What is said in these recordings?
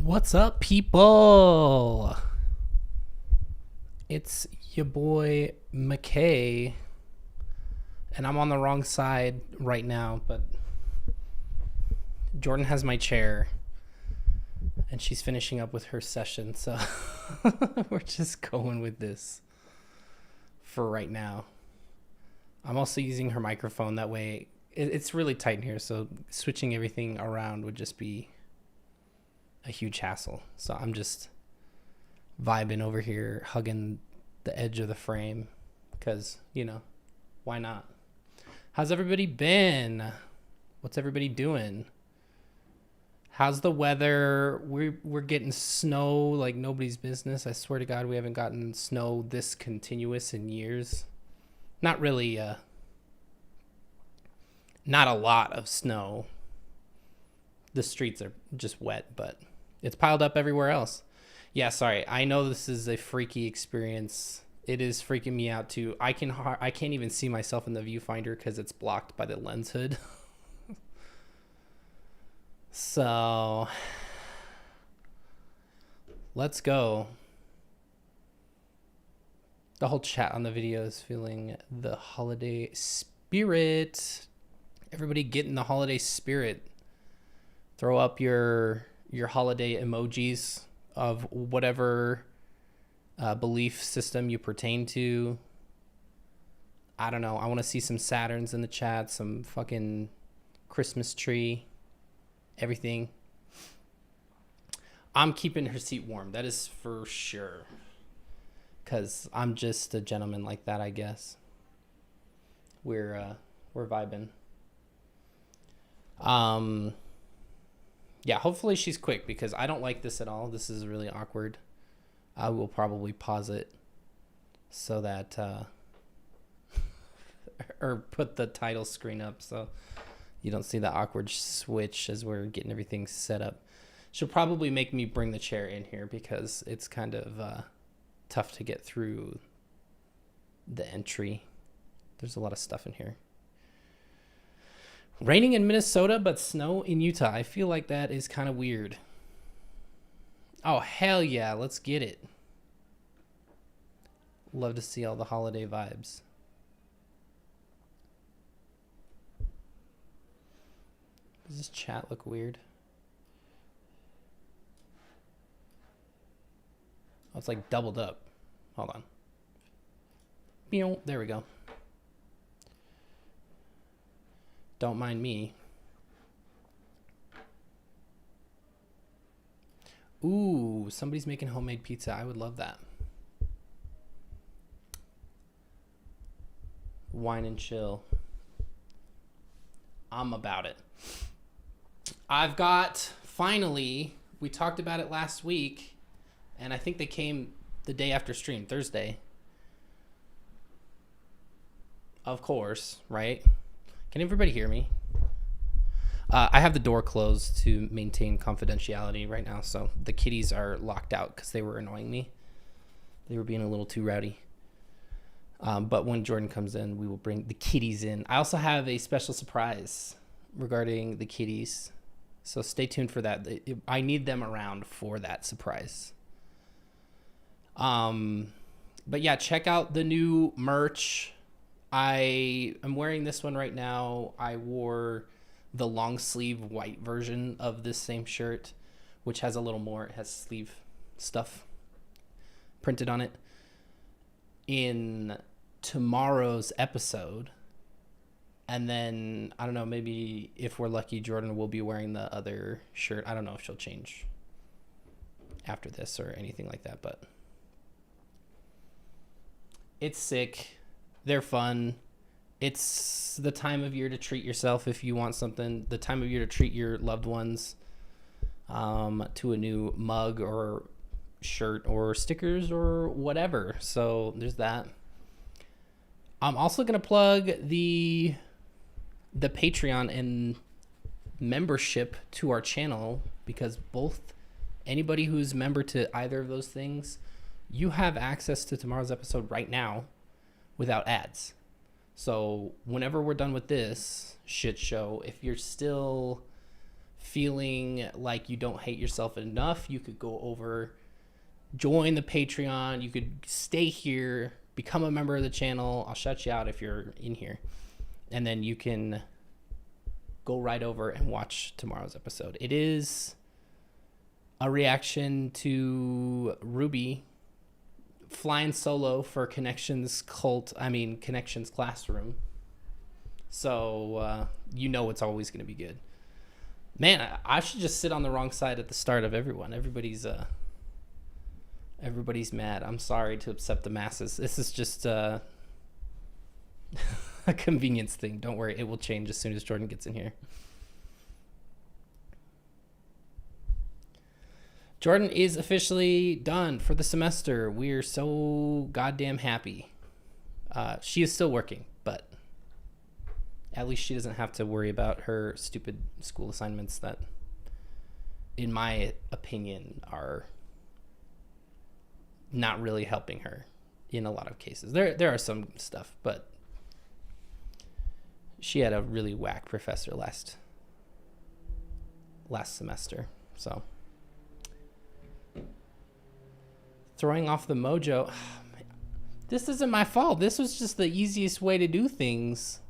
What's up, people? It's your boy McKay, and I'm on the wrong side right now, but Jordan has my chair, and she's finishing up with her session, so we're just going with this for right now. I'm also using her microphone, that way it's really tight in here, so switching everything around would just be a huge hassle. So I'm just vibing over here, hugging the edge of the frame because, why not? How's everybody been? What's everybody doing? How's the weather? We're getting snow like nobody's business. I swear to God, we haven't gotten snow this continuous in years. Not really, not a lot of snow. The streets are just wet, but it's piled up everywhere else. Yeah, sorry. I know this is a freaky experience. It is freaking me out too. I can't even see myself in the viewfinder because it's blocked by the lens hood. So let's go. The whole chat on the video is feeling the holiday spirit. Everybody get in the holiday spirit. Throw up your holiday emojis of whatever belief system you pertain to. I don't know. I want to see some Saturns in the chat, some fucking Christmas tree, everything. I'm keeping her seat warm. That is for sure. Because I'm just a gentleman like that, I guess. We're vibing. Yeah, hopefully she's quick because I don't like this at all. This is really awkward. I will probably pause it so that, or put the title screen up so you don't see the awkward switch as we're getting everything set up. She'll probably make me bring the chair in here because it's kind of tough to get through the entry. There's a lot of stuff in here. Raining in Minnesota, but snow in Utah. I feel like that is kind of weird. Oh, hell yeah. Let's get it. Love to see all the holiday vibes. Does this chat look weird? Oh, it's like doubled up. Hold on. There we go. Don't mind me. Ooh, somebody's making homemade pizza. I would love that. Wine and chill. I'm about it. I've got, finally, we talked about it last week, and I think they came the day after stream, Thursday. Of course, right? Can everybody hear me? I have the door closed to maintain confidentiality right now, so the kitties are locked out because they were annoying me. They were being a little too rowdy. But when Jordan comes in, we will bring the kitties in. I also have a special surprise regarding the kitties, so stay tuned for that. I need them around for that surprise. But yeah, check out the new merch. I am wearing this one right now. I wore the long sleeve white version of this same shirt, which has a little more. It has sleeve stuff printed on it. In tomorrow's episode, and then, I don't know, maybe if we're lucky, Jordan will be wearing the other shirt. I don't know if she'll change after this or anything like that, but it's sick. They're fun. It's the time of year to treat yourself if you want something. The time of year to treat your loved ones to a new mug or shirt or stickers or whatever. So there's that. I'm also going to plug the Patreon and membership to our channel because both anybody who's member to either of those things, you have access to tomorrow's episode right now without ads. So whenever we're done with this shit show, if you're still feeling like you don't hate yourself enough, you could go over, join the Patreon. You could stay here, become a member of the channel. I'll shut you out if you're in here. And then you can go right over and watch tomorrow's episode. It is a reaction to Ruby flying solo for Connections Classroom. So you know it's always going to be good. Man, I should just sit on the wrong side at the start of everyone. Everybody's mad. I'm sorry to upset the masses. This is just a convenience thing. Don't worry, it will change as soon as Jordan gets in here. Jordan is officially done for the semester. We're so goddamn happy. She is still working, but at least she doesn't have to worry about her stupid school assignments that, in my opinion, are not really helping her in a lot of cases. There are some stuff, but she had a really whack professor last semester. So throwing off the mojo. This isn't my fault. This was just the easiest way to do things.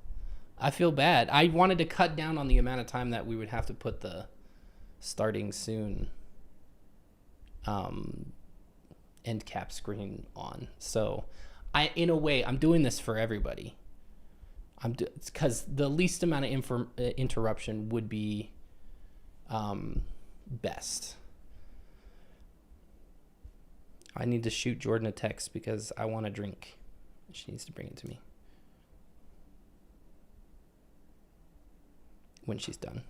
I feel bad. I wanted to cut down on the amount of time that we would have to put the starting soon end cap screen on. So in a way, I'm doing this for everybody. Because the least amount of interruption would be best. I need to shoot Jordan a text because I want a drink. She needs to bring it to me when she's done.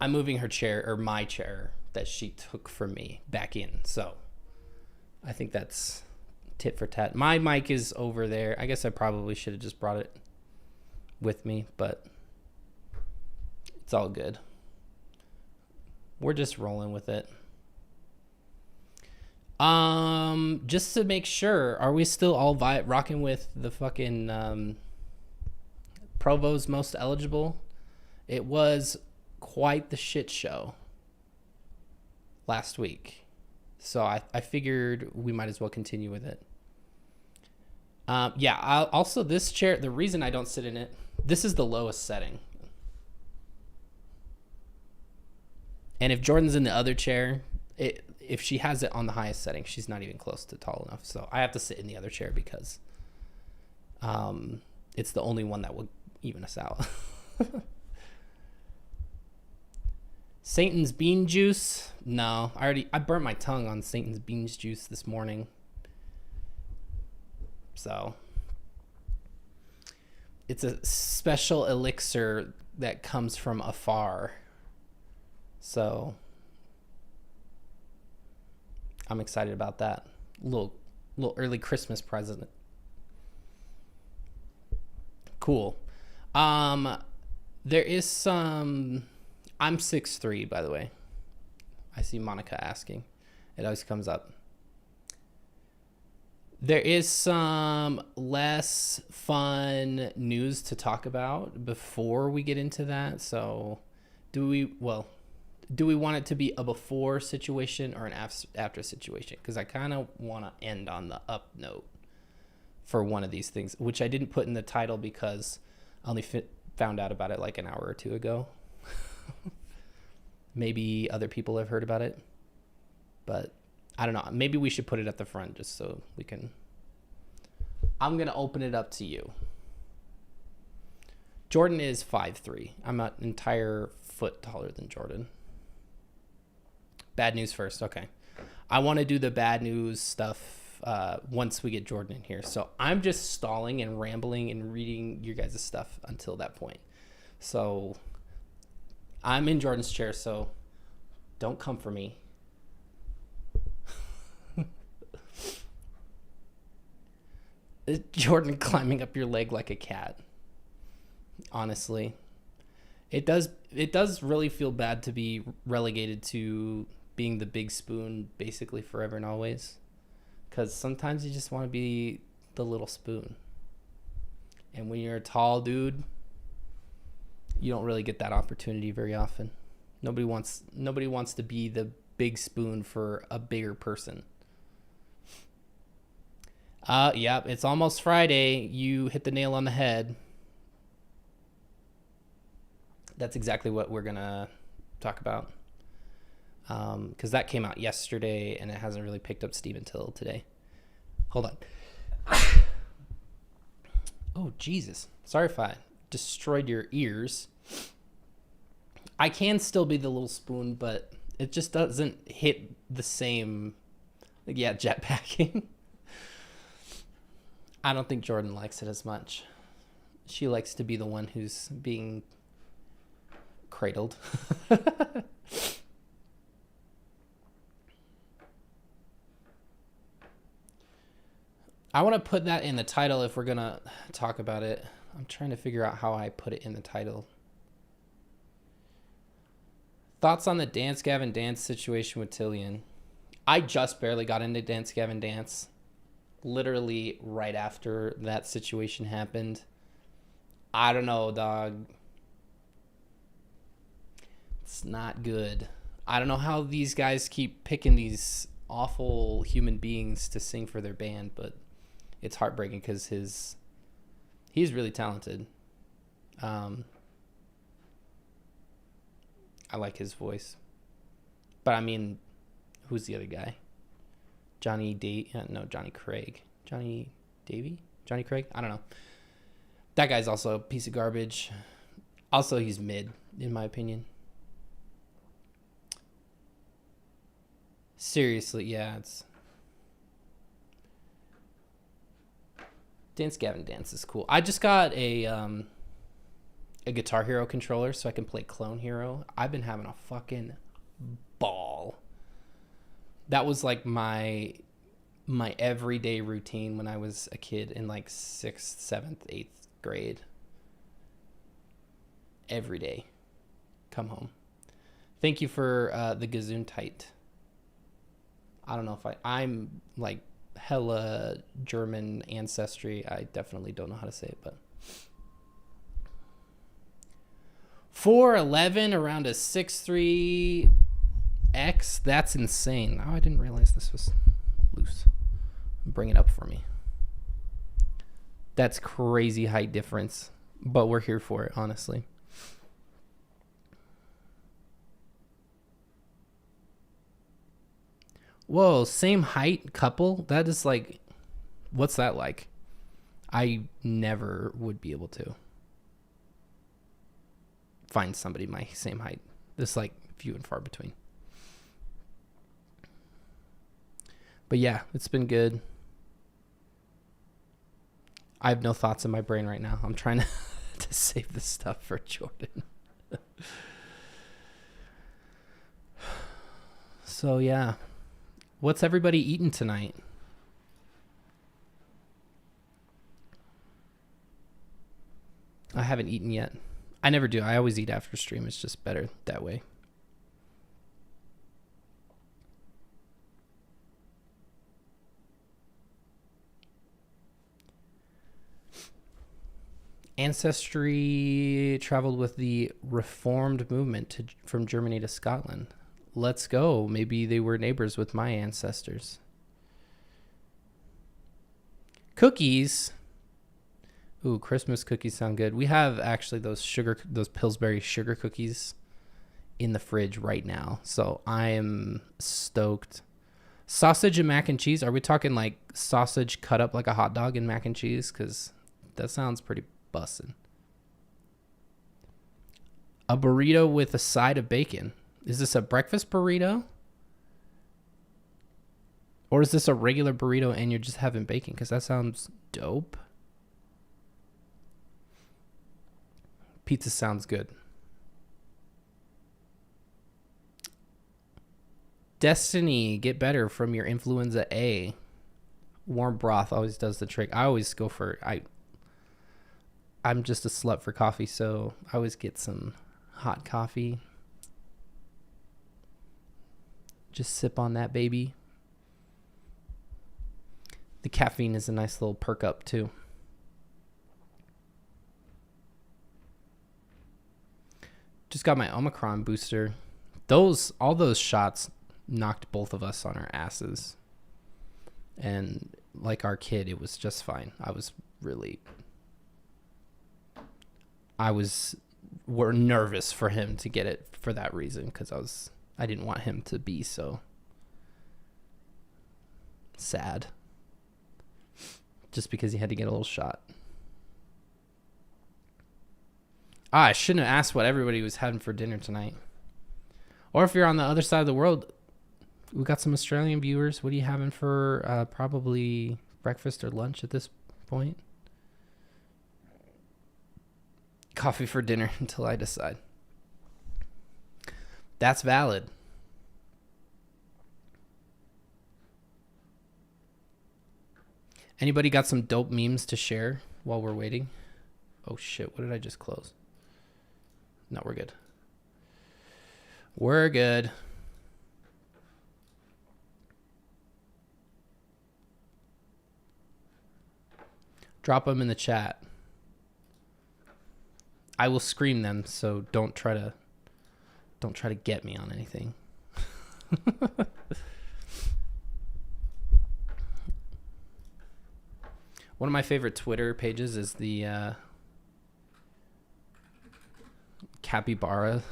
I'm moving her chair, or my chair that she took from me, back in. So I think that's tit for tat. My mic is over there. I guess I probably should have just brought it with me, but it's all good. We're just rolling with it. Just to make sure, are we still all rocking with the fucking Provo's most eligible? It was quite the shit show last week, so I figured we might as well continue with it. Also this chair, the reason I don't sit in it, this is the lowest setting. And if Jordan's in the other chair, if she has it on the highest setting, she's not even close to tall enough. So I have to sit in the other chair because it's the only one that will even us out. Satan's bean juice? No, I burnt my tongue on Satan's beans juice this morning. So it's a special elixir that comes from afar. So I'm excited about that. Little early Christmas present. Cool. There is some. I'm 6'3", by the way. I see Monica asking. It always comes up. There is some less fun news to talk about before we get into that. So do we want it to be a before situation or an after situation? Because I kind of want to end on the up note for one of these things, which I didn't put in the title because I only found out about it like an hour or two ago. Maybe other people have heard about it, but I don't know. Maybe we should put it at the front just so we can. I'm going to open it up to you. Jordan is 5'3". I'm an entire foot taller than Jordan. Bad news first. Okay. I want to do the bad news stuff once we get Jordan in here. So I'm just stalling and rambling and reading your guys' stuff until that point. So I'm in Jordan's chair, so don't come for me. Jordan climbing up your leg like a cat. Honestly. It does really feel bad to be relegated to being the big spoon basically forever and always. Because sometimes you just want to be the little spoon. And when you're a tall dude, you don't really get that opportunity very often. Nobody wants to be the big spoon for a bigger person. Yeah, it's almost Friday. You hit the nail on the head. That's exactly what we're going to talk about. Because that came out yesterday, and it hasn't really picked up steam until today. Hold on. Oh, Jesus. Sorry if I destroyed your ears. I can still be the little spoon, but it just doesn't hit the same... Yeah, jetpacking. I don't think Jordan likes it as much. She likes to be the one who's being cradled. I want to put that in the title if we're going to talk about it. I'm trying to figure out how I put it in the title. Thoughts on the Dance Gavin Dance situation with Tillian. I just barely got into Dance Gavin Dance. Literally right after that situation happened. I don't know, dog. It's not good. I don't know how these guys keep picking these awful human beings to sing for their band, but it's heartbreaking because he's really talented. I like his voice. But I mean, who's the other guy? Johnny Craig. Johnny Craig? I don't know. That guy's also a piece of garbage. Also, he's mid, in my opinion. Seriously, yeah, it's... Dance Gavin Dance is cool. I just got a Guitar Hero controller so I can play Clone Hero. I've been having a fucking ball. That was like my everyday routine when I was a kid in like 6th, 7th, 8th grade. Every day. Come home. Thank you for the Gesundheit. I don't know if I'm like hella German ancestry. I definitely don't know how to say it, but 4'11" around a 6'3" X. That's insane. Oh, I didn't realize this was loose. Bring it up for me. That's crazy height difference, but we're here for it, honestly. Whoa, same height couple? That is like, what's that like? I never would be able to find somebody my same height. This like few and far between. But yeah, it's been good. I have no thoughts in my brain right now. I'm trying to save this stuff for Jordan. So yeah. What's everybody eating tonight? I haven't eaten yet. I never do. I always eat after stream. It's just better that way. Ancestry traveled with the Reformed movement from Germany to Scotland. Let's go. Maybe they were neighbors with my ancestors. Cookies. Ooh, Christmas cookies sound good. We have actually those Pillsbury sugar cookies in the fridge right now. So I am stoked. Sausage and mac and cheese. Are we talking like sausage cut up like a hot dog and mac and cheese? Because that sounds pretty bussin'. A burrito with a side of bacon. Is this a breakfast burrito? Or is this a regular burrito and you're just having bacon? Because that sounds dope. Pizza sounds good. Destiny, get better from your influenza A. Warm broth always does the trick. I always go for... I'm just a slut for coffee, so I always get some hot coffee. Just sip on that, baby. The caffeine is a nice little perk up, too. just got my Omicron booster. All those shots knocked both of us on our asses. And like our kid, it was just fine. We're nervous for him to get it for that reason, because I didn't want him to be so sad just because he had to get a little shot. I shouldn't have asked what everybody was having for dinner tonight. Or if you're on the other side of the world, we got some Australian viewers. What are you having for probably breakfast or lunch at this point? Coffee for dinner until I decide. That's valid. Anybody got some dope memes to share while we're waiting? Oh shit, what did I just close? No, we're good. We're good. Drop them in the chat. I will scream them, so don't try to get me on anything. One of my favorite Twitter pages is the capybara.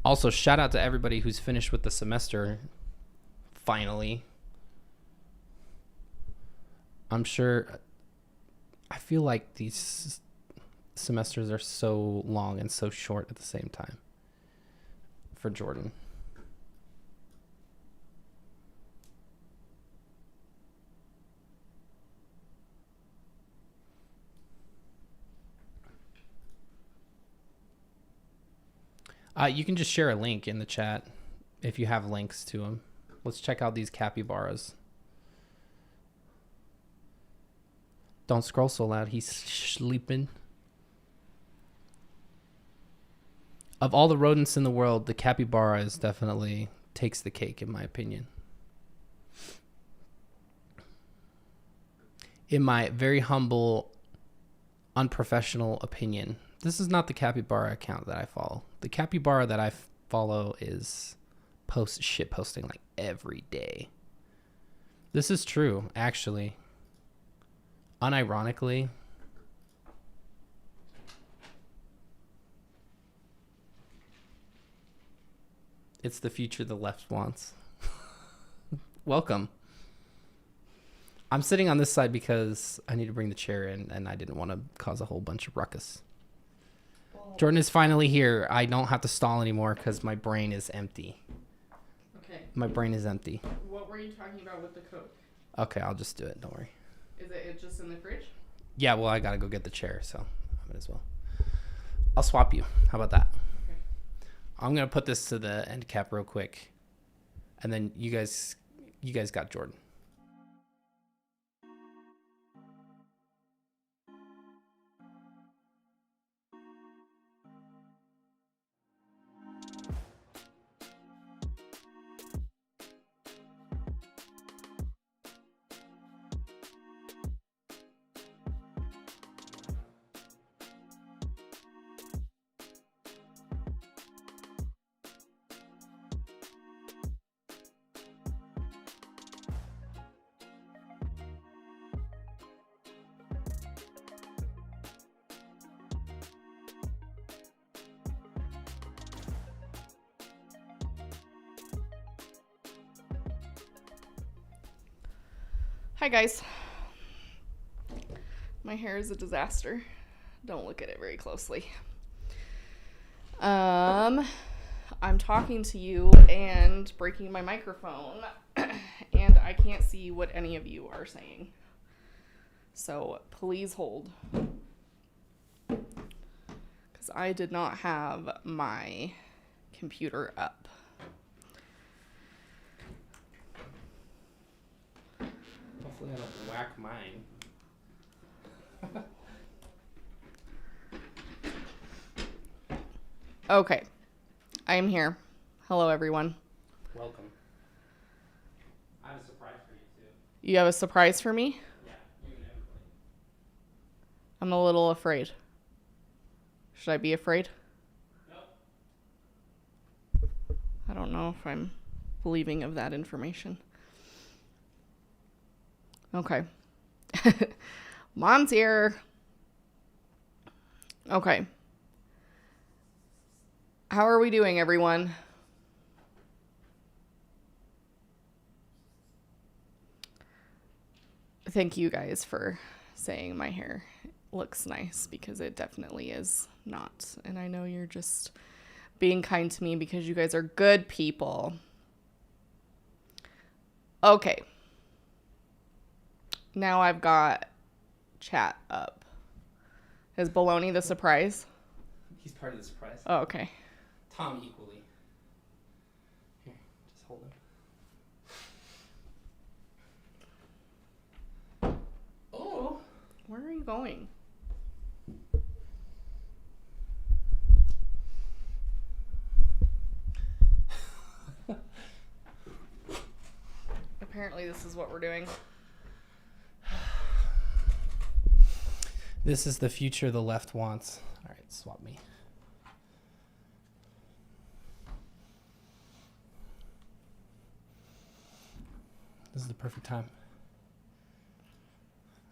Also, shout out to everybody who's finished with the semester, finally. I feel like these semesters are so long and so short at the same time for Jordan. You can just share a link in the chat if you have links to them. Let's check out these capybaras. Don't scroll so loud. He's sleeping. Of all the rodents in the world, the capybara is definitely takes the cake, in my opinion. In my very humble, unprofessional opinion. This is not the capybara account that I follow. The capybara that I follow is shit posting like every day. This is true, actually. Unironically. It's the future the left wants. Welcome. I'm sitting on this side because I need to bring the chair in and I didn't want to cause a whole bunch of ruckus. Jordan is finally here. I don't have to stall anymore because my brain is empty. Okay. My brain is empty. What were you talking about with the Coke? Okay, I'll just do it. Don't worry. Is it just in the fridge? Yeah, well, I got to go get the chair, so I might as well. I'll swap you. How about that? Okay. I'm going to put this to the end cap real quick. And then you guys got Jordan. Hi guys. My hair is a disaster. Don't look at it very closely. I'm talking to you and breaking my microphone and I can't see what any of you are saying. So please hold. Because I did not have my computer up. Hopefully I don't whack mine. Okay. I am here. Hello, everyone. Welcome. I have a surprise for you, too. You have a surprise for me? Yeah, you and everybody. I'm a little afraid. Should I be afraid? Nope. I don't know if I'm believing of that information. Okay. Mom's here. Okay. How are we doing, everyone? Thank you guys for saying my hair looks nice, because it definitely is not. And I know you're just being kind to me because you guys are good people. Okay. Now I've got chat up. Is Baloney the surprise? He's part of the surprise. Oh, okay. Tom equally. Here, just hold him. Oh! Where are you going? Apparently this is what we're doing. This is the future the left wants. All right, swap me. This is the perfect time.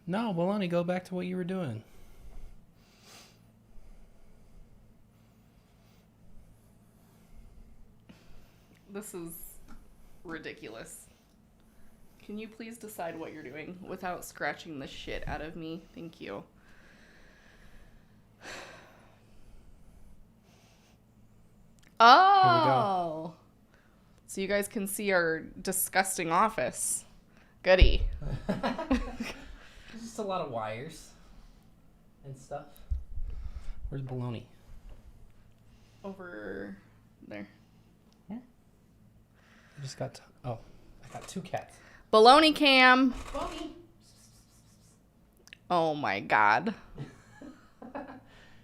No, Baloney, go back to what you were doing. This is ridiculous. Can you please decide what you're doing without scratching the shit out of me? Thank you. Oh! So you guys can see our disgusting office. Goody. There's just a lot of wires and stuff. Where's Baloney? Over there. Here? I just got... I got two cats. Baloney cam. Baloney. Oh my god.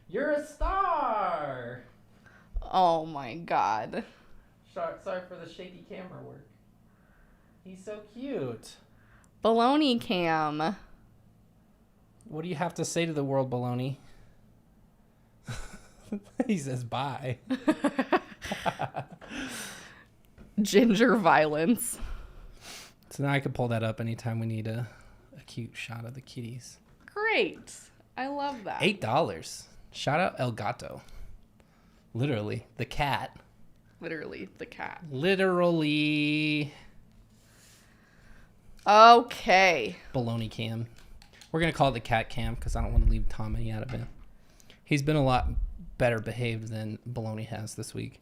You're a star! Oh my god. Sorry for the shaky camera work. He's so cute. Baloney cam. What do you have to say to the world, Baloney? He says bye. Ginger violence. So now I can pull that up anytime we need a cute shot of the kitties. Great. I love that. $8. Shout out El Gato. Literally, the cat. Literally, the cat. Literally. Okay. Baloney cam. We're going to call it the cat cam because I don't want to leave Tom any out of it. He's been a lot better behaved than Baloney has this week.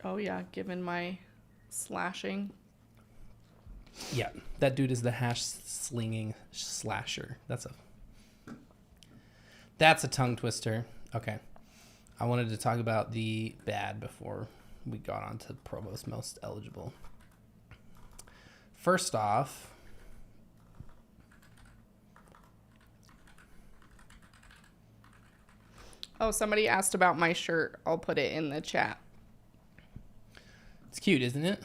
Oh, yeah. Given my slashing. Yeah, that dude is the hash slinging slasher. That's a tongue twister. Okay. I wanted to talk about the bad before we got on to Provo's most eligible. First off, oh, somebody asked about my shirt. I'll put it in the chat. it's cute, isn't it?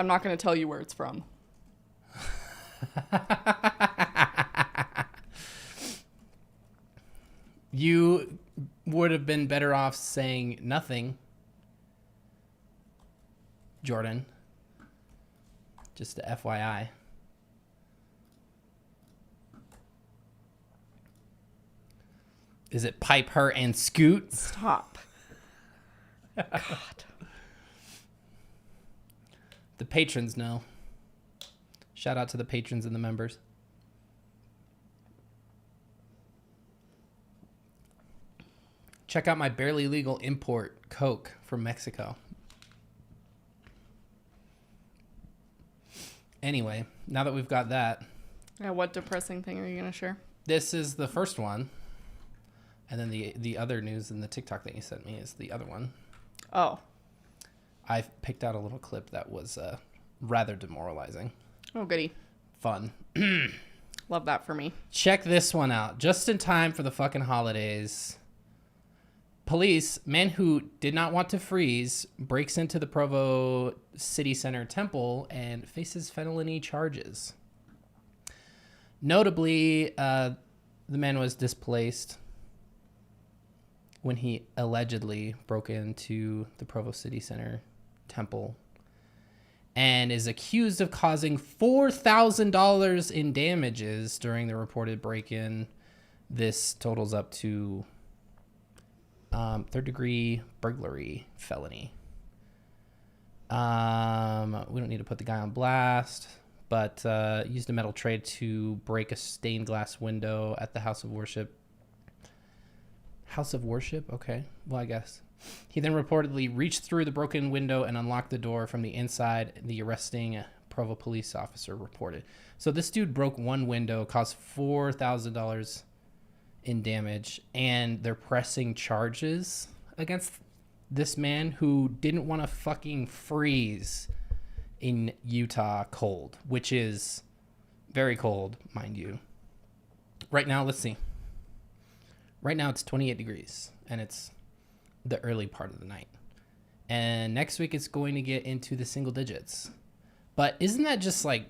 I'm not going to tell you where it's from. You would have been better off saying nothing, Jordan. Just a FYI. Is it pipe her and scoot? Stop. God. The patrons know. Shout out to the patrons and the members. Check out my barely legal import Coke from Mexico. Anyway, now that we've got that. Yeah, what depressing thing are you going to share? This is the first one. And then the other news in the TikTok that you sent me is the other one. Oh. I picked out a little clip that was rather demoralizing. Oh, goody. Fun. Love that for me. Check this one out. Just in time for the fucking holidays. Police, man who did not want to freeze, breaks into the Provo City Center temple and faces felony charges. Notably, the man was displaced when he allegedly broke into the Provo City Center temple and is accused of causing $4,000 in damages during the reported break-in. This totals up to third-degree burglary felony. We don't need to put the guy on blast, but used a metal tray to break a stained glass window at the house of worship. House of worship? Okay. Well, I guess. He then reportedly reached through the broken window and unlocked the door from the inside, the arresting Provo police officer reported. So this dude broke one window, caused $4,000 in damage, and they're pressing charges against this man who didn't want to fucking freeze in Utah cold, which is very cold, mind you. Right now, let's see. Right now it's 28 degrees, and it's the early part of the night. And next week it's going to get into the single digits. But isn't that just like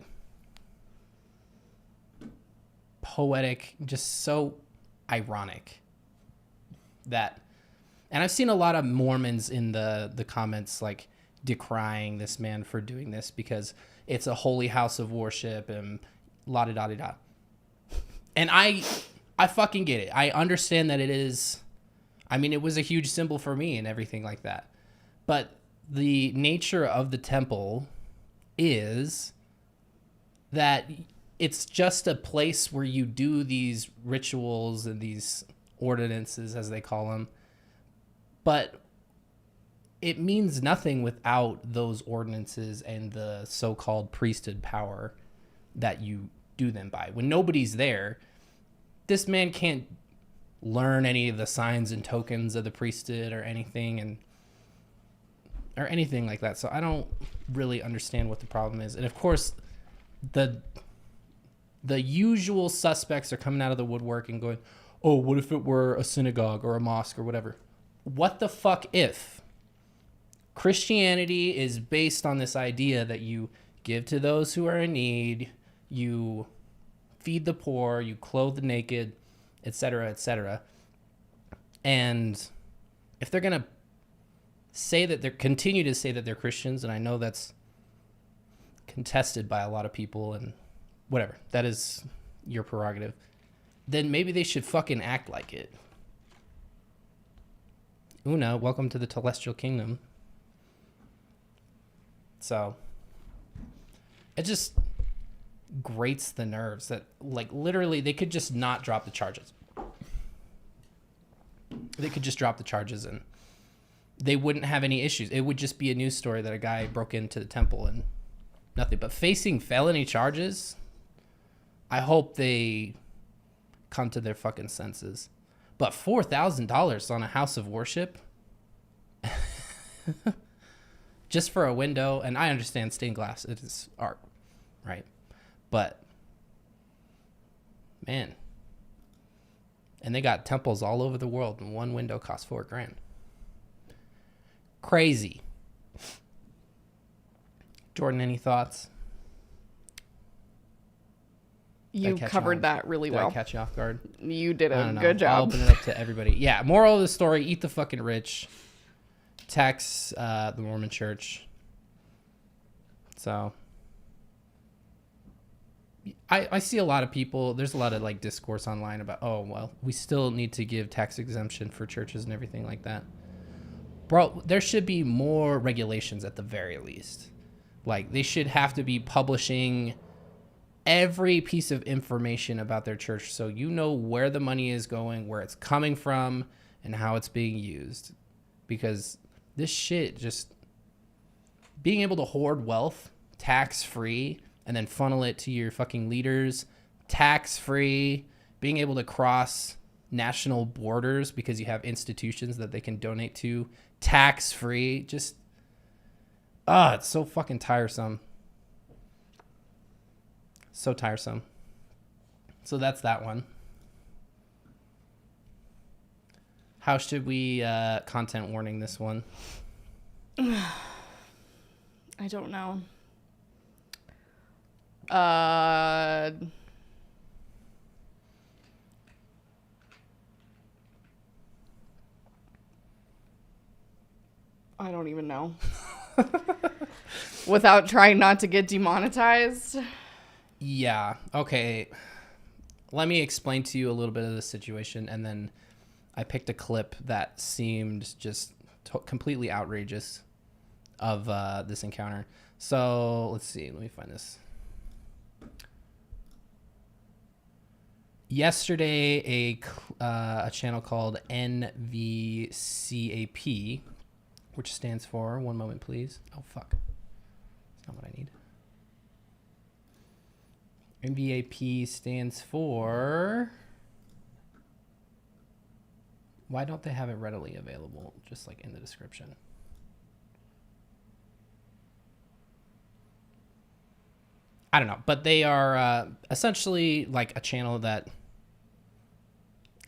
poetic, just so ironic that, and I've seen a lot of Mormons in the comments like decrying this man for doing this because it's a holy house of worship and la-da-da-da-da. And I fucking get it. I understand that it is, I mean, it was a huge symbol for me and everything like that. But the nature of the temple is that it's just a place where you do these rituals and these ordinances, as they call them. But it means nothing without those ordinances and the so-called priesthood power that you do them by. When nobody's there, this man can't learn any of the signs and tokens of the priesthood or anything like that. So I don't really understand what the problem is. And of course, the usual suspects are coming out of the woodwork and going, oh, what if it were a synagogue or a mosque or whatever? What the fuck if? Christianity is based on this idea that you give to those who are in need, you feed the poor, you clothe the naked, etc., etc. And if they're going to say that they're continue to say that they're Christians, and I know that's contested by a lot of people and whatever, that is your prerogative, then maybe they should fucking act like it. Una, welcome to the Celestial Kingdom. So it just grates the nerves that, like, literally they could just not drop the charges. They could just drop the charges and they wouldn't have any issues. It would just be a news story that a guy broke into the temple and nothing. But facing felony charges, I hope they come to their fucking senses. But $4,000 on a house of worship just for a window, and I understand stained glass, it is art, right? But man, and they got temples all over the world, and one window costs $4,000. Crazy. Jordan, any thoughts? You covered that really well. Did I catch you off guard? You did a good job. I'll open it up to everybody. Yeah, moral of the story, eat the fucking rich. Tax the Mormon church. So I see a lot of people, there's a lot of like discourse online about, oh, well, we still need to give tax exemption for churches and everything like that. Bro, there should be more regulations at the very least. Like, they should have to be publishing every piece of information about their church so you know where the money is going, where it's coming from, and how it's being used. Because this shit, just being able to hoard wealth tax-free and then funnel it to your fucking leaders tax-free, being able to cross national borders because you have institutions that they can donate to tax-free, just it's so fucking tiresome. So tiresome. So that's that one. How should we content warning this one? I don't know. I don't even know. Without trying not to get demonetized. Yeah. Okay. Let me explain to you a little bit of the situation, and then I picked a clip that seemed just completely outrageous of this encounter. So let's see. Let me find this. Yesterday, a channel called NVCAP, which stands for, one moment please. Oh, fuck. That's not what I need. NVAP stands for... Why don't they have it readily available, just like in the description? I don't know, but they are essentially like a channel that,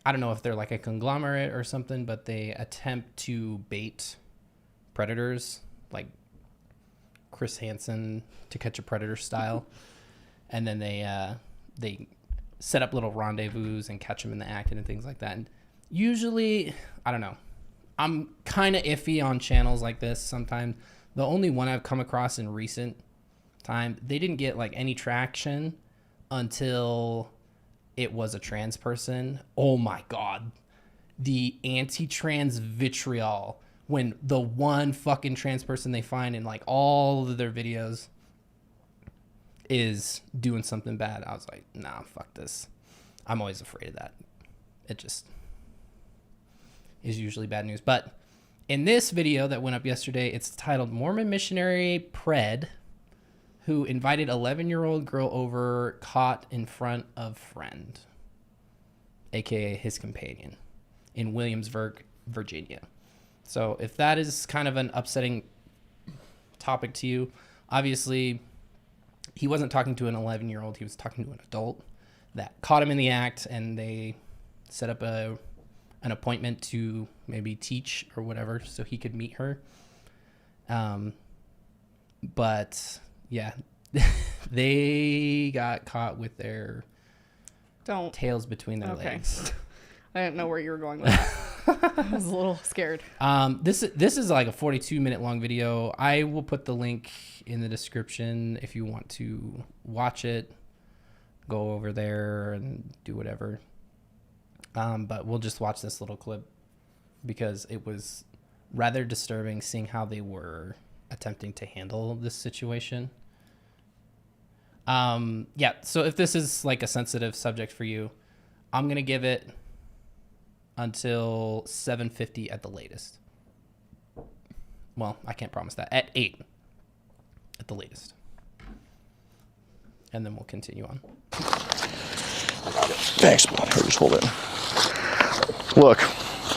I don't know if they're like a conglomerate or something, but they attempt to bait predators, like Chris Hansen To Catch a Predator style. And then they set up little rendezvous and catch them in the act and things like that. And usually, I don't know, I'm kind of iffy on channels like this sometimes. The only one I've come across in recent time, they didn't get like any traction until it was a trans person. Oh my God. The anti-trans vitriol when the one fucking trans person they find in like all of their videos is doing something bad. I was like, nah, fuck this. I'm always afraid of that. It just is usually bad news. But in this video that went up yesterday, it's titled Mormon Missionary Pred, who invited 11-year-old girl over, caught in front of friend, aka his companion, in Williamsburg, Virginia. So if that is kind of an upsetting topic to you, obviously he wasn't talking to an 11-year-old. He was talking to an adult that caught him in the act, and they set up an appointment to maybe teach or whatever so he could meet her. But yeah, they got caught with their tails between their legs. I didn't know where you were going with that. I was a little scared. This is like a 42-minute long video. I will put the link in the description if you want to watch it. Go over there and do whatever. But we'll just watch this little clip because it was rather disturbing seeing how they were attempting to handle this situation. Yeah, so if this is like a sensitive subject for you, I'm going to give it until 7:50 at the latest. Well, I can't promise that. At 8 at the latest. And then we'll continue on. Thanks, buddy. Just hold it. Look,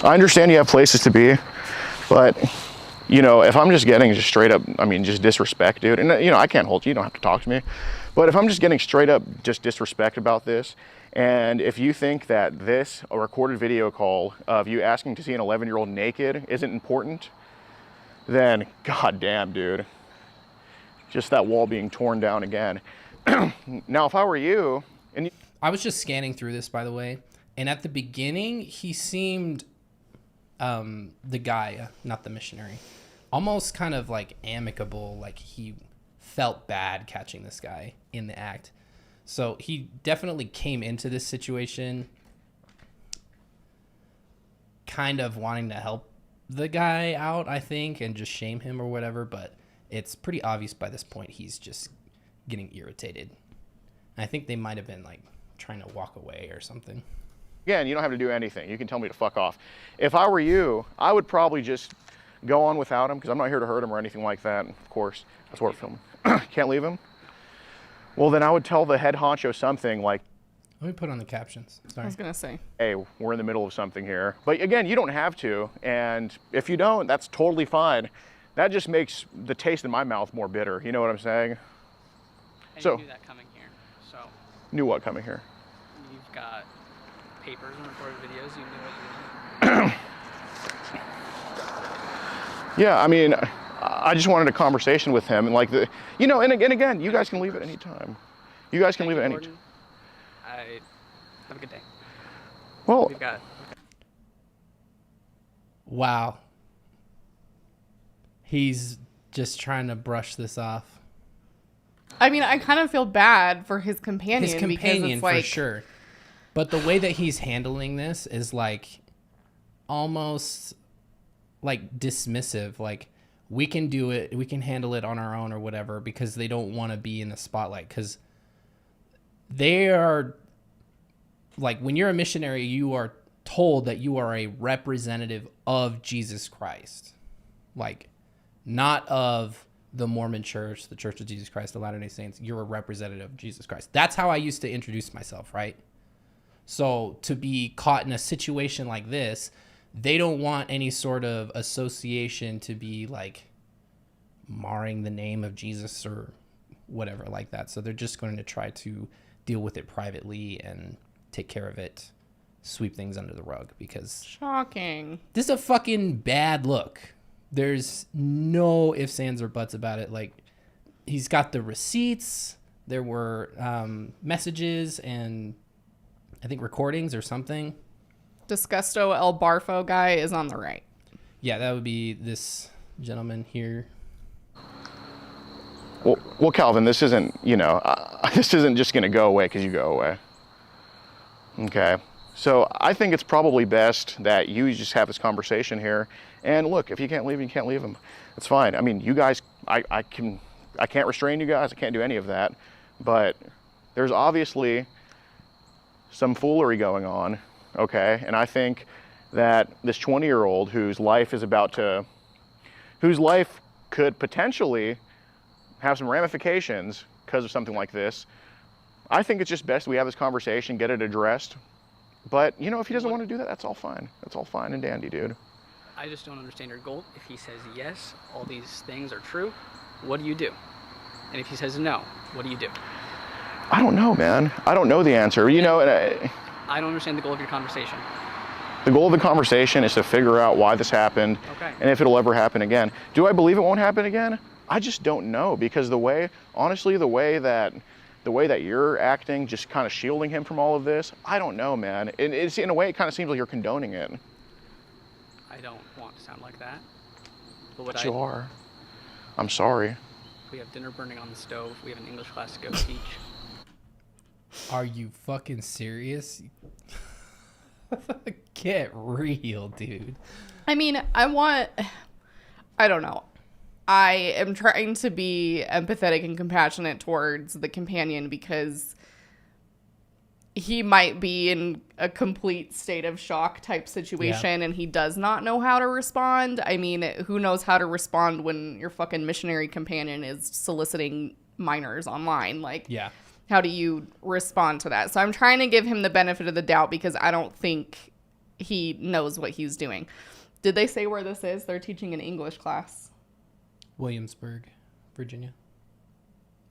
I understand you have places to be, but, you know, if I'm just getting just straight up, I mean, just disrespect, dude, and, you know, I can't hold you. You don't have to talk to me. But if I'm just getting straight up just disrespect about this, and if you think that a recorded video call of you asking to see an 11-year-old naked isn't important, then goddamn, dude. Just that wall being torn down again. Now, if I were you... I was just scanning through this, by the way, and at the beginning, he seemed, the guy, not the missionary, almost kind of like amicable, like he felt bad catching this guy in the act. So he definitely came into this situation kind of wanting to help the guy out, I think, and just shame him or whatever, but it's pretty obvious by this point he's just getting irritated. And I think they might have been like trying to walk away or something. Again, you don't have to do anything. You can tell me to fuck off. If I were you, I would probably just go on without him because I'm not here to hurt him or anything like that. Of course, that's what we're filming. Can't leave him? Well, then I would tell the head honcho something like, let me put on the captions. Sorry. I was going to say, hey, we're in the middle of something here. But again, you don't have to. And if you don't, that's totally fine. That just makes the taste in my mouth more bitter. You know what I'm saying? I So, knew that coming here. So Knew what coming here? You've got papers and recorded videos. You knew what you Yeah, I mean, I just wanted a conversation with him, and like and again, you guys can leave at any time. You guys can leave at any time. I have a good day. Well, We've got. Wow. He's just trying to brush this off. I mean, I kind of feel bad for his companion. His because companion, it's like, for sure. But the way that he's handling this is like almost like dismissive. Like, we can do it, we can handle it on our own or whatever, because they don't want to be in the spotlight. Because they are, like, when you're a missionary, you are told that you are a representative of Jesus Christ. Like, not of the Mormon Church, the Church of Jesus Christ, the Latter-day Saints. You're a representative of Jesus Christ. That's how I used to introduce myself, right? So to be caught in a situation like this, they don't want any sort of association to be like marring the name of Jesus or whatever like that. So they're just going to try to deal with it privately and take care of it, sweep things under the rug, because shocking. this is a fucking bad look. There's no ifs, ands, or buts about it. Like, he's got the receipts. There were messages and I think recordings or something. Disgusto El Barfo guy is on the right. Yeah, that would be this gentleman here. Well, Calvin, this isn't, this isn't just going to go away because you go away. Okay. So I think it's probably best that you just have this conversation here. And look, if you can't leave, you can't leave him. It's fine. I mean, you guys, I can't restrain you guys. I can't do any of that. But there's obviously some foolery going on. Okay. And I think that this 20-year-old whose life could potentially have some ramifications because of something like this, I think it's just best we have this conversation, get it addressed. But, if he doesn't want to do that, that's all fine. That's all fine and dandy, dude. I just don't understand your goal. If he says yes, all these things are true, what do you do? And if he says no, what do you do? I don't know, man. I don't know the answer. And I don't understand the goal of your conversation. The goal of the conversation is to figure out why this happened, and if it'll ever happen again. Do I believe it won't happen again? I just don't know, because the way that you're acting, just kind of shielding him from all of this, I don't know, man. It's in a way, it kind of seems like you're condoning it. I don't want to sound like that. But you are. I'm sorry. We have dinner burning on the stove. We have an English class to go teach. Are you fucking serious? Get real, dude. I mean, I don't know. I am trying to be empathetic and compassionate towards the companion, because he might be in a complete state of shock type situation, and he does not know how to respond. I mean, who knows how to respond when your fucking missionary companion is soliciting minors online? Like, yeah. How do you respond to that? So I'm trying to give him the benefit of the doubt, because I don't think he knows what he's doing. Did they say where this is? They're teaching an English class. Williamsburg, Virginia.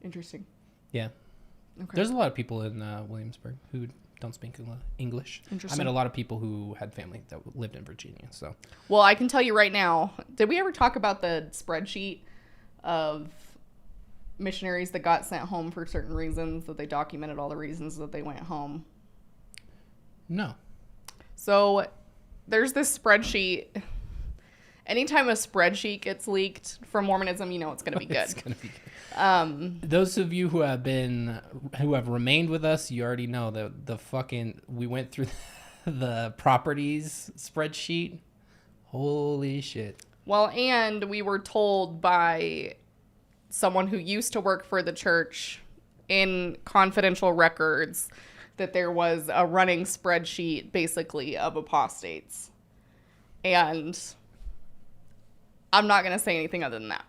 Interesting. Yeah. Okay. There's a lot of people in Williamsburg who don't speak English. Interesting. I met a lot of people who had family that lived in Virginia. So. Well, I can tell you right now. Did we ever talk about the spreadsheet of missionaries that got sent home for certain reasons, that they documented all the reasons that they went home? No. So there's this spreadsheet. Anytime a spreadsheet gets leaked from Mormonism, you know it's going to be good. It's going to be good. Those of you who have remained with us, you already know we went through the properties spreadsheet. Holy shit. Well, and we were told by someone who used to work for the church in confidential records that there was a running spreadsheet basically of apostates. And I'm not going to say anything other than that.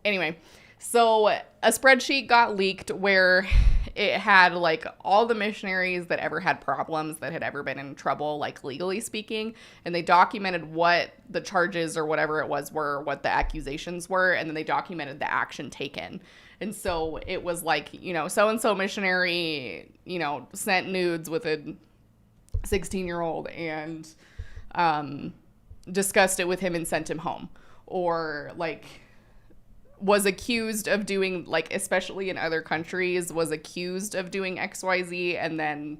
Anyway, so a spreadsheet got leaked where it had like all the missionaries that ever had problems, that had ever been in trouble, like legally speaking, and they documented what the charges or whatever it was were, what the accusations were, and then they documented the action taken. And so it was like, you know, so-and-so missionary, you know, sent nudes with a 16-year-old and discussed it with him and sent him home. Or like was accused of doing, like, especially in other countries, was accused of doing XYZ, and then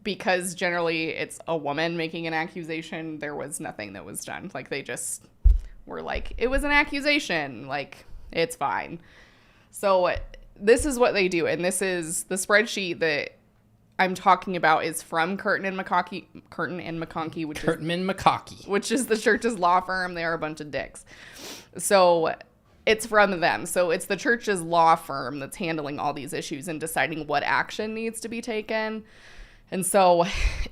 because generally it's a woman making an accusation, there was nothing that was done. Like, they just were like, it was an accusation, like, it's fine. So this is what they do, and this is the spreadsheet that I'm talking about is from Curtin and McConkie, which is the church's law firm. They are a bunch of dicks. So it's from them. So it's the church's law firm that's handling all these issues and deciding what action needs to be taken. And so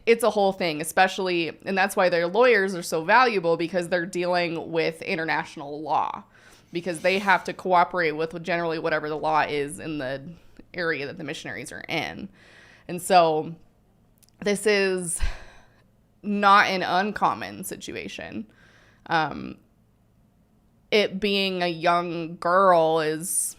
it's a whole thing, especially, and that's why their lawyers are so valuable, because they're dealing with international law, because they have to cooperate with generally whatever the law is in the area that the missionaries are in. And so this is not an uncommon situation. It being a young girl is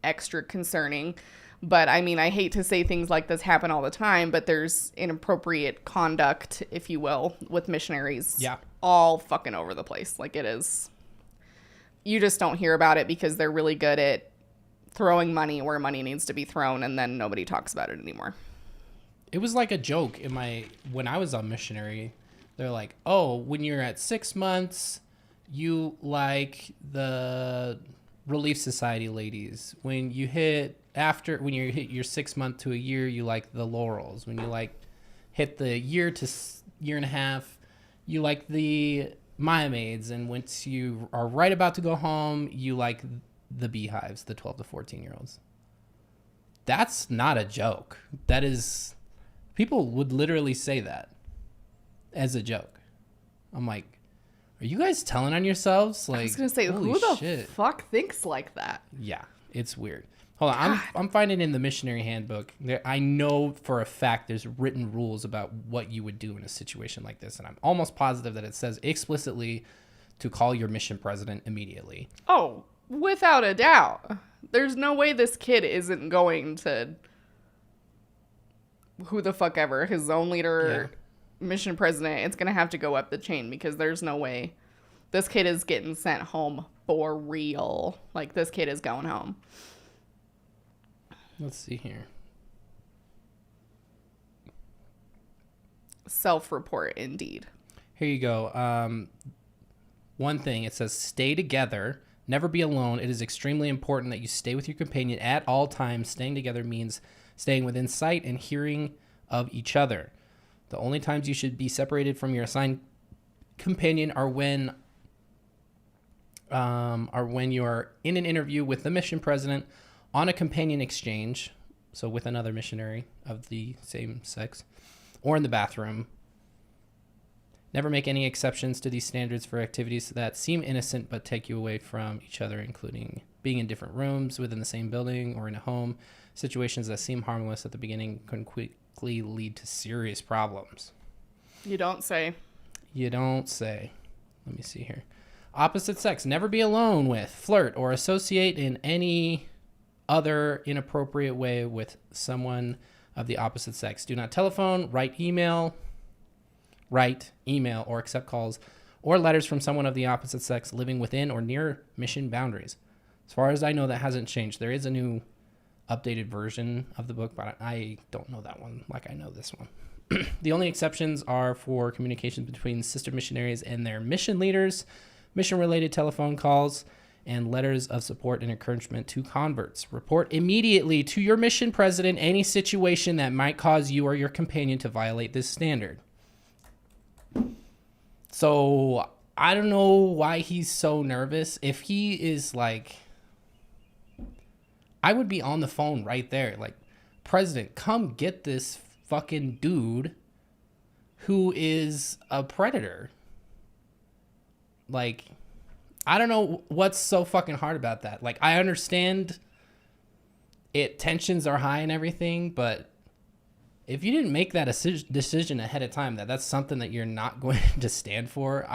extra concerning. But I mean, I hate to say things like this happen all the time, but there's inappropriate conduct, if you will, with missionaries all fucking over the place. Like, it is. You just don't hear about it because they're really good at throwing money where money needs to be thrown, and then nobody talks about it anymore. It was like a joke when I was on missionary. They're like, oh, when you're at 6 months, you like the Relief Society ladies. When you hit your 6 month to a year, you like the Laurels. When you hit the year to year and a half, you like the Maya Maids. And once you are right about to go home, you like the Beehives, the 12 to 14-year-olds. That's not a joke. That is, people would literally say that as a joke. I'm like, are you guys telling on yourselves? Like, I was gonna say, who the fuck thinks like that? Yeah, it's weird. Hold on, I'm finding in the missionary handbook. I know for a fact there's written rules about what you would do in a situation like this, and I'm almost positive that it says explicitly to call your mission president immediately. Oh, without a doubt. There's no way this kid isn't going to who the fuck ever, his own leader, mission president. It's going to have to go up the chain, because there's no way this kid is getting sent home for real. Like, this kid is going home. Let's see here. Self-report, indeed. Here you go. One thing, it says, stay together. Never be alone. It is extremely important that you stay with your companion at all times. Staying together means staying within sight and hearing of each other. The only times you should be separated from your assigned companion are when you are in an interview with the mission president, on a companion exchange, so with another missionary of the same sex, or in the bathroom. Never make any exceptions to these standards for activities that seem innocent but take you away from each other, including being in different rooms within the same building or in a home. Situations that seem harmless at the beginning can quickly lead to serious problems. You don't say. You don't say. Let me see here. Opposite sex. Never be alone with, flirt, or associate in any other inappropriate way with someone of the opposite sex. Do not telephone, write, email, or accept calls or letters from someone of the opposite sex living within or near mission boundaries. As far as I know, that hasn't changed. There is a new updated version of the book, but I don't know that one like I know this one. The only exceptions are for communications between sister missionaries and their mission leaders, mission-related telephone calls, and letters of support and encouragement to converts. Report immediately to your mission president any situation that might cause you or your companion to violate this standard. So I don't know why he's so nervous. If he is like, I would be on the phone right there. Like, President, come get this fucking dude who is a predator. Like, I don't know what's so fucking hard about that. Like, I understand tensions are high and everything, but if you didn't make that decision ahead of time that's something that you're not going to stand for,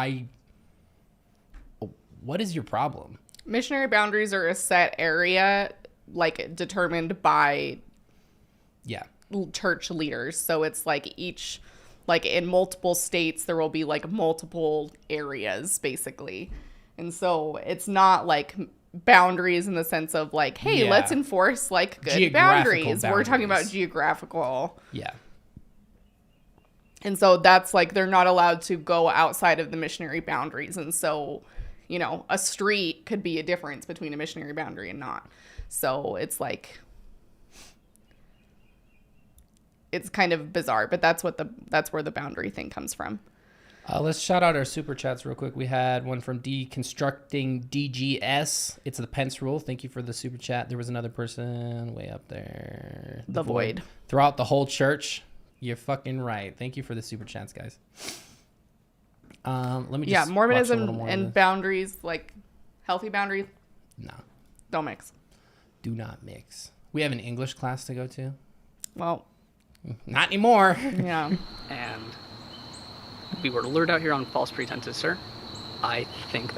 what is your problem? Missionary boundaries are a set area, like determined by church leaders. So it's like each, like in multiple states, there will be like multiple areas basically. And so it's not like boundaries in the sense of like, hey, let's enforce like good boundaries. We're talking about geographical. Yeah. And so that's like, they're not allowed to go outside of the missionary boundaries. And so, you know, a street could be a difference between a missionary boundary and not. So it's like, it's kind of bizarre, but that's where the boundary thing comes from. Let's shout out our super chats real quick. We had one from Deconstructing DGS. It's the Pence rule. Thank you for the super chat. There was another person way up there. The Void. Throughout the whole church. You're fucking right. Thank you for the super chats, guys. Let me just Mormonism and boundaries, like healthy boundaries. No. Don't mix. Do not mix. We have an English class to go to. Well, not anymore. Yeah. And we were lured out here on false pretenses, sir. I find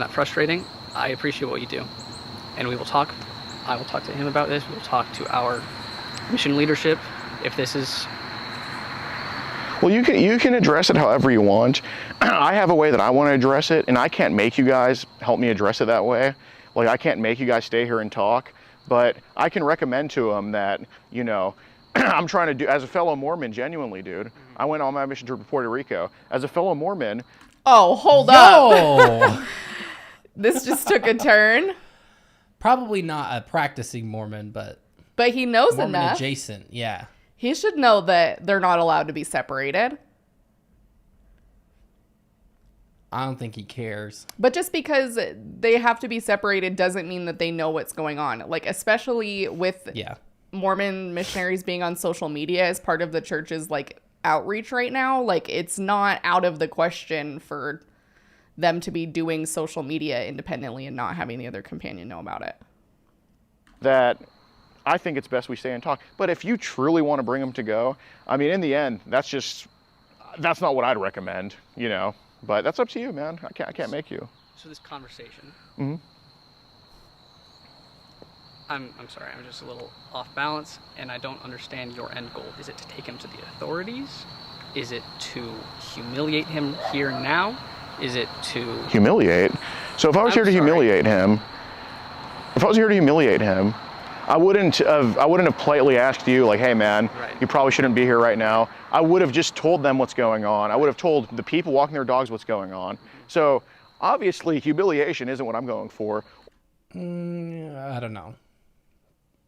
that frustrating. I appreciate what you do. And we will talk. I will talk to him about this. We will talk to our mission leadership. If this is... Well, you can address it however you want. I have a way that I want to address it, and I can't make you guys help me address it that way. Like, I can't make you guys stay here and talk, but I can recommend to them that, you know, I'm trying to do, as a fellow Mormon, genuinely, dude. I went on my mission to Puerto Rico. As a fellow Mormon... Oh, hold up. This just took a turn. Probably not a practicing Mormon, but he knows Mormon enough. Adjacent, yeah. He should know that they're not allowed to be separated. I don't think he cares. But just because they have to be separated doesn't mean that they know what's going on. Like, especially with Mormon missionaries being on social media as part of the church's, like, outreach right now. Like, it's not out of the question for them to be doing social media independently and not having the other companion know about it. That I think it's best we stay and talk. But if you truly want to bring them to go, I mean, in the end, that's not what I'd recommend, you know. But that's up to you, man. I can't make you. So this conversation. Mm-hmm. I'm sorry, I'm just a little off balance, and I don't understand your end goal. Is it to take him to the authorities? Is it to humiliate him here and now? Is it to... Humiliate? So if I was here to humiliate him, I wouldn't have politely asked you, like, hey man, you probably shouldn't be here right now. I would have just told them what's going on. I would have told the people walking their dogs what's going on. So obviously humiliation isn't what I'm going for. I don't know.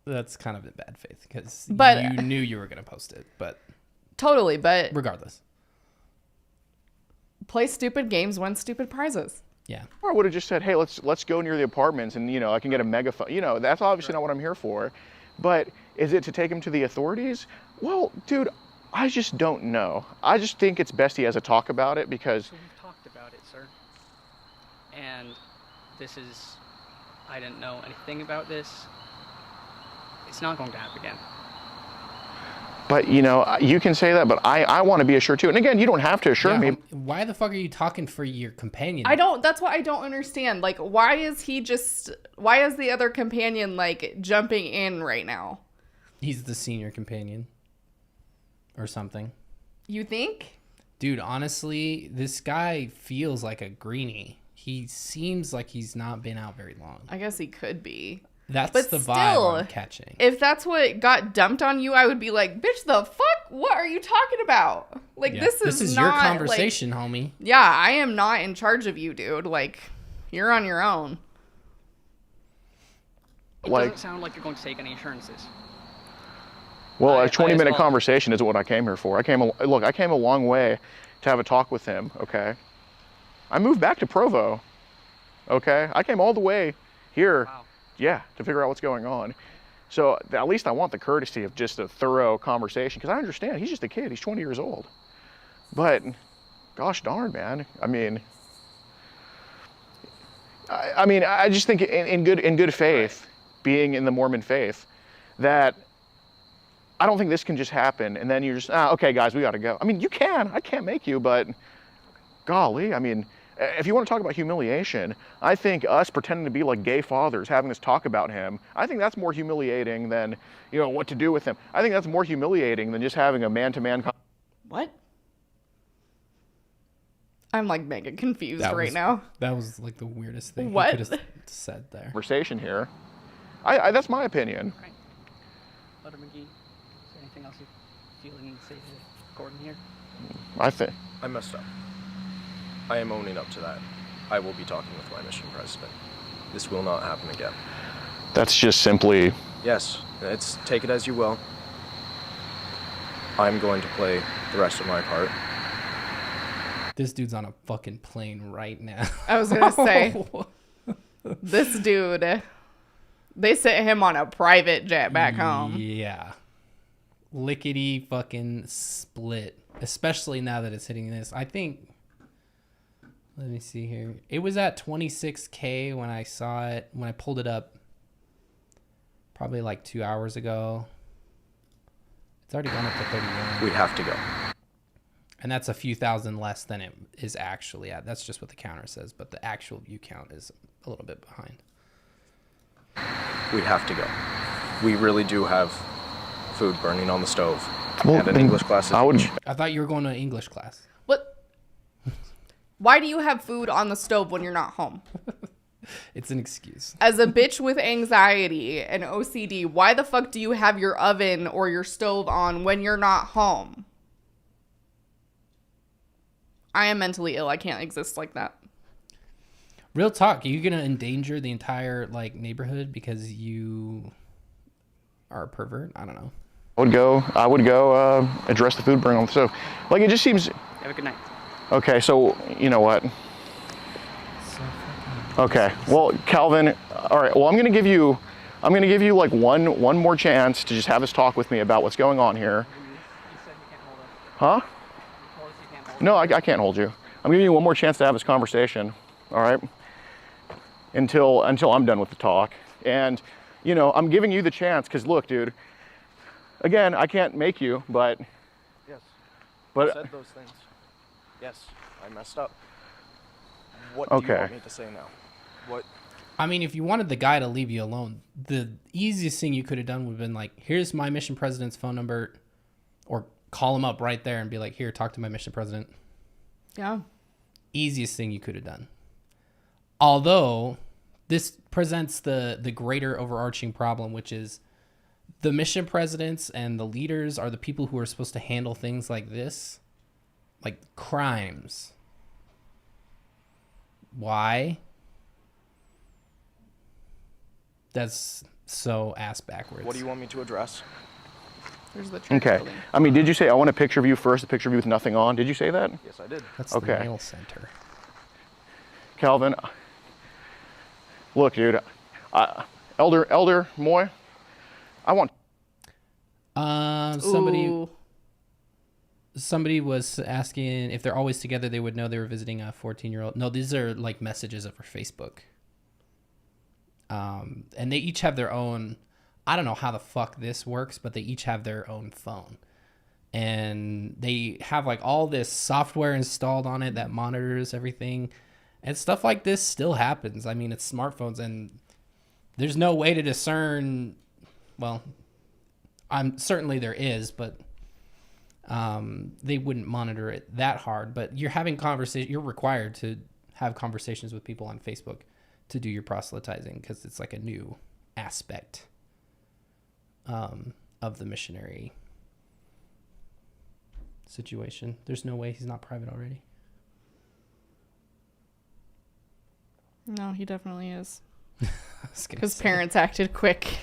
That's kind of in bad faith because you knew you were going to post it, but totally. But regardless, play stupid games, win stupid prizes. Yeah. Or I would have just said, hey, let's go near the apartments and, you know, I can get a megaphone. You know, that's obviously not what I'm here for. But is it to take him to the authorities? Well, dude, I just don't know. I just think it's best he has a talk about it because... So we've talked about it, sir. And I didn't know anything about this. It's not going to happen again. But, you know, you can say that, but I want to be assured too. And again, you don't have to assure me. Why the fuck are you talking for your companion? That's what I don't understand. Like, why is the other companion, like, jumping in right now? He's the senior companion. Or something. You think? Dude, honestly, this guy feels like a greenie. He seems like he's not been out very long. I guess he could be. That's the vibe I'm catching. If that's what got dumped on you, I would be like, bitch, the fuck? What are you talking about? Like, this is not, your conversation, like, homie. Yeah, I am not in charge of you, dude. Like, you're on your own. It doesn't sound like you're going to take any assurances. Well, a 20-minute conversation isn't what I came here for. I came a long way to have a talk with him, okay? I moved back to Provo, okay? I came all the way here. Wow. Yeah, to figure out what's going on. So at least I want the courtesy of just a thorough conversation because I understand he's just a kid. He's 20 years old. But gosh darn, man. I mean, I mean, I just think in good faith, being in the Mormon faith, that I don't think this can just happen and then you're just, okay, guys, we got to go. I mean, you can. I can't make you, but golly, I mean, if you want to talk about humiliation, I think us pretending to be like gay fathers, having this talk about him, I think that's more humiliating than, what to do with him. I think that's more humiliating than just having a man-to-man What? I'm like mega confused That now. That was like the weirdest thing What? he could have said there. conversation here. I that's my opinion. Right. Letter McGee, is there anything else you feel you need to say to Gordon here? I think. I messed up. I am owning up to that. I will be talking with my mission president. This will not happen again. That's just simply. Yes, take it as you will. I'm going to play the rest of my part. This dude's on a fucking plane right now. I was gonna say, this dude, they sent him on a private jet back home. Yeah. Lickety fucking split. Especially now that it's hitting this. I think, let me see here. It was at 26K when I saw it, when I pulled it up probably like 2 hours ago. It's already gone up to 31. We have to go. And that's a few thousand less than it is actually at. That's just what the counter says, but the actual view count is a little bit behind. We have to go. We really do have food burning on the stove. Well, and an English class. I thought you were going to English class. What? Why do you have food on the stove when you're not home? It's an excuse. As a bitch with anxiety and OCD, why the fuck do you have your oven or your stove on when you're not home? I am mentally ill. I can't exist like that. Real talk, are you going to endanger the entire neighborhood because you are a pervert? I don't know. I would go address the food burning on the stove. It just seems. Have a good night. Okay, so you know what? Okay, well, Calvin. All right. Well, I'm gonna give you like one more chance to just have this talk with me about what's going on here. You said you can't hold us. Huh? You told us you can't hold us. No, I can't hold you. I'm giving you one more chance to have this conversation. All right. Until I'm done with the talk, and I'm giving you the chance because look, dude. Again, I can't make you, but. Yes. But. I said those things. Yes, I messed up. What do you want me to say now? What? I mean, if you wanted the guy to leave you alone, the easiest thing you could have done would have been here's my mission president's phone number, or call him up right there and be like, here, talk to my mission president. Yeah. Easiest thing you could have done. Although this presents the greater overarching problem, which is the mission presidents and the leaders are the people who are supposed to handle things like this, like crimes. Why? That's so ass backwards. What do you want me to address? There's the church Okay. building. I mean, did you say I want a picture of you first? A picture of you with nothing on? Did you say that? Yes, I did. That's Okay. the mail center. Calvin, look, dude. Elder Moy, I want. Ooh. Somebody was asking if they're always together, they would know they were visiting a 14-year-old. No, these are messages over Facebook. And they each have their own. I don't know how the fuck this works, but they each have their own phone. And they have all this software installed on it that monitors everything. And stuff like this still happens. I mean, it's smartphones and there's no way to discern. Well, certainly there is, but they wouldn't monitor it that hard. But you're having you're required to have conversations with people on Facebook to do your proselytizing because it's a new aspect of the missionary situation. There's no way he's not private already. No, he definitely is. His His parents acted quick.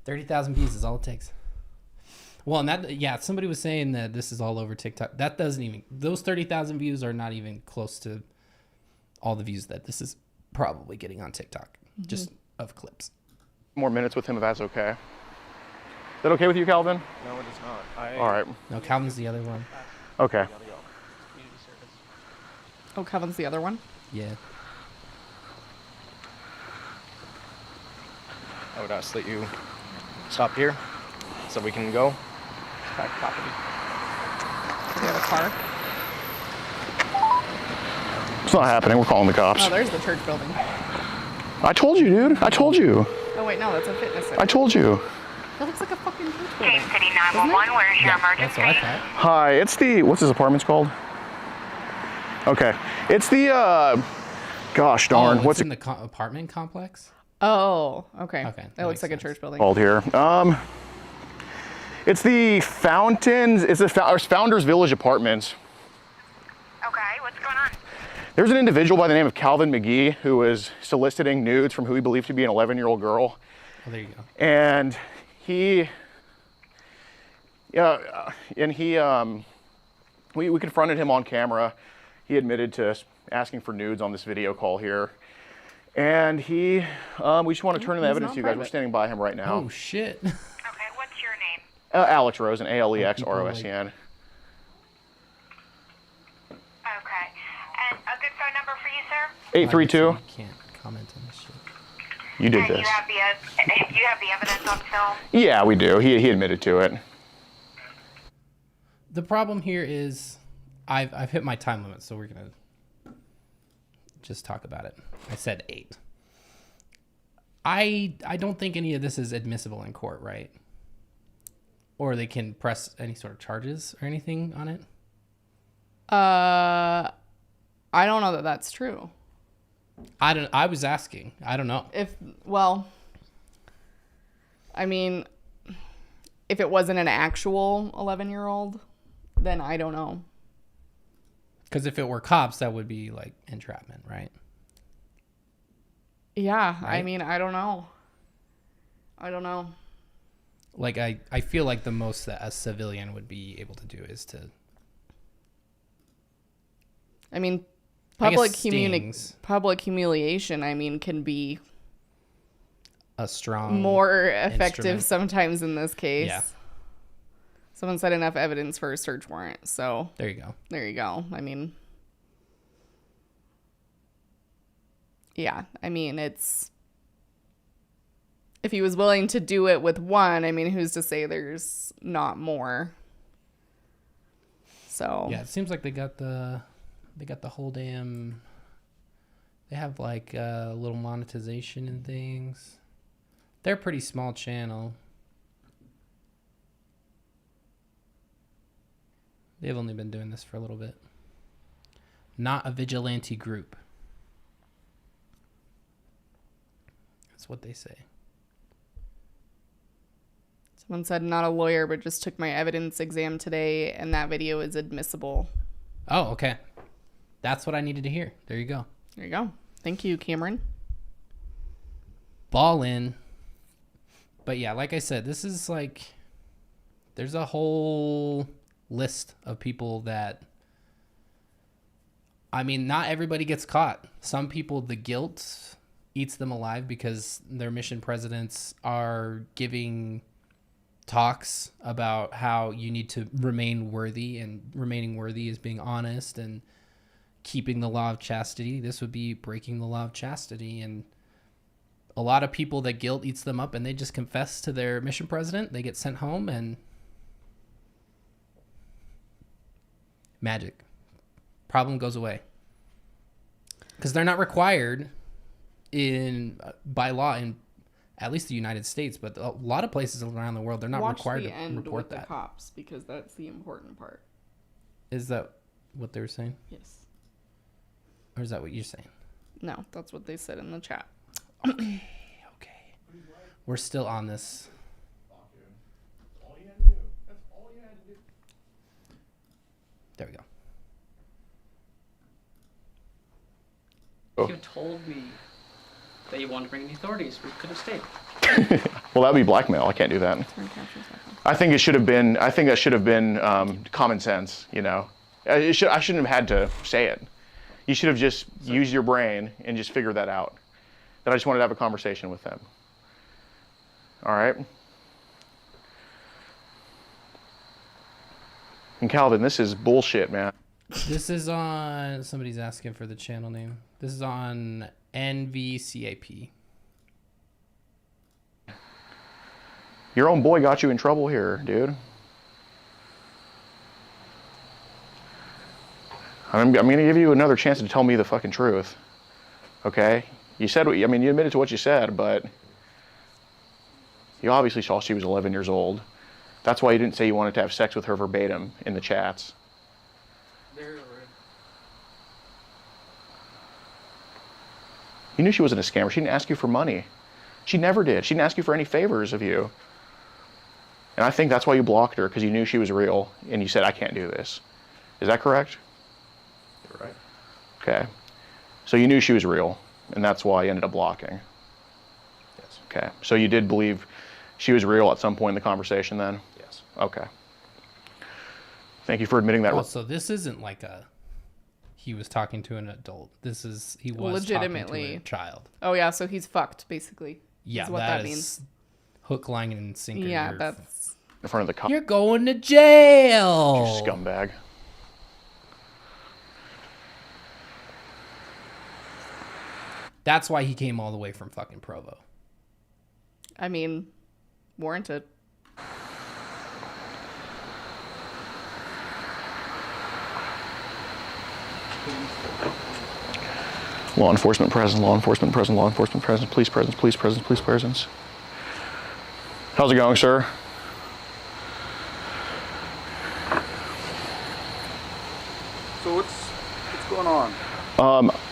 30,000 views is all it takes. Well, and somebody was saying that this is all over TikTok. That doesn't even, those 30,000 views are not even close to all the views that this is probably getting on TikTok, just of clips. More minutes with him if that's okay. Is that okay with you, Calvin? No, it is not. All right. No, Calvin's the other one. Okay. Gotta go. Community service. Oh, Kevin's the other one. Yeah. I would ask that you stop here so we can go. Private property. Do we have a car? It's not happening. We're calling the cops. Oh, there's the church building. I told you, dude. I told you. Oh, wait, no, that's a fitness center. I told you. That looks like a fucking church building. Cave City 911, where's your Yeah, that's emergency? what I thought. Hi, it's the, what's this apartment's called? Okay. It's the, gosh darn, Oh, what's it's in it the apartment complex? Oh, okay. Okay, That that looks like makes a sense. church building. called here? It's the Fountains, it's the Founders Village Apartments. Okay, what's going on? There's an individual by the name of Calvin McGee who was soliciting nudes from who he believed to be an 11-year-old girl. Oh, there you go. And we confronted him on camera. He admitted to asking for nudes on this video call here. And we just want to turn in the He's evidence not to you guys. We're private. standing by him right now. Oh, shit. Okay, what's your name? Alex Rosen, Alexrosen. Okay, and a good phone number for you, sir? 832. You can't comment on this shit. You did And this. you have the evidence on film? Yeah, we do. He admitted to it. The problem here is I've hit my time limit, so we're gonna just talk about it. I said 8. I don't think any of this is admissible in court, right? Or they can press any sort of charges or anything on it. I don't know that that's true. I was asking. I don't know. I mean, if it wasn't an actual 11-year-old, then I don't know. Because if it were cops, that would be like entrapment, right? Yeah, I Right? mean, I don't know. Like I feel like the most that a civilian would be able to do is to I mean, I guess stings. Public humiliation, I mean, can be a strong more effective instrument. sometimes in this case. Yeah. Someone said enough evidence for a search warrant. So There you go. there you go. I mean, yeah, I mean, it's, if he was willing to do it with one, I mean, who's to say there's not more? So Yeah, it seems like they got the whole damn. They have like a little monetization and things. They're a pretty small channel. They've only been doing this for a little bit. Not a vigilante group. That's what they say. someone said not a lawyer, but just took my evidence exam today, and that video is admissible. Oh, okay. That's what I needed to hear. There you go. There you go. Thank you, Cameron. Ball in. But yeah, like I said, this is like, there's a whole list of people that, I mean, not everybody gets caught. Some people, the guilt eats them alive because their mission presidents are giving talks about how you need to remain worthy, and remaining worthy is being honest and keeping the law of chastity. This would be breaking the law of chastity. And a lot of people, that guilt eats them up and they just confess to their mission president. They get sent home and magic. Problem goes away. Because they're not required by law in at least the United States, but a lot of places around the world, they're not required to report that. the cops, because that's the important part. Is that what they were saying? Yes. Or is that what you're saying? No, that's what they said in the chat. Okay. We're still on this. There we go. If you told me that you wanted to bring in the authorities, we could have stayed. Well, that would be blackmail. I can't do that. Turn captions back on. I think that should have been common sense. You know, I shouldn't have had to say it. You should have just used your brain and just figured that out. That I just wanted to have a conversation with them. All right. And Calvin, this is bullshit, man. This is on, somebody's asking for the channel name. This is on NVCAP. Your own boy got you in trouble here, dude. I'm going to give you another chance to tell me the fucking truth. Okay? You said, you admitted to what you said, but you obviously saw she was 11 years old. That's why you didn't say you wanted to have sex with her verbatim in the chats. You knew she wasn't a scammer. She didn't ask you for money. She never did. She didn't ask you for any favors of you. And I think that's why you blocked her, because you knew she was real, and you said, I can't do this. Is that correct? You're right. Okay. So you knew she was real, and that's why you ended up blocking. Yes. Okay. So you did believe she was real at some point in the conversation then? Yes. Okay. Thank you for admitting that. Oh, so this isn't like he was talking to an adult. This is, he was Legitimately talking to a child. Oh yeah, so he's fucked basically. Yeah, is what that means. Hook, line, and sinker. Yeah, that's. In front of the cop. You're going to jail. You scumbag. That's why he came all the way from fucking Provo. I mean, warranted. Law enforcement presence, law enforcement presence, law enforcement presence, police presence, police presence, police presence. How's it going, sir? So what's going on?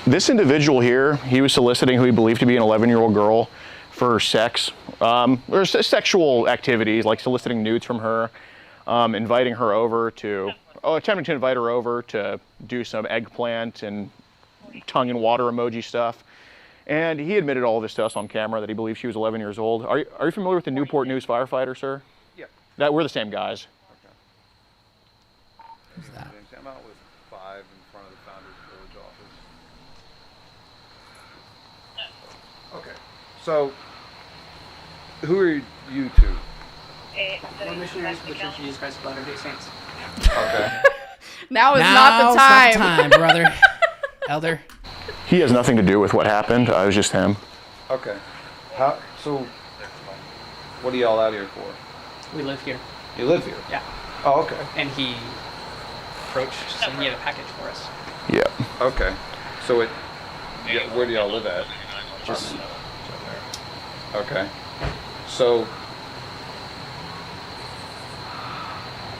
This individual here, he was soliciting who he believed to be an 11-year-old girl for sex, or sexual activities, like soliciting nudes from her, inviting her over to, attempting to invite her over to do some eggplant and tongue and water emoji stuff. And he admitted all of this to us on camera, that he believed she was 11 years old. Are you familiar with the Newport News firefighter, sir? Yeah. We're the same guys. Okay. Who's that? I'm out with 5 in front of the Founders Village office. Okay. So, who are you two? We're missionaries for the Church of Jesus Christ of Latter-day Saints. Okay. Now is Now's not the time. time, brother. Elder. He has nothing to do with what happened. It was just him. Okay. So, what are y'all out here for? We live here. You live here? Yeah. Oh, okay. And he approached saying he had a package for us. Yeah. Okay. So where do y'all live at? Just Okay. So,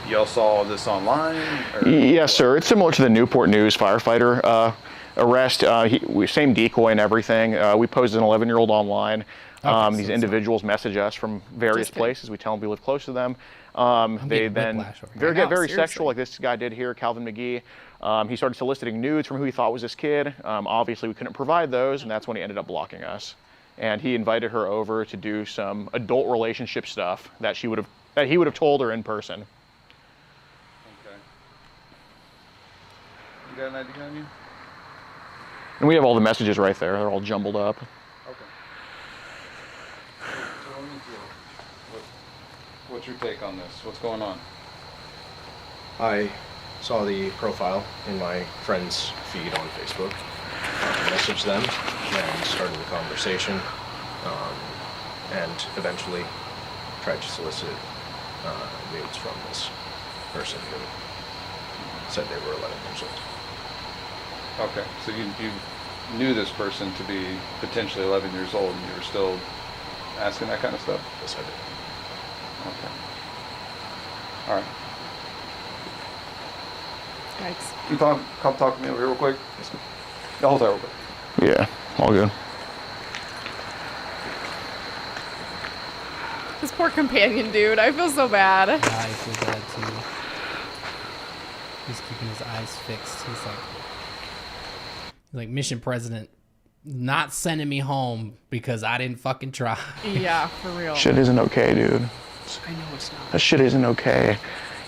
y'all saw this online? Or Yes, sir. It's similar to the Newport News firefighter arrest. Same decoy and everything. We posted an 11-year-old online. Okay, These so individuals message us from various Just kidding. places. We tell them we live close to them. They getting then whiplash over here. get No, very seriously. sexual, like this guy did here, Calvin McGee. He started soliciting nudes from who he thought was this kid. Obviously, we couldn't provide those, and that's when he ended up blocking us. And he invited her over to do some adult relationship stuff that he would have told her in person. Okay. You got an ID on you? And we have all the messages right there. They're all jumbled up. Okay. So let me see. What's your take on this? What's going on? I saw the profile in my friend's feed on Facebook, messaged them, and started the conversation, and eventually tried to solicit nudes from this person who said they were 11 years old. Okay, so you knew this person to be potentially 11 years old, and you were still asking that kind of stuff? Yes, I did. Okay. All right. Yikes. You come talk to me over here real quick? Yes, ma'am. Yeah, hold that real quick. Yeah, all good. This poor companion dude. I feel so bad. Yeah, I feel bad too. He's keeping his eyes fixed. He's like mission president, not sending me home because I didn't fucking try. Yeah, for real. Shit isn't okay, dude. I know it's not. That shit isn't okay.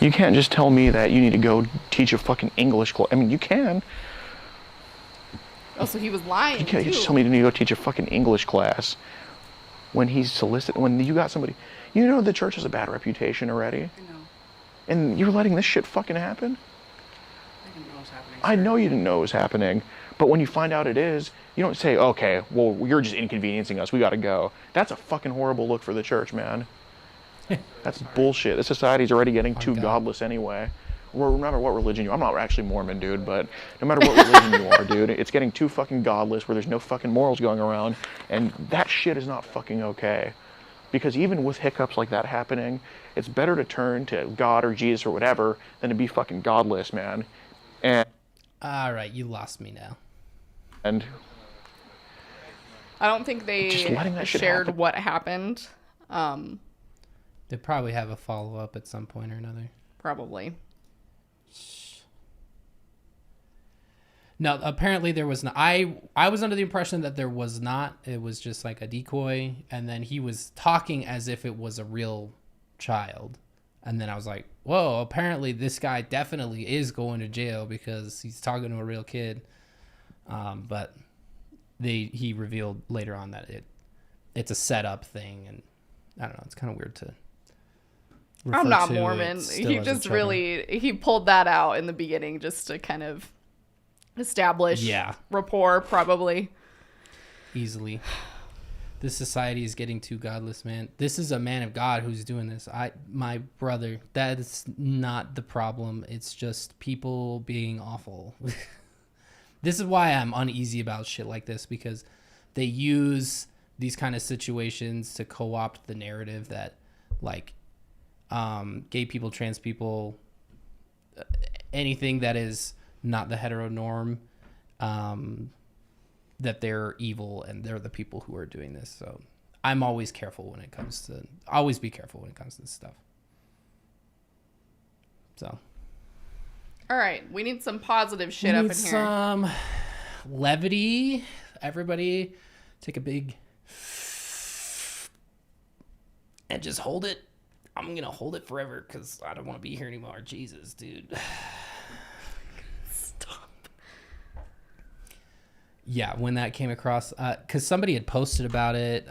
You can't just tell me that you need to go teach a fucking English class. I mean, you can. Oh, so he was lying. You can't too. just tell me you need to go teach a fucking English class when he's soliciting, when you got somebody. You know the church has a bad reputation already. I know. And you're letting this shit fucking happen? I didn't know it was happening. I sir. know you didn't know it was happening, but when you find out it is, you don't say, okay, well, you're just inconveniencing us. We got to go. That's a fucking horrible look for the church, man. That's bullshit. This society's already getting too God. godless anyway. Well, no matter what religion you are, I'm not actually Mormon, dude, but no matter what religion you are, dude, it's getting too fucking godless where there's no fucking morals going around, and that shit is not fucking okay. Because even with hiccups like that happening, it's better to turn to God or Jesus or whatever than to be fucking godless, man. And All right, you lost me now. I don't think Just letting they that shit shared happen. what happened. They probably have a follow-up at some point or another. Probably. No, apparently there was not. I was under the impression that there was not. It was just like a decoy, and then he was talking as if it was a real child. And then I was like, whoa, apparently this guy definitely is going to jail because he's talking to a real kid. But he revealed later on that it's a setup thing, and I don't know, it's kind of weird to refer I'm not to Mormon. it still He as just children. he pulled that out in the beginning just to kind of establish rapport, probably. Easily. This society is getting too godless, man. This is a man of God who's doing this. My brother, that is not the problem. It's just people being awful. This is why I'm uneasy about shit like this, because they use these kind of situations to co-opt the narrative that, like, gay people, trans people, anything that is not the heteronorm, that they're evil and they're the people who are doing this. So I'm always careful when it comes to, always be careful when it comes to this stuff. So. All right, we need some positive shit up in here. Some levity. Everybody take a big and just hold it. I'm going to hold it forever because I don't want to be here anymore. Jesus, dude. Stop. Yeah, when that came across, because somebody had posted about it.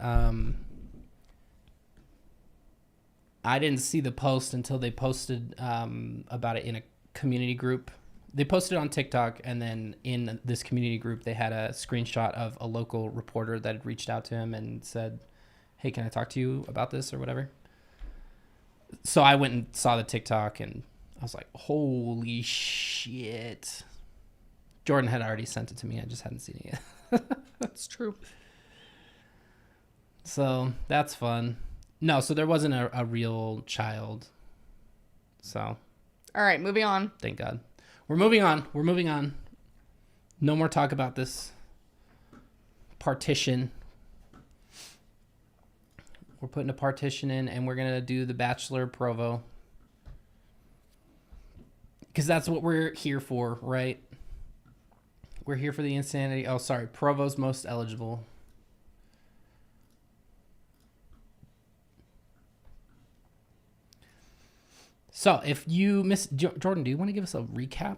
I didn't see the post until they posted about it in a community group. They posted on TikTok, and then in this community group, they had a screenshot of a local reporter that had reached out to him and said, hey, can I talk to you about this or whatever? So I went and saw the TikTok, and I was like, holy shit. Jordan had already sent it to me. I just hadn't seen it yet. That's true. So that's fun. No, so there wasn't a real child. So. All right, moving on. Thank God. We're moving on. No more talk about this partition. We're putting a partition in, and we're going to do the Bachelor Provo. Because that's what we're here for, right? We're here for the insanity. Oh, sorry. Provo's most eligible. So if you missed, Jordan, do you want to give us a recap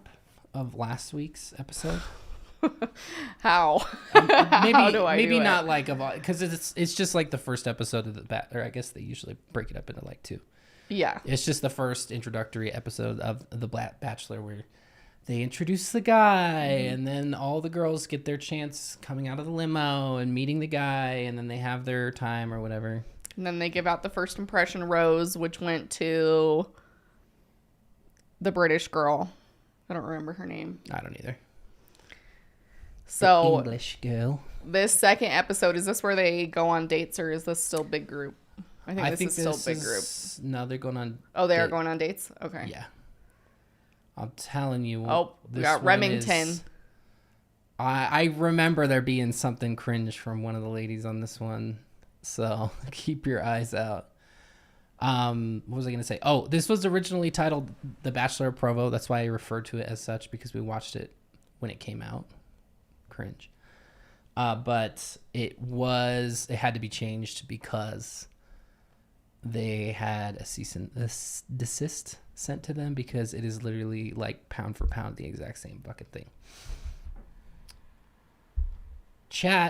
of last week's episode? How? Maybe How do I maybe do not it? like because it's just like the first episode of or I guess they usually break it up into like two. Yeah. It's just the first introductory episode of the Bachelor where they introduce the guy, and then all the girls get their chance coming out of the limo and meeting the guy, and then they have their time or whatever. And then they give out the first impression rose, which went to the British girl. I don't remember her name. I don't either. So The English girl. this second episode, is this where they go on dates, or is this still big group? I think this is still big group. No, they're going on. Oh, they are going on dates? Okay. Yeah. I'm telling you. Oh, we this got one Remington. is- I remember there being something cringe from one of the ladies on this one. So keep your eyes out. What was I going to say? Oh, this was originally titled The Bachelor Provo. That's why I referred to it as such, because we watched it when it came out. Cringe. But it had to be changed because they had a cease and desist sent to them, because it is literally like pound for pound the exact same fucking thing.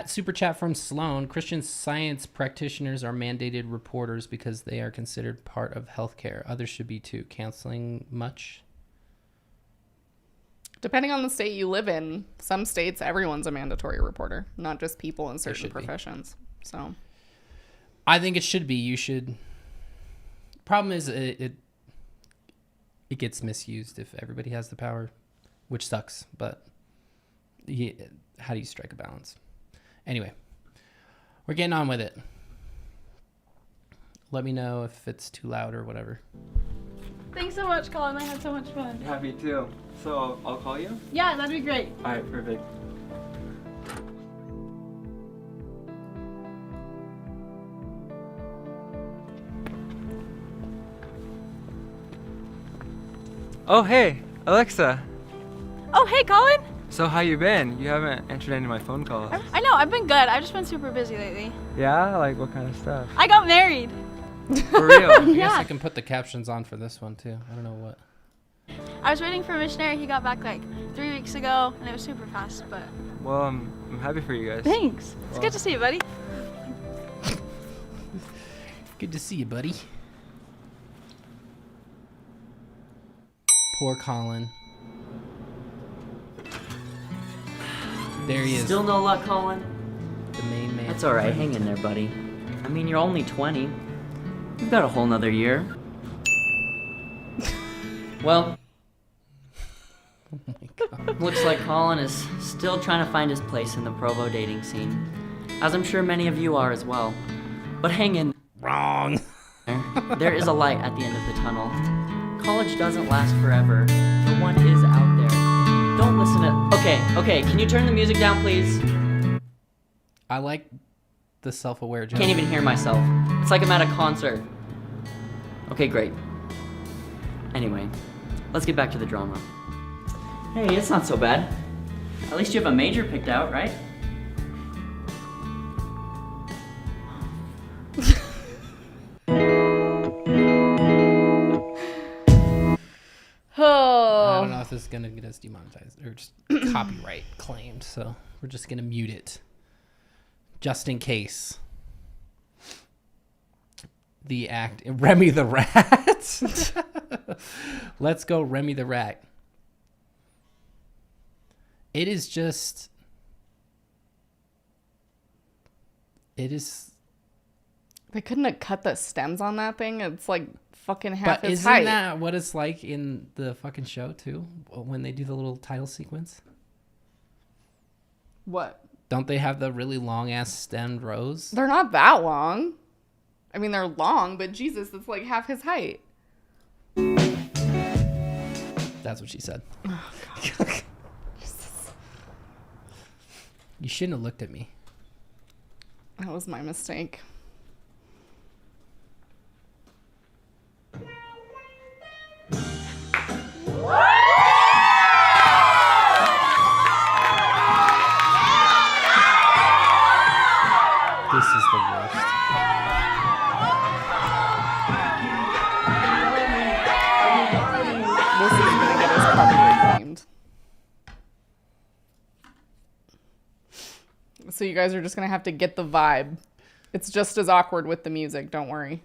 Super chat from Sloan. Christian Science practitioners are mandated reporters because they are considered part of healthcare. Others should be too. Canceling much? Depending on the state you live in, some states, everyone's a mandatory reporter, not just people in certain should be. professions. So I think it should be. You should. Problem is, it gets misused if everybody has the power, which sucks. But how do you strike a balance? Anyway, we're getting on with it. Let me know if it's too loud or whatever. Thanks so much, Colin. I had so much fun. Yeah, me too. So I'll call you? Yeah, that'd be great. All right, perfect. Oh, hey, Alexa. Oh, hey, Colin. So how you been? You haven't answered any of my phone calls. I know, I've been good. I've just been super busy lately. Yeah? Like what kind of stuff? I got married. For real? I guess Yeah. I can put the captions on for this one too. I don't know what. I was waiting for a missionary. He got back like 3 weeks ago, and it was super fast, but... Well, I'm happy for you guys. Thanks. It's good to see you, buddy. Good to see you, buddy. Poor Colin. There he is. Still no luck, Colin? The main man. That's alright, hang in there, buddy. I mean, you're only 20. You've got a whole nother year. Well, Oh my God. looks like Colin is still trying to find his place in the Provo dating scene. As I'm sure many of you are as well. But hang in Wrong. there. There is a light at the end of the tunnel. College doesn't last forever, but one is out there. Don't listen to... Okay, can you turn the music down, please? I like the self-aware joke. Can't even hear myself. It's like I'm at a concert. Okay, great. Anyway, let's get back to the drama. Hey, it's not so bad. At least you have a major picked out, right? I Oh, don't know if this is gonna get us demonetized or just copyright claimed, so we're just gonna mute it, just in case. The act, Remy the Rat. Let's go, Remy the Rat. It is just. It is. they couldn't have cut the stems on that thing. It's like fucking half But his isn't height. that what it's like in the fucking show too? When they do the little title sequence, What? don't they have the really long ass stemmed rose? They're not that long. I mean, they're long, but Jesus, it's like half his height. That's what she said. Oh, You shouldn't have looked at me. That was my mistake. This is the worst. This is gonna get us copyright claimed. So you guys are just gonna have to get the vibe. It's just as awkward with the music. Don't worry.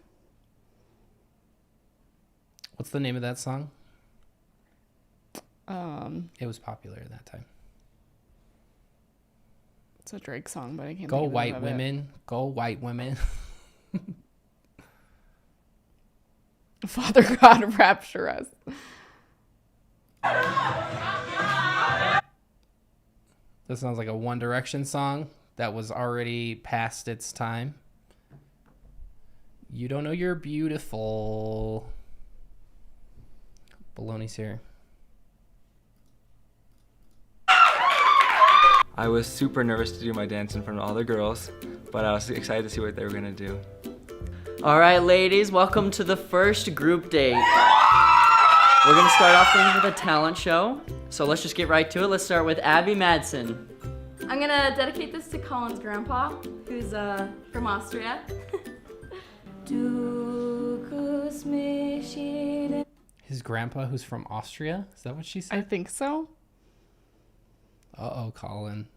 What's the name of that song? It was popular at that time. It's a Drake song, but I can't. Go think of the name white of it. women. Go white women. Father God, rapture us. This sounds like a One Direction song that was already past its time. You don't know you're beautiful. Baloney's here. I was super nervous to do my dance in front of all the girls, but I was excited to see what they were gonna do. All right, ladies, welcome to the first group date. We're gonna start off things with a talent show. So let's just get right to it. Let's start with Abby Madsen. I'm gonna dedicate this to Colin's grandpa, who's from Austria. His grandpa, who's from Austria? Is that what she I said? think so. Uh-oh, Colin.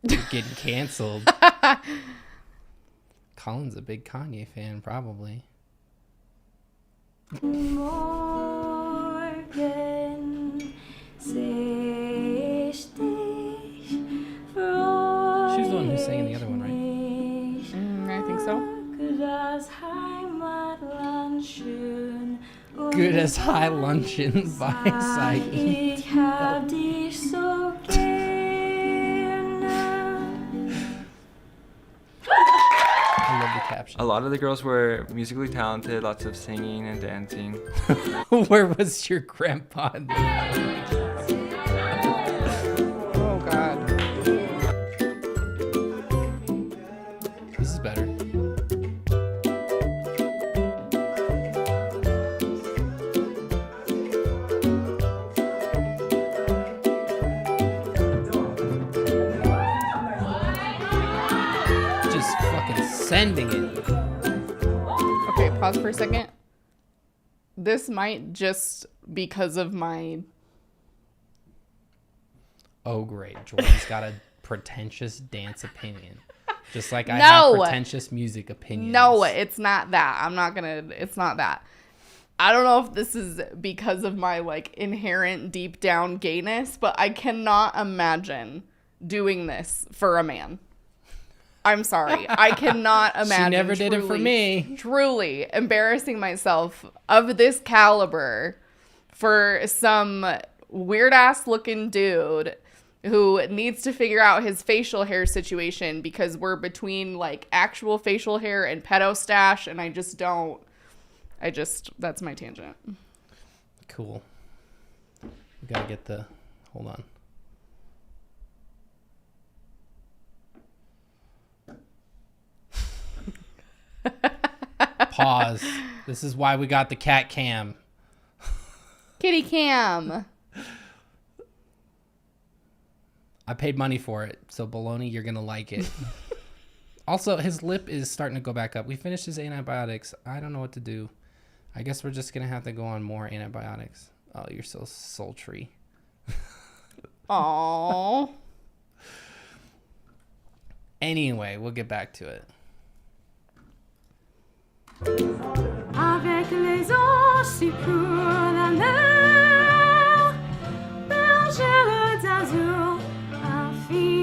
You're getting canceled. Colin's a big Kanye fan, probably. Morgan, She's the one who sang in the other one, right? I think so. Good as high luncheon by Saeed. I love the caption. A lot of the girls were musically talented, lots of singing and dancing. Where was your grandpa? Oh God. This is better. Just fucking sending it. Okay, pause for a second. This might just because of my... Oh, great. Jordan's got a pretentious dance opinion. Just like I have pretentious music opinions. No, it's not that. It's not that. I don't know if this is because of my like inherent deep down gayness, but I cannot imagine doing this for a man. I'm sorry. I cannot imagine. She never did it for me. Truly embarrassing myself of this caliber for some weird ass looking dude who needs to figure out his facial hair situation because we're between like actual facial hair and pedo stash, and that's my tangent. Cool. We gotta get the, hold on. Pause. This is why we got the cat cam. Kitty cam. I paid money for it, so baloney, you're gonna like it. Also, his lip is starting to go back up. We finished his antibiotics. I don't know what to do. I guess we're just gonna have to go on more antibiotics. Oh, you're so sultry. Aww. Anyway, we'll get back to it. Avec les anges pour la mer, bergère d'azur infinie.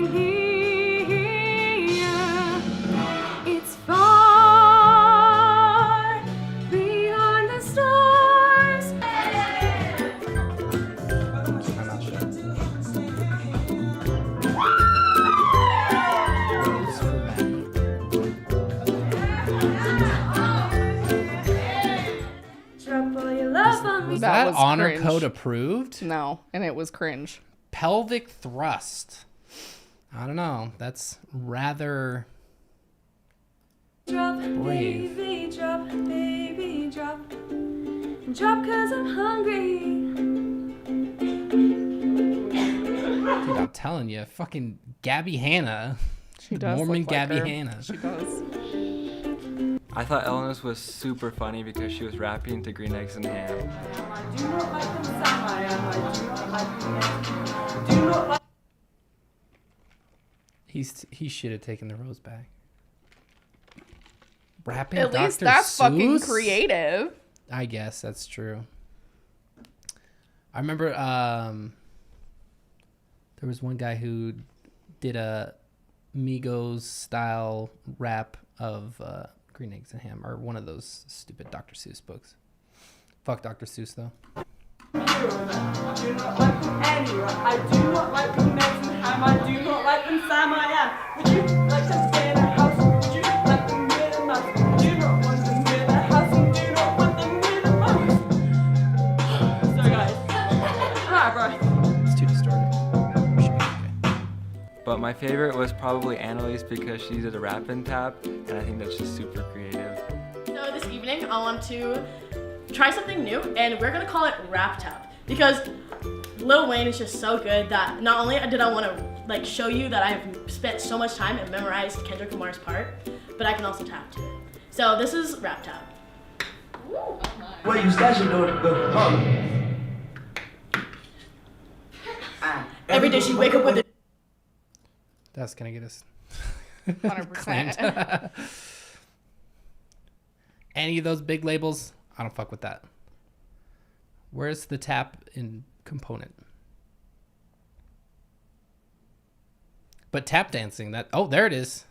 It's far beyond the stars. Was that honor cringe. code approved? No, and it was cringe. Pelvic thrust. I don't know. That's rather Drop, brave. baby, drop, baby, drop. Drop 'cause I'm hungry. Dude, I'm telling you, fucking Gabby Hanna. She does Mormon look like Gabby her. Hanna. She does. I thought Eleanor's was super funny because she was rapping to Green Eggs and Ham. I do not like them, Sam. I do not like. He should have taken the rose back. Rapping At least Dr. that's fucking Seuss? creative. I guess that's true. I remember there was one guy who did a Migos style rap of Green Eggs and Ham, or one of those stupid Dr. Seuss books. Fuck Dr. Seuss though. I do not like them anyway. I do not like them Eggs and Ham. I do not like them Sam. I am. Would you like to stay in a house? Would you like them near the mouse? Do not want them near the house and do not want them near the mouse. So guys, alright, bro. It's too distorted. We should be okay. But my favorite was probably Annalise because she did a rap and tap, and I think that's just super creative. So this evening I want to try something new, and we're gonna call it Rap Tap because Lil Wayne is just so good that not only did I want to like show you that I've spent so much time and memorized Kendrick Lamar's part, but I can also tap to it. So this is Rap Tap. Where you stashing the Every day she wake up with it. That's gonna get us 100%. Any of those big labels, I don't fuck with that. Where's the tap in component? But tap dancing, that... Oh, there it is.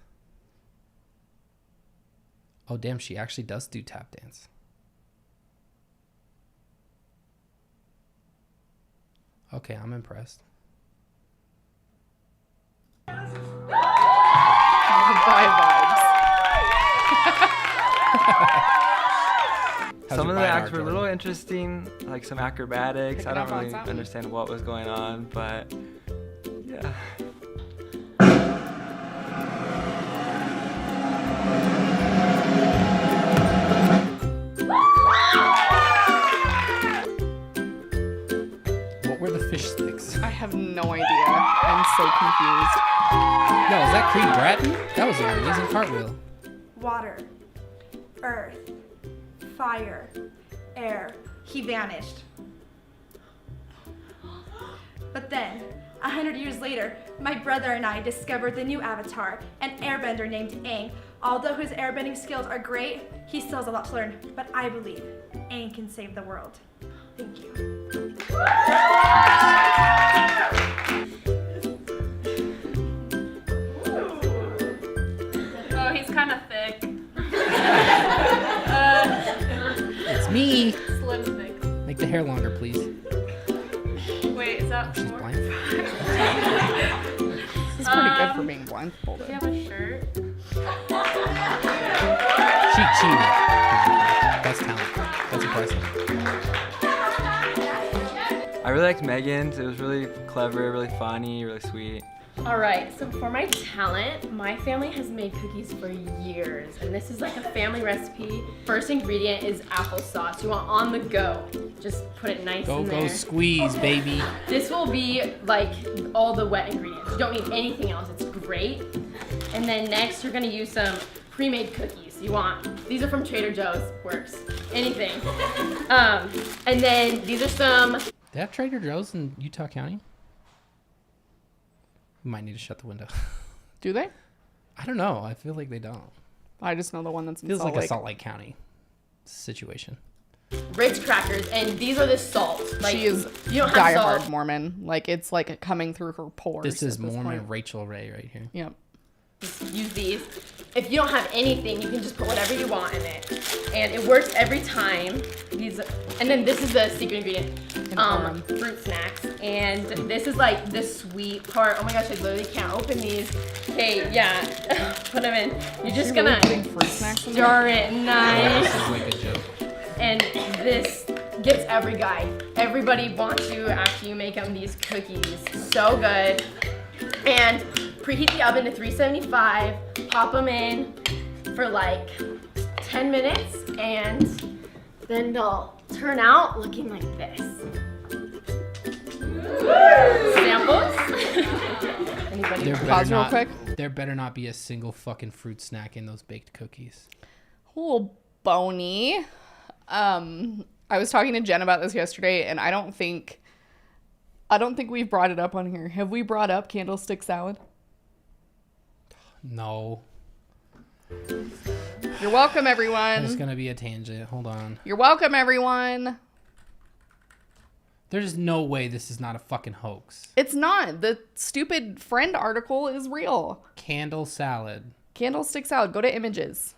Oh, damn, she actually does do tap dance. Okay, I'm impressed. Some of the acts were a little interesting, like some acrobatics. I don't really understand what was going on, but yeah. What were the fish sticks? I have no idea. I'm so confused. No, is that Creed Bratton? That was an amazing cartwheel. Water, earth, fire, air. He vanished. But then, 100 years later, my brother and I discovered the new avatar, an airbender named Aang. Although his airbending skills are great, he still has a lot to learn. But I believe Aang can save the world. Thank you. Oh, he's kind of thick. It's me. Slim thick. Make the hair longer, please. Wait, is that? She's blind. This is pretty good for being blindfolded. Do you have a shirt? She cheated. That's talent. That's impressive. I really liked Megan's. It was really clever, really funny, really sweet. All right, so for my talent, my family has made cookies for years, and this is like a family recipe. First ingredient is applesauce. You want on the go. Just put it nice in there. Go squeeze, baby. This will be like all the wet ingredients. You don't need anything else. It's great. And then next, you're gonna use some pre-made cookies. You want, these are from Trader Joe's. Works. Anything. And then these are some. They have Trader Joe's in Utah County? We might need to shut the window. Do they? I don't know. I feel like they don't. I just know the one that's in Feels Salt like Lake. a Salt Lake County situation. Ritz crackers, and these are the salt. Like, She is you don't have diehard salt. Mormon. Like, it's like coming through her pores. This is at this Mormon point. Rachel Ray right here. Yep. Just use these. If you don't have anything, you can just put whatever you want in it, and it works every time. These, and then this is the secret ingredient, fruit snacks, and this is like the sweet part. Oh my gosh, I literally can't open these. Okay, yeah, put them in. You're just gonna stir it nice. This is like a joke. And this gets every guy. Everybody wants you after you make them these cookies. So good. And preheat the oven to 375. Pop them in for like 10 minutes. And then they'll turn out looking like this. Samples? Anybody pause real quick? There better not be a single fucking fruit snack in those baked cookies. A little bony. I was talking to Jen about this yesterday, and I don't think we've brought it up on here. Have we brought up candlestick salad? No. You're welcome, everyone. There's gonna be a tangent. Hold on. You're welcome, everyone. There's no way this is not a fucking hoax. It's not. The stupid friend article is real. Candle salad. Candlestick salad. Go to images.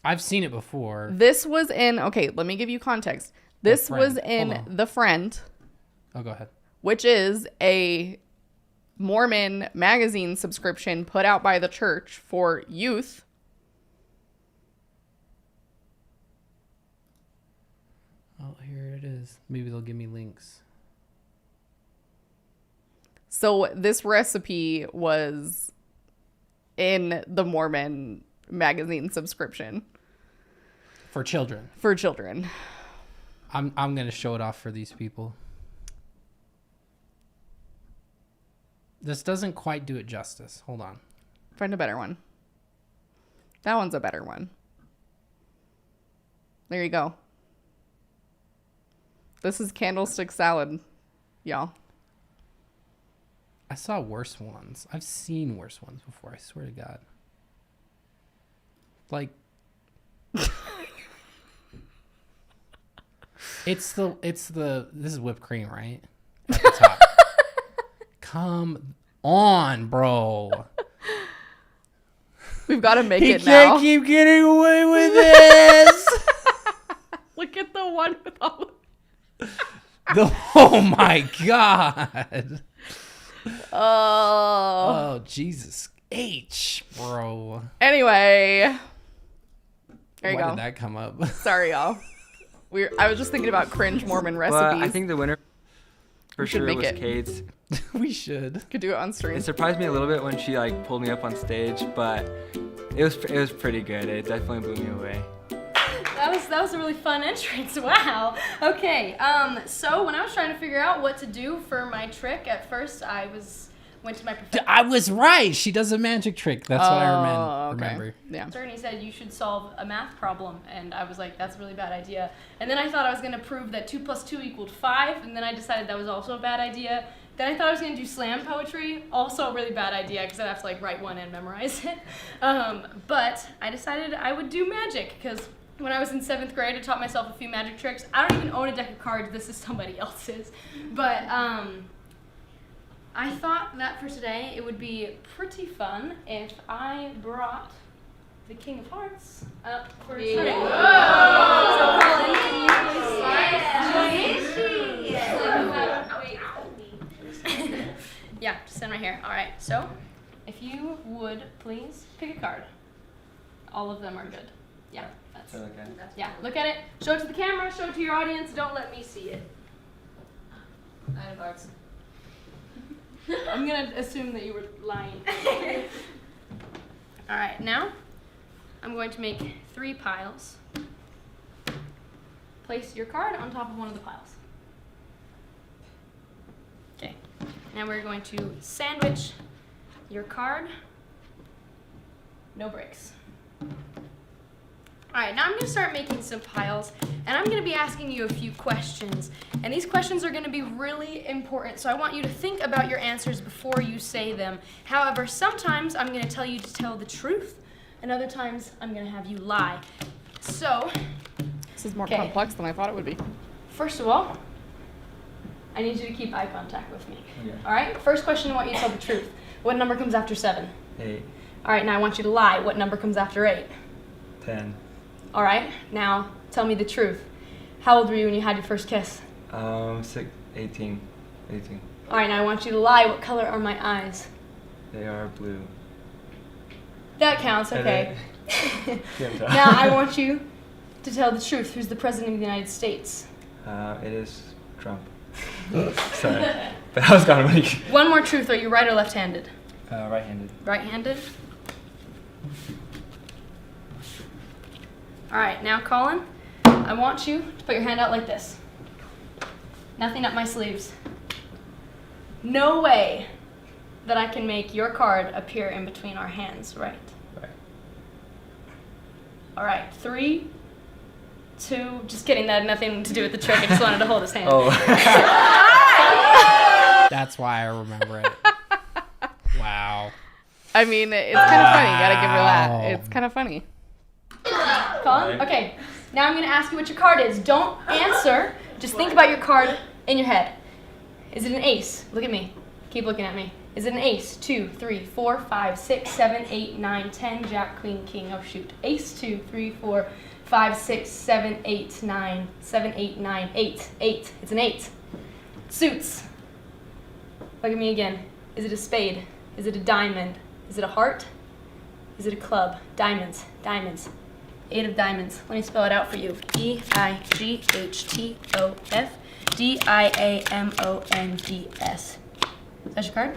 I've seen it before. This was in, okay, let me give you context. This was in The Friend. Oh, go ahead. Which is a Mormon magazine subscription put out by the church for youth. Oh, here it is. Maybe they'll give me links. So this recipe was in the Mormon magazine subscription. For children. For children. I'm gonna show it off for these people. This doesn't quite do it justice. Hold on. Find a better one. That one's a better one. There you go. This is candlestick salad, y'all. I saw worse ones. I've seen worse ones before. I swear to God. Like, this is whipped cream, right? At the top. Come on, bro. We've got to make He it now. can't keep getting away with this. Look at the one with all Oh my God. Oh. Oh, Jesus H, bro. Anyway. There you Why go. did that come up? Sorry, y'all. I was just thinking about cringe Mormon recipes. But I think the winner for should sure make was it. Kate's. We should. Could do it on stream. It surprised me a little bit when she like pulled me up on stage, but it was pretty good. It definitely blew me away. That was a really fun entrance. Wow. Okay. So when I was trying to figure out what to do for my trick, at first went to my professor. I was right. She does a magic trick. That's what I remember. Yeah. And he said you should solve a math problem, and I was like, that's a really bad idea. And then I thought I was going to prove that 2 + 2 = 5, and then I decided that was also a bad idea. Then I thought I was going to do slam poetry, also a really bad idea because I'd have to like write one and memorize it. But I decided I would do magic because when I was in 7th grade, I taught myself a few magic tricks. I don't even own a deck of cards. This is somebody else's. But I thought that for today it would be pretty fun if I brought the King of Hearts up for a trick. So Colin, can you please? Yeah, just stand right here. All right, so if you would please pick a card. All of them are good. Yeah, that's okay. Yeah, look at it. Show it to the camera. Show it to your audience. Don't let me see it. I have hearts. I'm gonna assume that you were lying. All right, now I'm going to make 3 piles. Place your card on top of one of the piles. Okay. Now we're going to sandwich your card. No breaks. All right, now I'm going to start making some piles, and I'm going to be asking you a few questions. And these questions are going to be really important, so I want you to think about your answers before you say them. However, sometimes I'm going to tell you to tell the truth, and other times I'm going to have you lie. So, this is more complex than I thought it would be. First of all, I need you to keep eye contact with me. Okay. All right? First question, I want you to tell the truth. What number comes after 7? 8, All right, now I want you to lie. What number comes after 8? 10, All right, now tell me the truth. How old were you when you had your first kiss? 18. All right, now I want you to lie. What color are my eyes? They are blue. That counts, okay. Yeah, Now I want you to tell the truth. Who's the president of the United States? It is Trump. Sorry, but I was kind of like. One more truth. Are you right or left-handed? Right-handed. Right-handed. All right, now Colin, I want you to put your hand out like this. Nothing up my sleeves. No way that I can make your card appear in between our hands, right? Right. All right, 3, 2, just kidding, that had nothing to do with the trick. I just wanted to hold his hand. Oh. That's why I remember it. Wow. I mean, it's kind of funny. Gotta give her that. It's kind of funny. Colin? Okay, now I'm going to ask you what your card is. Don't answer. Just think about your card in your head. Is it an ace? Look at me. Keep looking at me. Is it an ace? 2, 3, 4, 5, 6, 7, 8, 9, 10, jack, queen, king. Oh, shoot. Ace, 2, 3, 4, 5, 6, 7, 8, 9, 7, 8, 9, 8. 8. It's an 8. Suits. Look at me again. Is it a spade? Is it a diamond? Is it a heart? Is it a club? Diamonds. Diamonds. 8 of diamonds. Let me spell it out for you. EIGHTOF-DIAMONDS. Is that your card?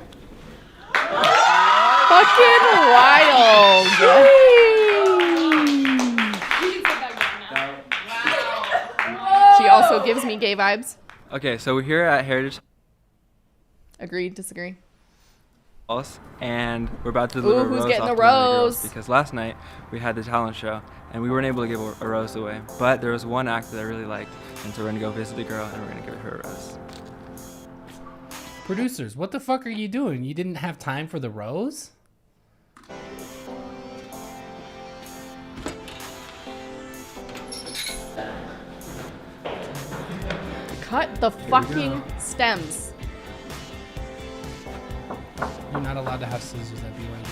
Fucking wild. She also gives me gay vibes. Okay, so we're here at Heritage Agree, disagree. House, and we're about to deliver a who's rose getting off the to one of the rose? girls because last night we had the talent show and we weren't able to give a rose away. But there was one act that I really liked, and so we're gonna go visit the girl and we're gonna give her a rose. Producers, what the fuck are you doing? You didn't have time for the rose? Cut the fucking stems. not allowed to have scissors at BYU.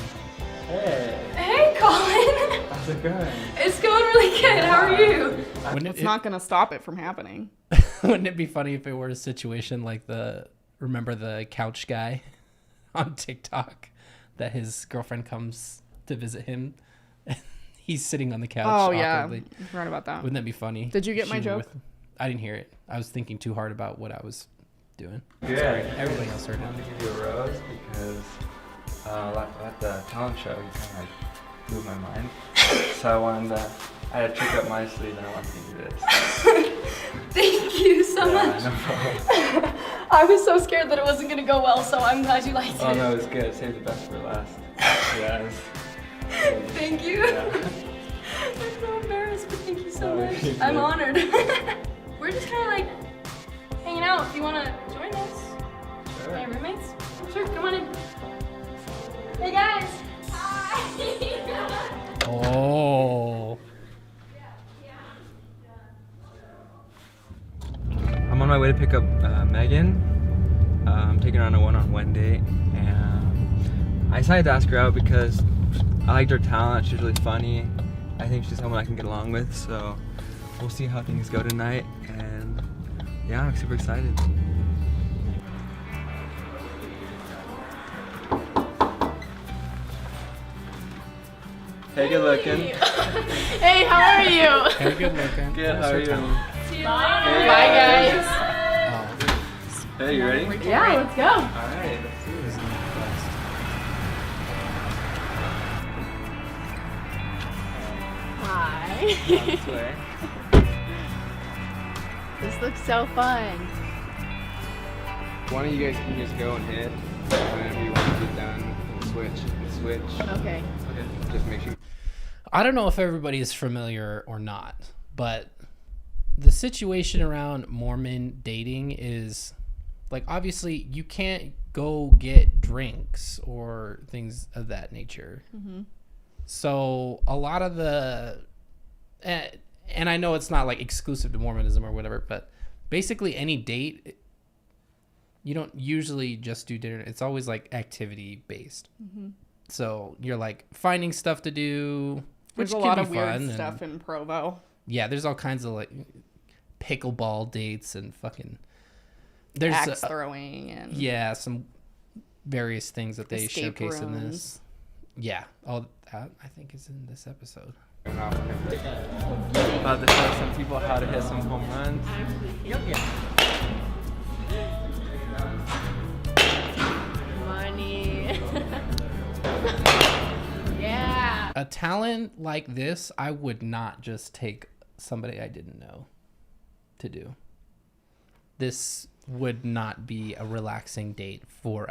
Hey. Hey, Colin. How's it going? It's going really good. How are you? It's not going to stop it from happening. Wouldn't it be funny if it were a situation like remember the couch guy on TikTok that his girlfriend comes to visit him? He's sitting on the couch. Oh, awkwardly. yeah. I heard about that. Wouldn't that be funny? Did you get my joke? I didn't hear it. I was thinking too hard about what I was doing. Good. Sorry, everybody else heard I wanted to give you a rose because at the talent show, you kind of like blew my mind. So I had a trick up my sleeve and I wanted to give you this. Thank you so much. No problem. I was so scared that it wasn't going to go well, so I'm glad you liked it. Oh no, it's good. Save the best for last. Yes. Thank you. Yeah. I'm so embarrassed, but thank you so Oh, much. you're I'm good. honored. We're just kind of like hanging out. If you want to join us, Sure. my roommates. Sure, come on in. Hey guys. Hi. Oh. I'm on my way to pick up Megan. I'm taking her on a one-on-one date, and I decided to ask her out because I liked her talent. She's really funny. I think she's someone I can get along with, so we'll see how things go tonight, and yeah, I'm super excited. Hey, good looking. Hey, how are you? Hey, good looking. Good, how are you? See you Bye. later. Hey, Bye, guys. Hey, you ready? Yeah, let's go. Alright, let's do this. Hi. This way. This looks so fun. One of you guys can just go and hit whenever you want to get done and switch. Okay. Just make sure. I don't know if everybody is familiar or not, but the situation around Mormon dating is like, obviously you can't go get drinks or things of that nature. Mm-hmm. So a lot of the, and I know it's not like exclusive to Mormonism or whatever, but basically any date, you don't usually just do dinner. It's always like activity based. Mm-hmm. So you're like finding stuff to do. There's which a lot can of be weird fun, stuff in Provo. Yeah, there's all kinds of like pickleball dates and fucking. There's axe throwing and yeah, some various things that they escape showcase in rooms. this. Yeah, all that I think is in this episode. About to show some people how to hit some home runs. Money. Yeah. A talent like this, I would not just take somebody I didn't know to do. This would not be a relaxing date for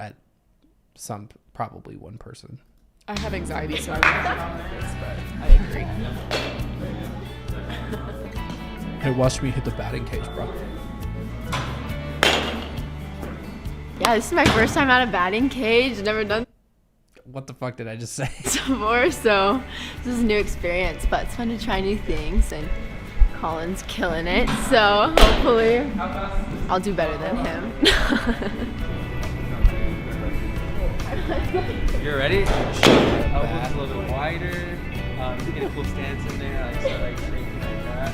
probably one person. I have anxiety, so I wouldn't get on with this, but I agree. Hey, watch me hit the batting cage, bro. Yeah, this is my first time out of batting cage. Never done What the fuck did I just say? before, so this is a new experience, but it's fun to try new things, and Colin's killing it, so hopefully I'll do better than him. You're ready? Elbows a little bit wider. Get a cool stance in there, like so, like swing like that.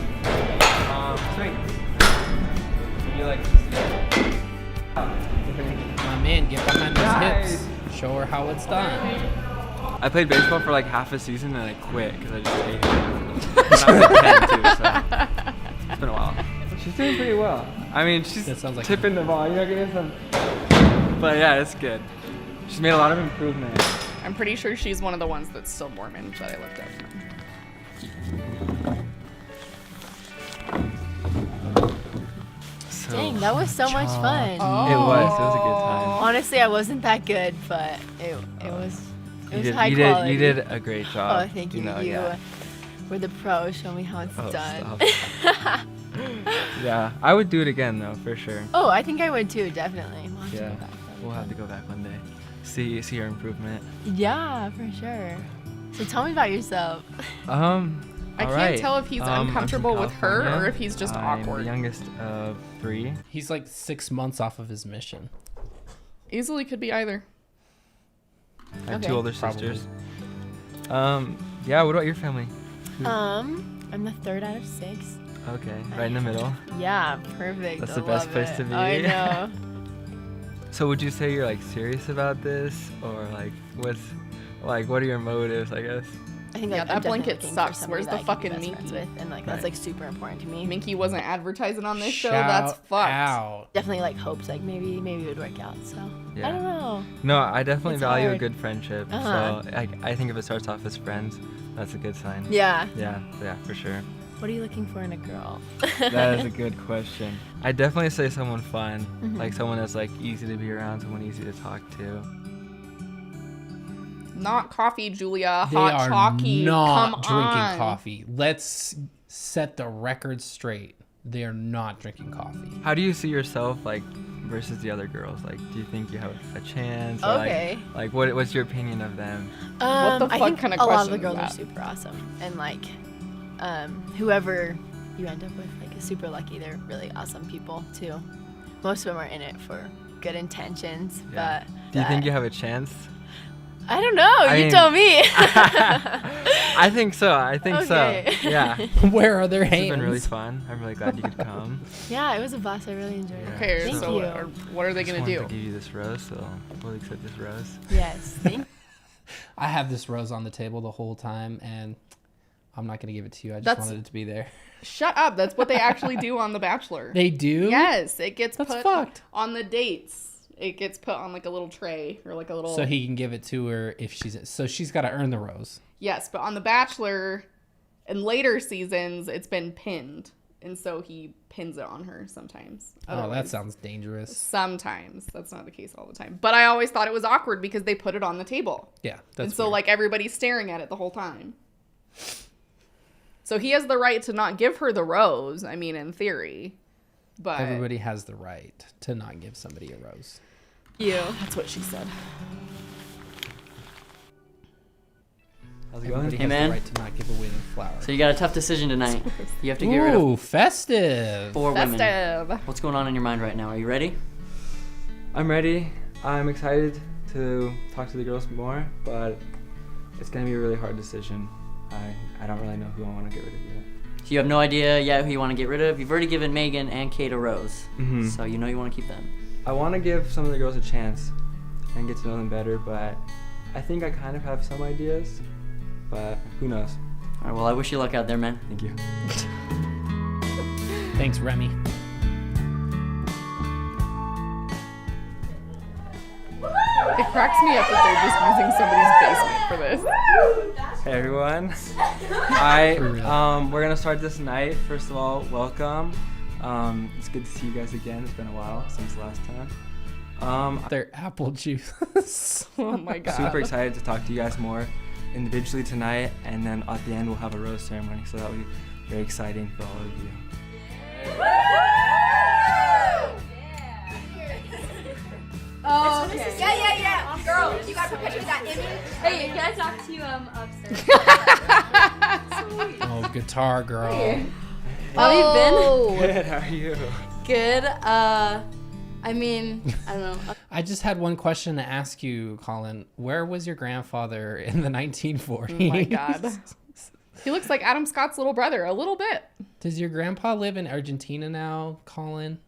Swing. You like My man, get behind those Nice. hips. Show her how it's done. I played baseball for like half a season and I quit because I just hated it. And I was like 10 too, so it's been a while. She's doing pretty well. I mean, she's like tipping the ball. You're not getting some. But yeah, it's good. She's made a lot of improvement. I'm pretty sure she's one of the ones that's still Mormon that I looked up. So Dang, that was so much fun. It was a good time. Honestly, I wasn't that good, but it was high you quality. You did a great job. Oh, thank you. know, You yeah. were the pro. Show me how it's Oh, done. Yeah, I would do it again though, for sure. Oh, I think I would too, definitely. We'll have to Yeah, go back. we'll have to go back one day. See your improvement. Yeah, for sure. So tell me about yourself. I can't tell if he's uncomfortable with her or if he's just I'm awkward. the youngest of 3. He's like 6 months off of his mission. Easily could be either. I have Okay. 2 older Probably. sisters. Yeah, what about your family? I'm the 3rd out of 6. Okay, right in the middle. Yeah, perfect. That's I the best love place it. to be. I know. So would you say you're like serious about this, or like what are your motives, I guess? I think Yeah, I'm that definitely blanket looking for sucks. somebody Where's that the I can be fucking best friends Minky? with, and like that's like super important to me. Minky wasn't advertising on this show. Shout That's fucked. out. Definitely like hopes like maybe it would work out. So Yeah. I don't know. No, I definitely It's value a hard. good friendship. Uh-huh. So I think if it starts off as friends, that's a good sign. Yeah. Yeah, for sure. What are you looking for in a girl? That is a good question. I definitely say someone fun, Mhm. like someone that's like easy to be around, someone easy to talk to. Not coffee, Julia. They Hot are chalky. not Come drinking on. coffee. Let's set the record straight. They are not drinking coffee. How do you see yourself like versus the other girls? Like, do you think you have a chance? Or, Okay. Like, what's your opinion of them? What the I fuck think kind of a lot of question the is girls are that? super awesome, and like, whoever you end up with, like, is super lucky. They're really awesome people too. Most of them are in it for good intentions, Yeah. but Do you think you have a chance? I don't know. I You mean- tell me. I think so. Okay. So. Yeah. Where are their It's hands? been really fun. I'm really glad you could come. Yeah, it was a blast. I really enjoyed it. Okay, Thank so you. what are they Just gonna wanted do? to give you this rose, so we'll accept this rose. Yes. Thank I have this rose on the table the whole time, and I'm not going to give it to you. I just That's- wanted it to be there. Shut up. That's what they actually do on The Bachelor. They do? Yes, it gets That's put fucked. on the dates. It gets put on like a little tray or like a little. So he can give it to her if she's got to earn the rose. Yes, but on The Bachelor, in later seasons, it's been pinned, and so he pins it on her sometimes. Oh, that Otherwise- sounds dangerous. Sometimes that's not the case all the time, but I always thought it was awkward because they put it on the table. Yeah, and that's so weird. like everybody's staring at it the whole time. So he has the right to not give her the rose. I mean, in theory, but Everybody has the right to not give somebody a rose. you. That's what she said. How's it going? Everybody Hey, has man. the right to not give away the flower. So you got a tough decision tonight. You have to get rid Ooh, of festive. 4 women. Festive. What's going on in your mind right now? Are you ready? I'm ready. I'm excited to talk to the girls more, but it's gonna be a really hard decision. I don't really know who I want to get rid of yet. So you have no idea yet who you want to get rid of. You've already given Megan and Kate a rose, Mhm. so you know you want to keep them. I want to give some of the girls a chance and get to know them better, but I think I kind of have some ideas, but who knows? All right. Well, I wish you luck out there, man. Thank you. Thanks, Remy. It cracks me up that they're just using somebody's basement for this. Hey everyone. We're gonna start this night. First of all, welcome. It's good to see you guys again. It's been a while since the last time. Their apple juice. Oh my god. Super excited to talk to you guys more individually tonight, and then at the end we'll have a rose ceremony, so that'll be very exciting for all of you. Oh, okay. Yeah. Girl, you gotta perpetuate that image. Hey, can I talk to you upstairs? Oh, guitar girl. How have you been? Good, how are you? Good. I mean, I don't know. I just had one question to ask you, Colin. Where was your grandfather in the 1940s? Oh my god. He looks like Adam Scott's little brother a little bit. Does your grandpa live in Argentina now, Colin?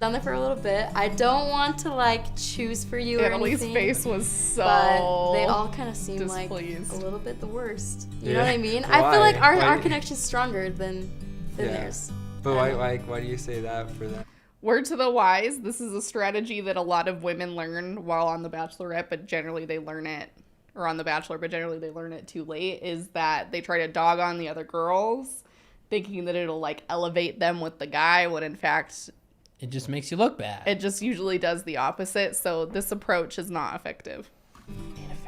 Down there for a little bit. I don't want to like choose for you or Annalise' anything. face was so But they all kind of seem like displeased. a little bit the worst. You know Yeah. what I mean? Why? I feel like our Why? connection's stronger than Yeah. theirs. But why do you say that for that? Word to the wise, this is a strategy that a lot of women learn while on The Bachelorette, but generally they learn it, or on The Bachelor, but generally they learn it too late, is that they try to dog on the other girls, thinking that it'll like elevate them with the guy, when in fact It just makes you look bad. it just usually does the opposite. So this approach is not effective.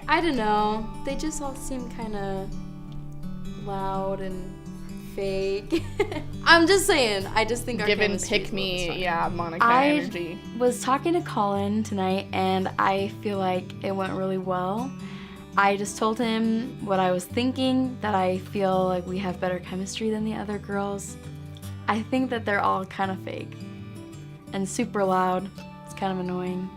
I don't know. They just all seem kind of loud and fake. I'm just saying. I just think our Given chemistry is pick a little me, stronger. yeah, Monica I energy. was talking to Colin tonight, and I feel like it went really well. I just told him what I was thinking, that I feel like we have better chemistry than the other girls. I think that they're all kind of fake and super loud. It's kind of annoying.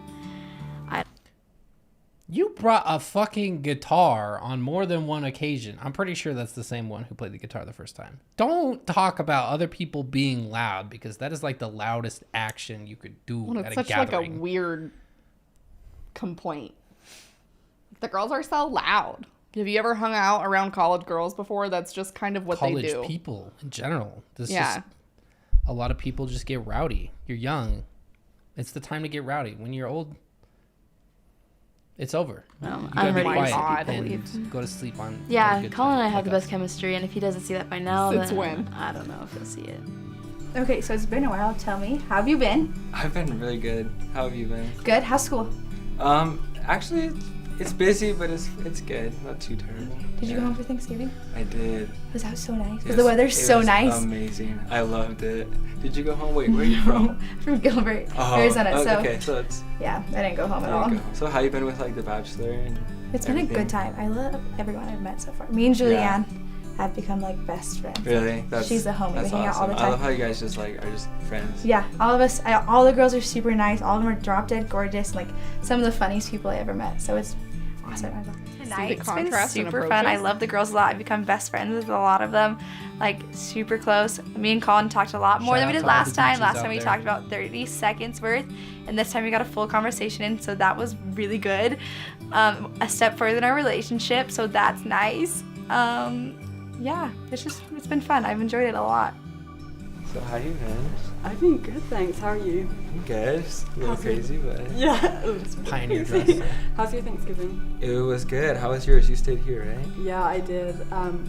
You brought a fucking guitar on more than one occasion. I'm pretty sure that's the same one who played the guitar the first time. Don't talk about other people being loud, because that is like the loudest action you could do at a such gathering. like a weird complaint. The girls are so loud. Have you ever hung out around college girls before? That's just kind of what they do. College people in general. Just a lot of people just get rowdy. You're young. It's the time to get rowdy. When you're old, it's over. Well, you gotta be quiet and and go to sleep on. Yeah, a good Colin and I time have the like best chemistry, and if he doesn't see that by now, Since then when? I don't know if he'll see it. Okay, so it's been a while. Tell me, how have you been? I've been really good. How have you been? Good. How's school? Actually, it's busy, but it's good. Not too terrible. Did you go home for Thanksgiving? I did. Was that so nice? Was the weather so nice? Amazing. I loved it. Did you go home? Wait, where are you from? From Gilbert, Arizona. So okay, so it's. Yeah, I didn't go home at all. So how you been with like the Bachelor and? It's been a good time. I love everyone I've met so far. Me and Julianne have become like best friends. Really? She's a homie. We hang out all the time. I love how you guys just like are just friends. Yeah, all of us. All the girls are super nice. All of them are drop dead gorgeous. Like some of the funniest people I ever met. So it's awesome. Tonight, it's been super fun. I love the girls a lot. I've become best friends with a lot of them, like super close. Me and Colin talked a lot more than we did last time. Last time we talked about 30 seconds worth, and this time we got a full conversation in, so that was really good. A step further in our relationship, so that's nice. Yeah, it's been fun. I've enjoyed it a lot. So how you been? I've been good, thanks. How are you? I'm good. Just a little crazy, but yeah, it was pioneer dress. How's your Thanksgiving? It was good. How was yours? You stayed here, right? Yeah, I did.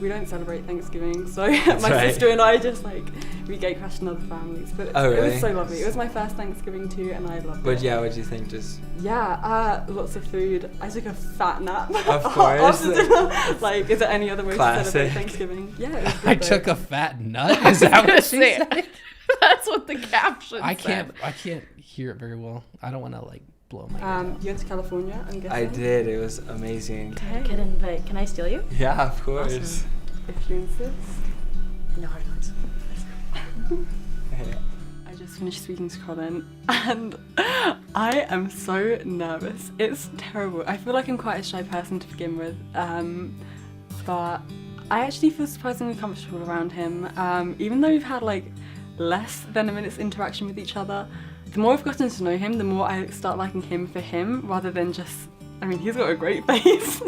We don't celebrate Thanksgiving, so That's my right. sister and I just like we gate crashed in other families. But Oh, it really? was so lovely. It was my first Thanksgiving too, and I loved But it. yeah, what'd you think? Just Yeah, lots of food. I took a fat nap. Of course. After dinner. Like, is there any other way Classic. to celebrate Thanksgiving? Yeah. It was good I though. took a fat nut. Is that what she said? That's what the caption I said. can't hear it very well. I don't want to like blow my. You went to California, I'm guessing? I did. It was amazing. Kidding, but can I steal you? Yeah, of course. Awesome. If you insist. No hard feelings. I just finished speaking to Colin and I am so nervous. It's terrible. I feel like I'm quite a shy person to begin with, but I actually feel surprisingly comfortable around him. Even though we've had like less than a minute's interaction with each other, the more I've gotten to know him, the more I start liking him for him rather than just, I mean, he's got a great face,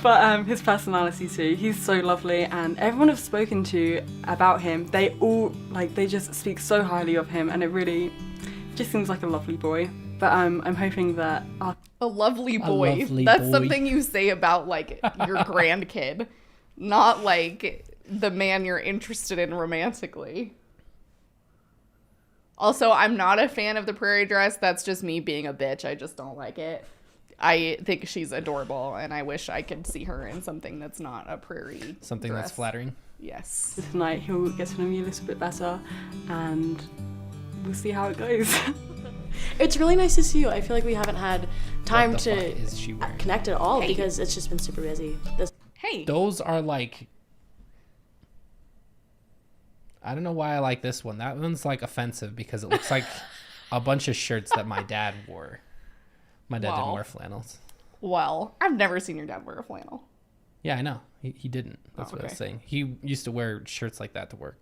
but his personality too. He's so lovely, and everyone I've spoken to about him, they all, like, they just speak so highly of him, and it really just seems like a lovely boy. But I'm hoping that a lovely boy. That's something you say about like your grandkid, not like the man you're interested in romantically. Also, I'm not a fan of the prairie dress. That's just me being a bitch. I just don't like it. I think she's adorable, and I wish I could see her in something that's not a prairie Something dress. that's flattering. Yes. So tonight he'll get to know me a little bit better, and we'll see how it goes. It's really nice to see you. I feel like we haven't had time What the to fuck is she wearing? connect at all Hey. because it's just been super busy. Hey. Those are like, I don't know why I like this one. That one's like offensive because it looks like a bunch of shirts that my dad wore. My dad didn't Wow. wear flannels. Well, I've never seen your dad wear a flannel. Yeah, I know. He didn't. That's what I was okay. saying. He used to wear shirts like that to work.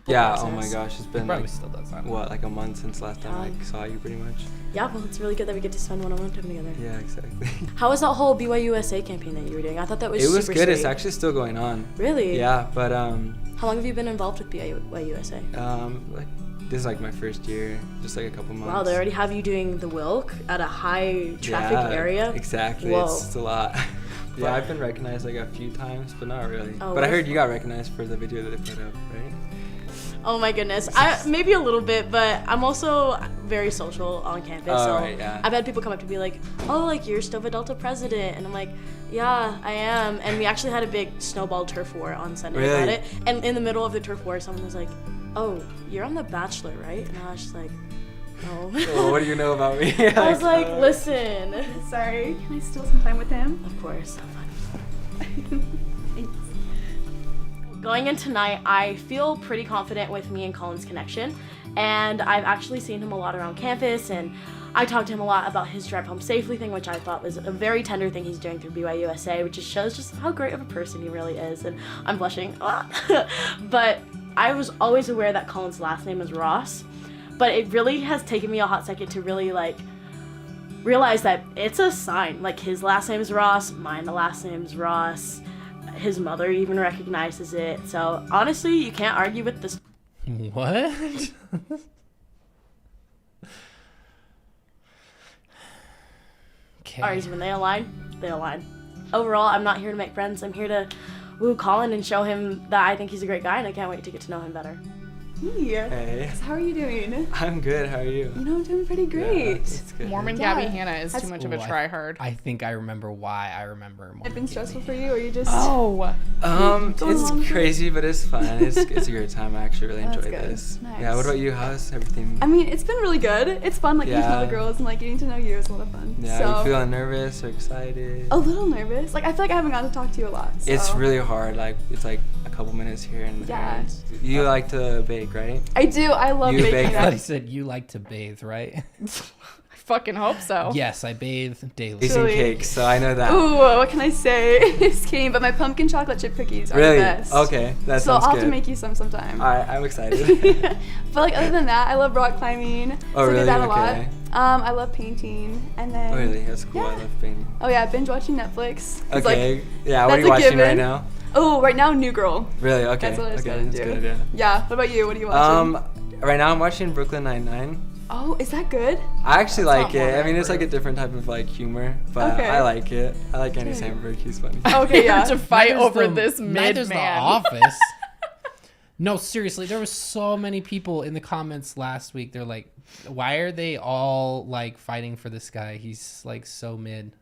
Yeah, oh my gosh, it's been He probably like, still does. I don't know. what, like a month since last time Yeah. I saw you pretty much. Yeah, well, it's really good that we get to spend one-on-one time together. Yeah, exactly. How was that whole BYUSA camping that you were doing? I thought that was It was super good. It's sweet. actually still going on. Really? Yeah, but How long have you been involved with BYUSA? like this is like my first year, just like a couple months. Wow, they already have you doing the Wilk at a high traffic Yeah, area? Exactly. Whoa. It's a lot. Yeah, I've been recognized like a few times, but not really. Oh, but I what? heard you got recognized for the video that they put up, right? Oh my goodness. Maybe a little bit, but I'm also very social on campus. Oh, so right, yeah. I've had people come up to me like, oh, like you're Stova Delta president. And I'm like, yeah, I am. And we actually had a big snowball turf war on Sunday Really? about it. And in the middle of the turf war, someone was like, oh, you're on The Bachelor, right? And I was just like, no. Well, what do you know about me? I was like, listen. Sorry, can I steal some time with him? Of course. going in tonight, I feel pretty confident with me and Colin's connection, and I've actually seen him a lot around campus, and I talked to him a lot about his drive home safely thing, which I thought was a very tender thing he's doing through BYUSA, which just shows just how great of a person he really is, and I'm blushing. But I was always aware that Colin's last name is Ross, but it really has taken me a hot second to really like realize that it's a sign. Like, his last name is Ross, mine the last name is Ross, his mother even recognizes it, so honestly, you can't argue with this. What? Okay. When they align, they align. Overall, I'm not here to make friends. I'm here to woo Colin and show him that I think he's a great guy, and I can't wait to get to know him better. Hey. How are you doing? I'm good. How are you? You know, I'm doing pretty great. Yeah, that's good. Mormon Gabby Hannah is too much of a try-hard. I think I remember why I remember more. It's been stressful for you, or you just... It's crazy, but it's fun. It's a great time. I actually really enjoy good. this. Nice. Yeah, what about you? How's everything? I mean, it's been really good. It's fun, like, getting to know the Yeah. girls and, like, getting to know you is a lot of fun. Yeah, so, are you feeling nervous or excited? a little nervous. Like, I feel like I haven't gotten to talk to you a lot. So. It's really hard. Like, it's like a couple minutes here and there. Yeah. You like to bake, right? I do. I love You baking. bake? I thought he said you like to bathe, right? I fucking hope so. Yes, I bathe daily. Baking cakes, so I know that. Ooh, what can I say? It's kidding, but my pumpkin chocolate chip cookies are Really? the best. Okay, that so sounds I'll have to good. make you some sometime. Alright, I'm excited. But like other than that, I love rock climbing. Oh, so I really? do that a Okay. lot. I love painting, and then. Oh, really? That's cool. Yeah. I love painting. Oh yeah, binge watching Netflix. It's Okay. Like, Yeah, what are that's you a watching right given. now? Oh, right now, New Girl. Really? Okay. That's what I just Okay, gotta that's do. good. Yeah. Yeah. What about you? What are you watching? Right now I'm watching Brooklyn Nine-Nine. Oh, is that good? I actually like not it. I mean, it's like a different type of like humor, but Okay. I like it. I like Andy Okay. Samberg. He's funny. Okay, yeah. To fight Neither's over the- this neither's mid-man. The Office. No, seriously, there was so many people in the comments last week. They're like, why are they all like fighting for this guy? He's like so mid.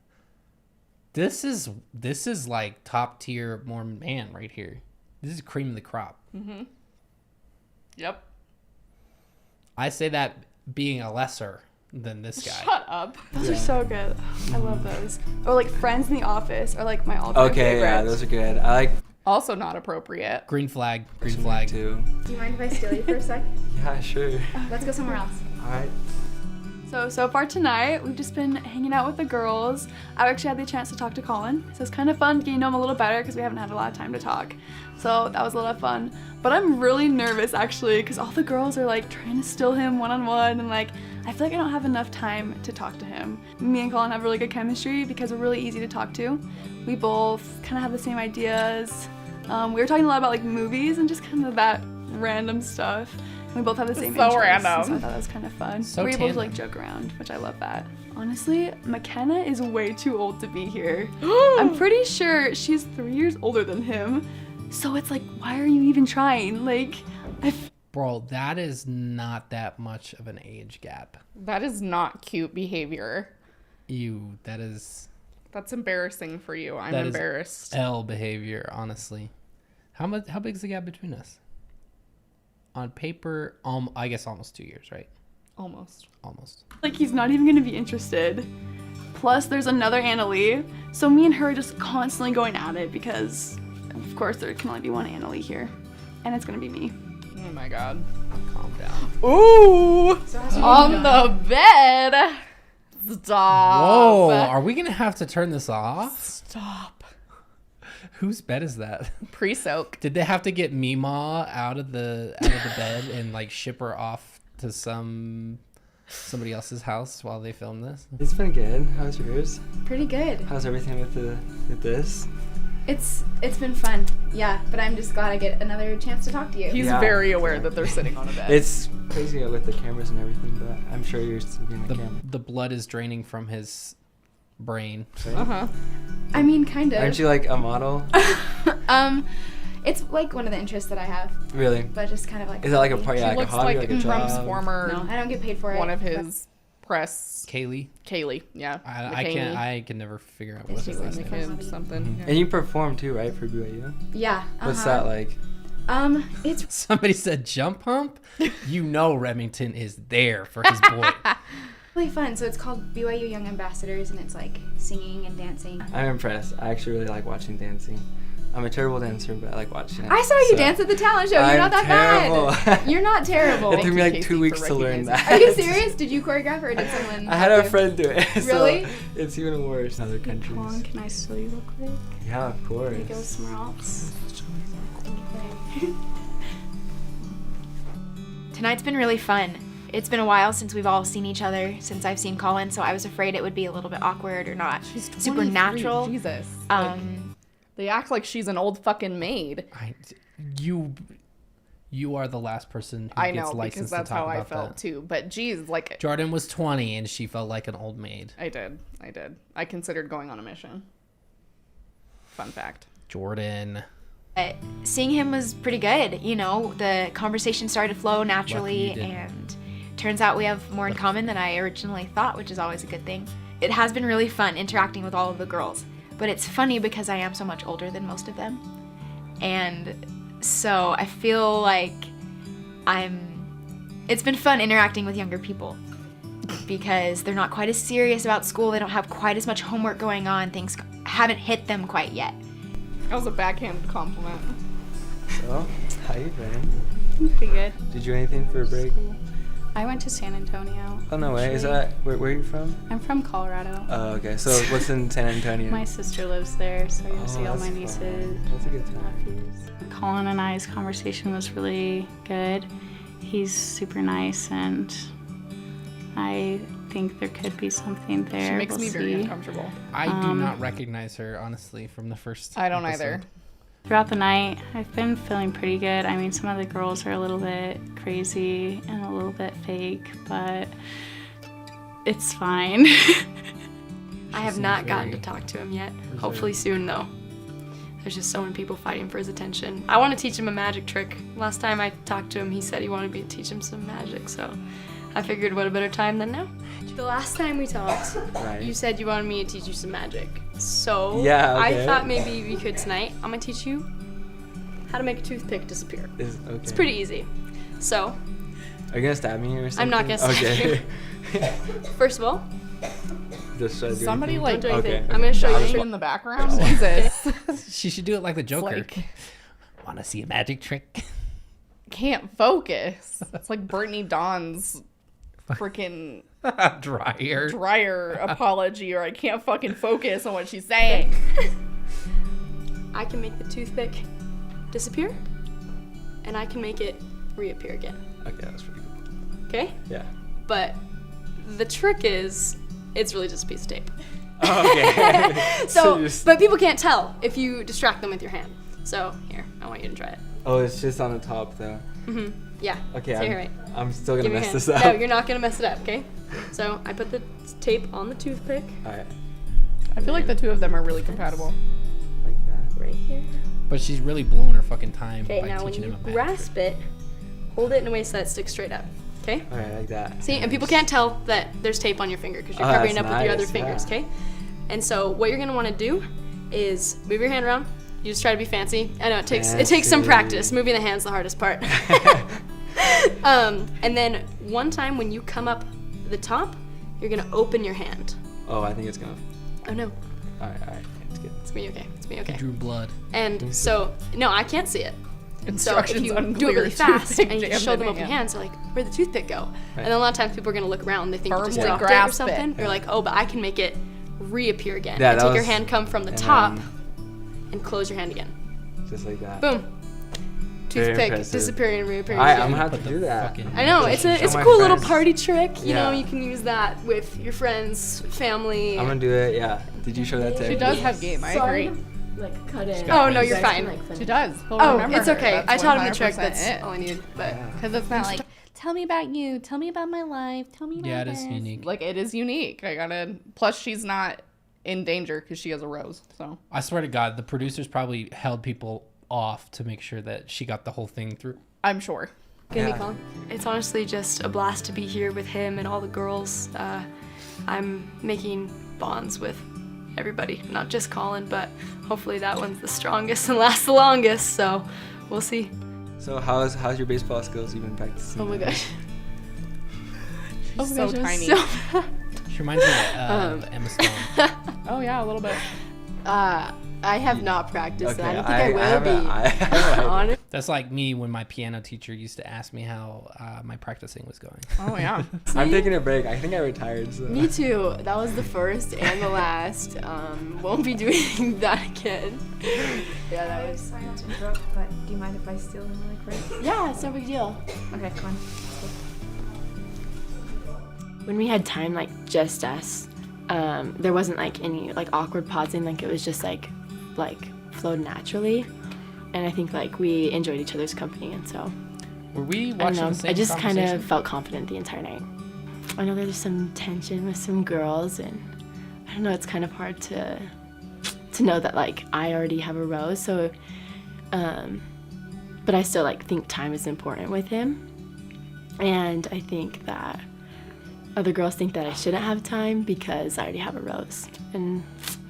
This is like top tier Mormon man right here. This is cream of the crop. Mm-hmm. Yep. I say that being a lesser than this guy. Shut up. Those are so good. I love those. Or like Friends in the Office, or like my all-time Okay, yeah, favorites. those are good. I like Also not appropriate. Green flag. Green flag. too. Do you mind if I steal you for a sec? Yeah, sure. Let's go somewhere else. All right. So far tonight, we've just been hanging out with the girls. I've actually had the chance to talk to Colin, so it's kind of fun getting to know him a little better because we haven't had a lot of time to talk. So that was a lot of fun. But I'm really nervous actually because all the girls are like trying to steal him one-on-one, and like I feel like I don't have enough time to talk to him. Me and Colin have really good chemistry because we're really easy to talk to. We both kind of have the same ideas. We were talking a lot about like movies and just kind of that random stuff. We both have the same So interests, random. so I thought that was kind of fun. So we're able to tandem. like joke around, which I love that. Honestly, McKenna is way too old to be here. I'm pretty sure she's 3 years older than him. So it's like, why are you even trying? Like, Bro, that is not that much of an age gap. That is not cute behavior. That is That's embarrassing for you. I'm that is embarrassed. L behavior, honestly. How big is the gap between us? On paper, I guess almost 2 years, right? Almost. like he's not even gonna be interested. Plus, there's another Annalie. So me and her are just constantly going at it because, of course, there can only be one Annalie here. And it's gonna be me. Oh my god. Calm down. Ooh! So how's your On day the bed! Stop. Whoa, are we gonna have to turn this off? Stop. Whose bed is that? Pre-soak. Did they have to get Meemaw out of the bed and like ship her off to somebody else's house while they film this? It's been good. How's yours? Pretty good. How's everything with this? It's been fun. Yeah, but I'm just glad I get another chance to talk to you. He's Yeah. very aware that they're sitting on a bed. It's crazy with the cameras and everything, but I'm sure you're still being the camera. The blood is draining from his brain. Uh-huh. I mean, kind of. Aren't you like a model? It's like one of the interests that I have. Really? But just kind of like. Is that like a hobby. part? Yeah, She like a looks hobby, like like a Trump's job? former. No, I don't get paid for it. One of but- his press. Kaylee. Yeah. I can never figure out what his last name is. McKay something. Yeah. And you perform too, right, for BYU? Yeah. What's uh-huh. that like? It's Somebody said jump hump. You know Remington is there for his boy. really fun. So it's called BYU Young Ambassadors, and it's like singing and dancing. I'm impressed. I actually really like watching dancing. I'm a terrible dancer, but I like watching it. I saw you dance at the talent show. You're I'm not that terrible. bad. You're not terrible. It took me like 2 weeks to learn that. Are you serious? Did you choreograph or did someone? I had a friend do it. Really? So it's even worse in other countries. Hold on, can I steal you real quick? Yeah, of course. Can we go somewhere else? Tonight's been really fun. It's been a while since we've all seen each other, since I've seen Colin, so I was afraid it would be a little bit awkward or not super natural. Jesus. They act like she's an old fucking maid. You are the last person who I gets know, licensed because that's to talk how I about felt that. too. But geez, like Jordan was 20 and she felt like an old maid. I did. I considered going on a mission. Fun fact. Jordan. Seeing him was pretty good. You know, the conversation started to flow naturally, Lucky you did. and turns out we have more in common than I originally thought, which is always a good thing. It has been really fun interacting with all of the girls, but it's funny because I am so much older than most of them. And so I feel like it's been fun interacting with younger people because they're not quite as serious about school, they don't have quite as much homework going on, things haven't hit them quite yet. That was a backhanded compliment. So, how you been? Pretty good. Did you do anything for a break? I went to San Antonio. Oh, no way. Is actually. that, where are you from? I'm from Colorado. Oh, okay. So what's in San Antonio? My sister lives there, so I get to see all that's my fun. nieces. That's a good time. Nephews. Colin and I's conversation was really good. He's super nice, and I think there could be something there. She makes We'll me very see. uncomfortable. I do not recognize her, honestly, from the first I don't episode. either. Throughout the night, I've been feeling pretty good. I mean, some of the girls are a little bit crazy and a little bit fake, but it's fine. I have not gotten to talk to him yet. Hopefully soon, though. There's just so many people fighting for his attention. I want to teach him a magic trick. Last time I talked to him, he said he wanted me to teach him some magic, so I figured what a better time than now. The last time we talked, Right. you said you wanted me to teach you some magic. So Yeah, okay. I thought maybe we could tonight. I'm gonna teach you how to make a toothpick disappear. Okay. It's pretty easy. So, Are you gonna stab me or something? I'm not gonna stab Okay. first of all, Just try to do Somebody anything? like don't do anything. Okay. I'm gonna show Josh you. in the background. Jesus. She should do it like the Joker. Like- Want to see a magic trick? Can't focus. It's like Brittany Dawn's freaking dryer apology, or I can't fucking focus on what she's saying. I can make the toothpick disappear, and I can make it reappear again. Okay, that's pretty cool. Okay? Yeah. But the trick is, it's really just a piece of tape. Okay. So, but people can't tell if you distract them with your hand. So, here, I want you to try it. Oh, it's just on the top though. Yeah. Okay, So here, right. I'm still gonna Give me your mess hand. this up. No, you're not gonna mess it up, okay? So, I put the tape on the toothpick. Alright. I feel like the two of them are really compatible. Like that. Right here. But she's really blowing her fucking time Okay, by now when teaching you him a magic grasp it, hold it in a way so that it sticks straight up. Okay? Alright, like that. See, and people can't tell that there's tape on your finger because you're Oh, covering it that's up with your other nice, fingers, yeah. okay? And so what you're gonna want to do is move your hand around. You just try to be fancy. I know it takes some Fancy. practice. Moving the hand's the hardest part. And then one time when you come up the top, you're gonna open your hand. Oh, I think it's gonna. Oh no, Alright, it's good. it's gonna be okay. It's gonna be okay. Drew blood. And so no, I can't see it. So if Instructions you do it unclear, really fast toothpick and you jammed show in them open hand. hands, they're like, where'd the toothpick go? Right. And then a lot of times people are gonna look around, they think you just Firmly dropped it or grasp it. something. You're like, oh, but I can make it reappear again. Yeah, and that take your was- hand, come from the and top, then- and close your hand again. Just like that. Boom. Very Toothpick impressive. disappearing and reappearing. Alright, again. I'm gonna have to do that. I know, it's a Show my cool little friends. party trick. You know, Yeah. you can use that with your friends, family. I'm gonna do it, yeah. Did you show that to She does have game, I agree. Like cut in. Oh no, you're fine. She does. He'll Oh, remember it's her. okay. That's I taught him the 100% trick. That's it. all I needed. But Because it's not like, tell me about you, tell me about my life, tell me about Yeah, it is this. unique. Like, it is unique. I gotta, plus she's not in danger because she has a rose, so. I swear to God, the producers probably held people off to make sure that she got the whole thing through. I'm sure. Gonna be fun. It's honestly just a blast to be here with him and all the girls. I'm making bonds with everybody, not just Colin, but hopefully that one's the strongest and lasts the longest. So we'll see. So how's your baseball skills? You've been practicing? Oh my that? gosh. Oh my So gosh, tiny. so She reminds me of Emma Stone. Oh yeah, a little bit. I have not practiced Okay, that. I don't think I will be. That's like me when my piano teacher used to ask me how my practicing was going. Oh, yeah. I'm taking a break. I think I retired. So. Me too. That was the first and the last. Won't be doing that again. Yeah, that was. Sorry not to interrupt, but do you mind if I steal them really quick? Yeah, it's no big deal. Okay, come on. When we had time, like just us, there wasn't like any like awkward pausing. Like it was just like flowed naturally, and I think like we enjoyed each other's company, and so. Were we watching I don't know, the same I just kind conversation? of felt confident the entire night. I know there's some tension with some girls, and I don't know, it's kind of hard to know that like I already have a rose, so but I still like think time is important with him, and I think that other girls think that I shouldn't have time because I already have a rose, and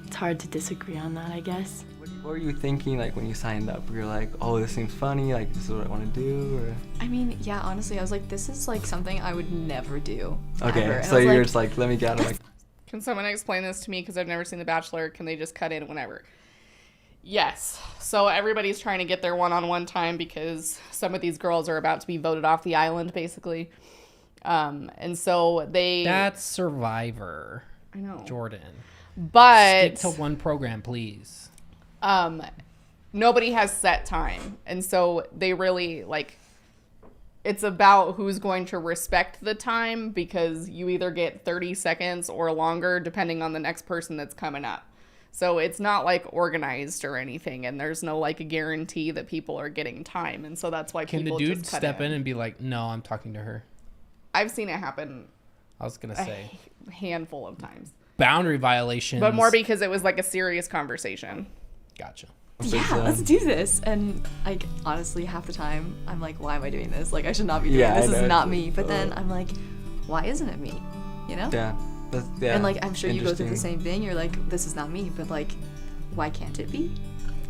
it's hard to disagree on that, I guess. What were you thinking like when you signed up? Were you like, oh, this seems funny, like this is what I want to do, or? I mean, yeah, honestly, I was like, this is like something I would never do. Okay, ever. so you're just like, let me get out of my. Can someone explain this to me? Because I've never seen The Bachelor. Can they just cut in whenever? Yes. So everybody's trying to get their one-on-one time because some of these girls are about to be voted off the island, basically. And so they... That's Survivor. I know. Jordan. But... Stick to one program, please. Nobody has set time. And so they really, like... It's about who's going to respect the time because you either get 30 seconds or longer depending on the next person that's coming up. So it's not like organized or anything, and there's no like a guarantee that people are getting time, and so that's why Can people the dude just cut step in and be like, "No, I'm talking to her"? I've seen it happen. I was gonna say a handful of times. Boundary violations, but more because it was like a serious conversation. Gotcha. Yeah, let's do this. And like honestly, half the time I'm like, why am I doing this? Like I should not be doing this. This is not me. But then I'm like, why isn't it me? You know? Yeah. Yeah. And like I'm sure you go through the same thing. You're like, this is not me. But like, why can't it be?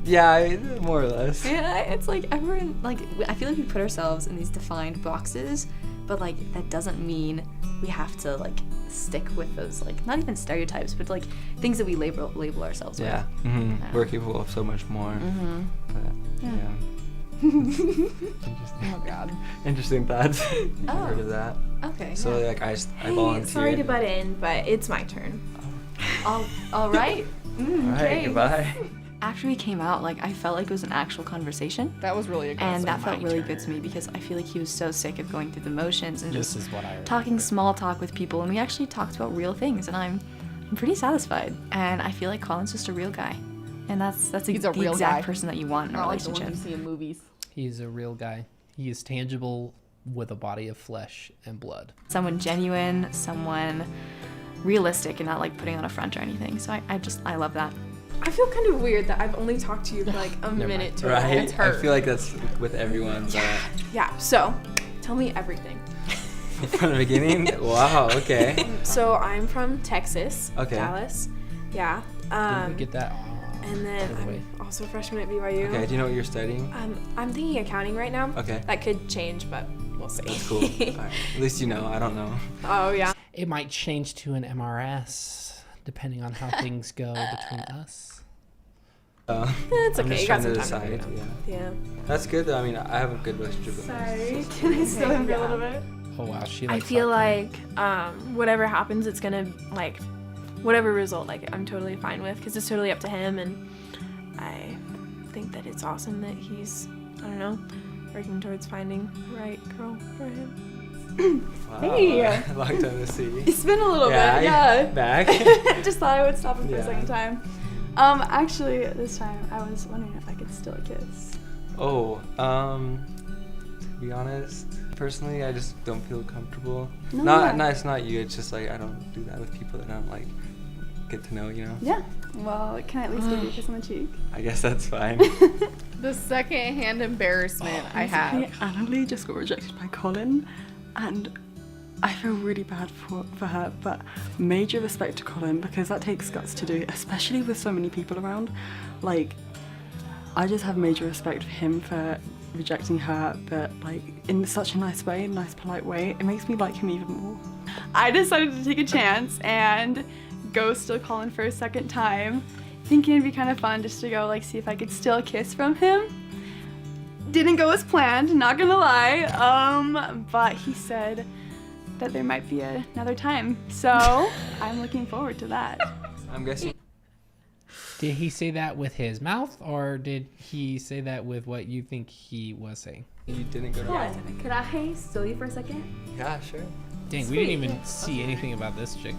Yeah, more or less. Yeah, it's like everyone like I feel like we put ourselves in these defined boxes, but like that doesn't mean we have to like stick with those like not even stereotypes, but like things that we label ourselves with. Mm-hmm. We're capable of so much more. Mm-hmm. But, Interesting. Oh God. Interesting thoughts. Oh. I've heard of that. Okay. So yeah. like I Hey, volunteered. sorry to butt in, but it's my turn. All right. All right. Goodbye. After we came out, like I felt like it was an actual conversation. That was really aggressive. And that felt really good to me because I feel like he was so sick of going through the motions and This just is what I talking small talk with people, and we actually talked about real things, and I'm pretty satisfied. And I feel like Colin's just a real guy, and that's He's a the real exact guy. person that you want in a Not like the relationship. ones you see in movies. He's a real guy. He is tangible with a body of flesh and blood. Someone genuine, someone realistic, and not like putting on a front or anything. So I love that. I feel kind of weird that I've only talked to you for like a minute total. Right. It's her. I feel like that's with everyone. But Yeah, so tell me everything. from the beginning. Wow. Okay. So I'm from Texas, Okay. Dallas. Yeah. Did we get that? And then out of the way? I'm also a freshman at BYU. Okay. Do you know what you're studying? I'm thinking accounting right now. Okay. That could change, but we'll see. That's cool. All right. At least you know. I don't know. Oh yeah. It might change to an MRS depending on how things go between us. It's I'm okay, just you trying got to some time to decide. figure it out. Yeah. That's good though. I mean, I have a good relationship with Sorry, can I steal him for a little bit? Oh wow, she I likes feel that. like whatever happens, it's gonna like whatever result, like I'm totally fine with because it's totally up to him, and I think that it's awesome that he's I don't know working towards finding the right girl for him. Wow. Hey. Long time to see. It's been a little bit, Yeah. yeah. Back. Just thought I would stop him for Yeah. a second time. Actually, this time I was wondering if I could steal a kiss. Oh, to be honest, personally, I just don't feel comfortable. No, No, it's not you. It's just like I don't do that with people that I don't like get to know. You know. Yeah. Well, can I at least give you a kiss on the cheek? I guess that's fine. The second-hand embarrassment I Basically, have. Annalie just got rejected by Colin, and I feel really bad for her, but major respect to Colin because that takes guts to do, especially with so many people around. Like, I just have major respect for him for rejecting her, but like in such a nice way, nice polite way. It makes me like him even more. I decided to take a chance and go steal Colin for a second time, thinking it'd be kind of fun just to go like see if I could steal a kiss from him. Didn't go as planned, not gonna lie. But he said that there might be another time, so I'm looking forward to that. I'm guessing. Did he say that with his mouth, or did he say that with what you think he was saying? You didn't go to Could I steal you for a second? Yeah, sure. Dang, we didn't even see anything about this chick.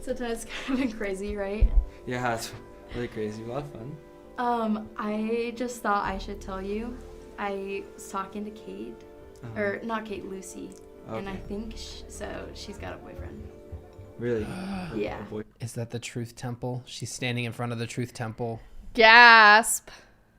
So tonight's kind of crazy, right? Yeah, it's really crazy. A lot of fun. I just thought I should tell you. I was talking to Kate, or not Kate, Lucy, and I think she's got a boyfriend. Really? Yeah. Is that the Truth Temple? She's standing in front of the Truth Temple. Gasp.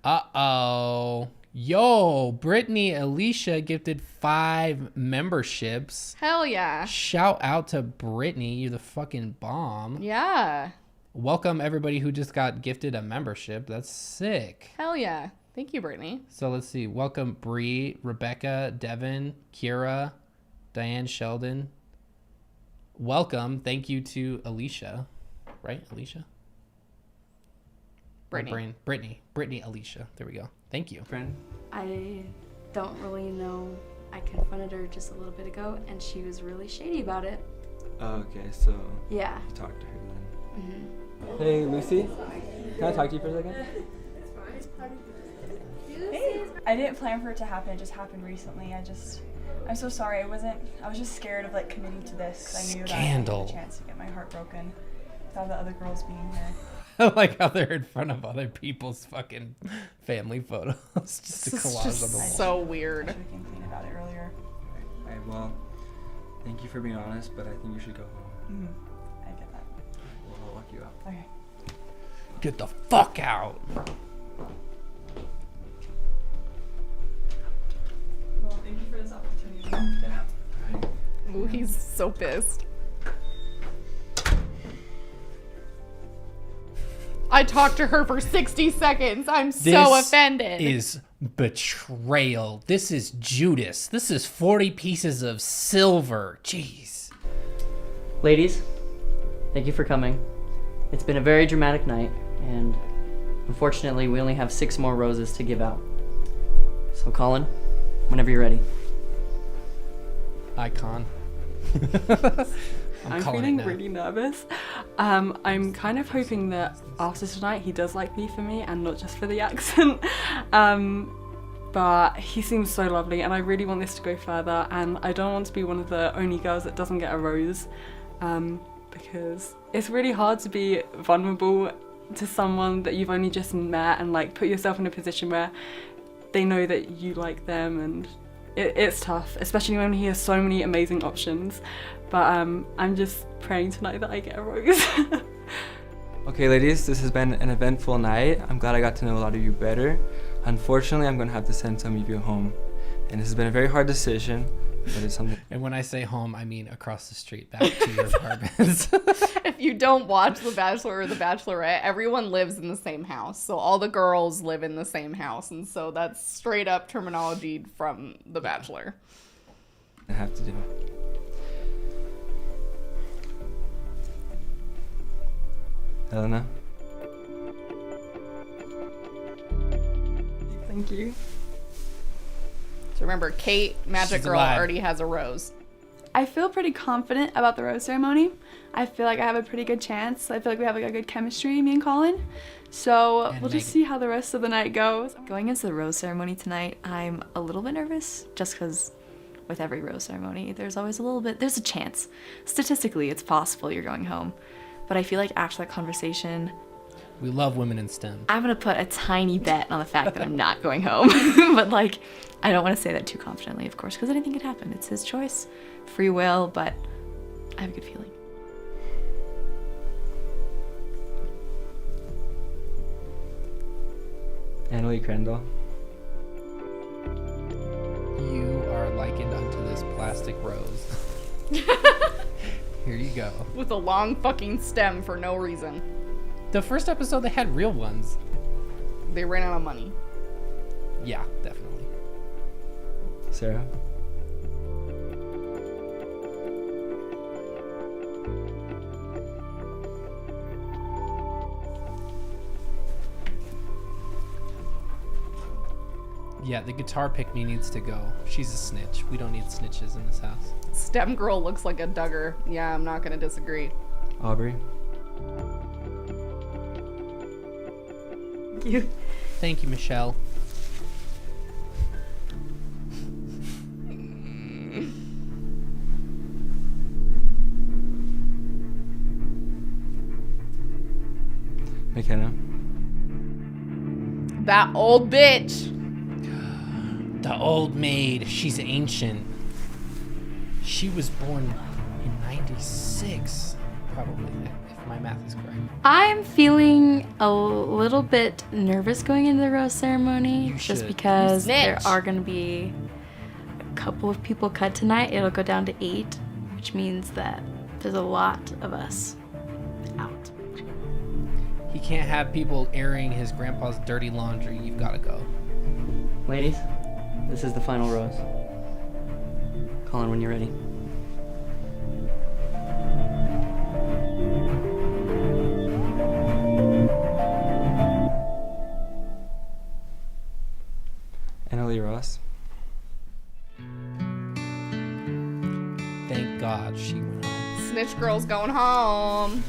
Uh-oh. Yo, Brittany Alicia gifted 5 memberships. Hell yeah. Shout out to Brittany. You're the fucking bomb. Yeah. Welcome everybody who just got gifted a membership. That's sick. Hell yeah. Thank you, Brittany. So let's see. Welcome Bree, Rebecca, Devin, Kira, Diane Sheldon. Welcome. Thank you to Alicia. Right? Alicia? Brittany. Brittany Alicia. There we go. Thank you. Friend? I don't really know. I confronted her just a little bit ago, and she was really shady about it. Oh, okay, so Yeah. you talked to her then. Mm-hmm. Hey, Lucy. Can I talk to you for a second? Hey. I didn't plan for it to happen. It just happened recently. I'm so sorry. I was just scared of like committing to this because I knew that I had a chance to get my heart broken without the other girls being here. I like how they're in front of other people's fucking family photos. Just a collage on the wall. So weird. I should have came clean about it earlier. Alright, well, thank you for being honest, but I think you should go home. I get that. Well, I'll walk you out. Okay. Get the fuck out. Well, thank you for this opportunity. Yeah. Ooh, he's so pissed. I talked to her for 60 seconds. I'm so offended. This is betrayal. This is Judas. This is 40 pieces of silver. Jeez. Ladies, thank you for coming. It's been a very dramatic night, and unfortunately, we only have 6 more roses to give out. So, Colin, whenever you're ready. Icon. I'm feeling really nervous. I'm kind of hoping that after tonight he does like me for me and not just for the accent. But he seems so lovely and I really want this to go further, and I don't want to be one of the only girls that doesn't get a rose, because it's really hard to be vulnerable to someone that you've only just met and like put yourself in a position where they know that you like them, and it's tough, especially when he has so many amazing options. But I'm just praying tonight that I get a rose. Okay, ladies, this has been an eventful night. I'm glad I got to know a lot of you better. Unfortunately, I'm going to have to send some of you home. And this has been a very hard decision, but it's something. And when I say home, I mean across the street, back to your apartments. If you don't watch The Bachelor or The Bachelorette, everyone lives in the same house. So all the girls live in the same house. And so that's straight up terminology from The Bachelor. I have to do. Helena? Thank you. So remember, Kate, Magic She's Girl, alive. already has a rose. I feel pretty confident about the rose ceremony. I feel like I have a pretty good chance. I feel like we have like a good chemistry, me and Colin. So we'll just see how the rest of the night goes. Going into the rose ceremony tonight, I'm a little bit nervous just because with every rose ceremony, there's always there's a chance. Statistically, it's possible you're going home. But I feel like after that conversation, We love women in STEM. I'm gonna put a tiny bet on the fact that I'm not going home. But like, I don't want to say that too confidently, of course, because anything could happen. It's his choice, free will, but I have a good feeling. Annalie Crandall. You are likened unto this plastic rose. Here you go. With a long fucking stem for no reason. The first episode, they had real ones. They ran out of money. Yeah, definitely. Sarah. Yeah, the guitar pick me needs to go. She's a snitch. We don't need snitches in this house. STEM girl looks like a Duggar. Yeah, I'm not gonna disagree. Aubrey. Thank you, Michelle. McKenna. That old bitch. The old maid. She's ancient. She was born in 96, probably, if my math is correct. I'm feeling a little bit nervous going into the rose ceremony just should. because You there snitch. are going to be a couple of people cut tonight. It'll go down to 8, which means that there's a lot of us out. He can't have people airing his grandpa's dirty laundry. You've got to go. Ladies, this is the final rose. Colin, when you're ready. Annalie Ross. Thank God she went home. Snitch girl's going home.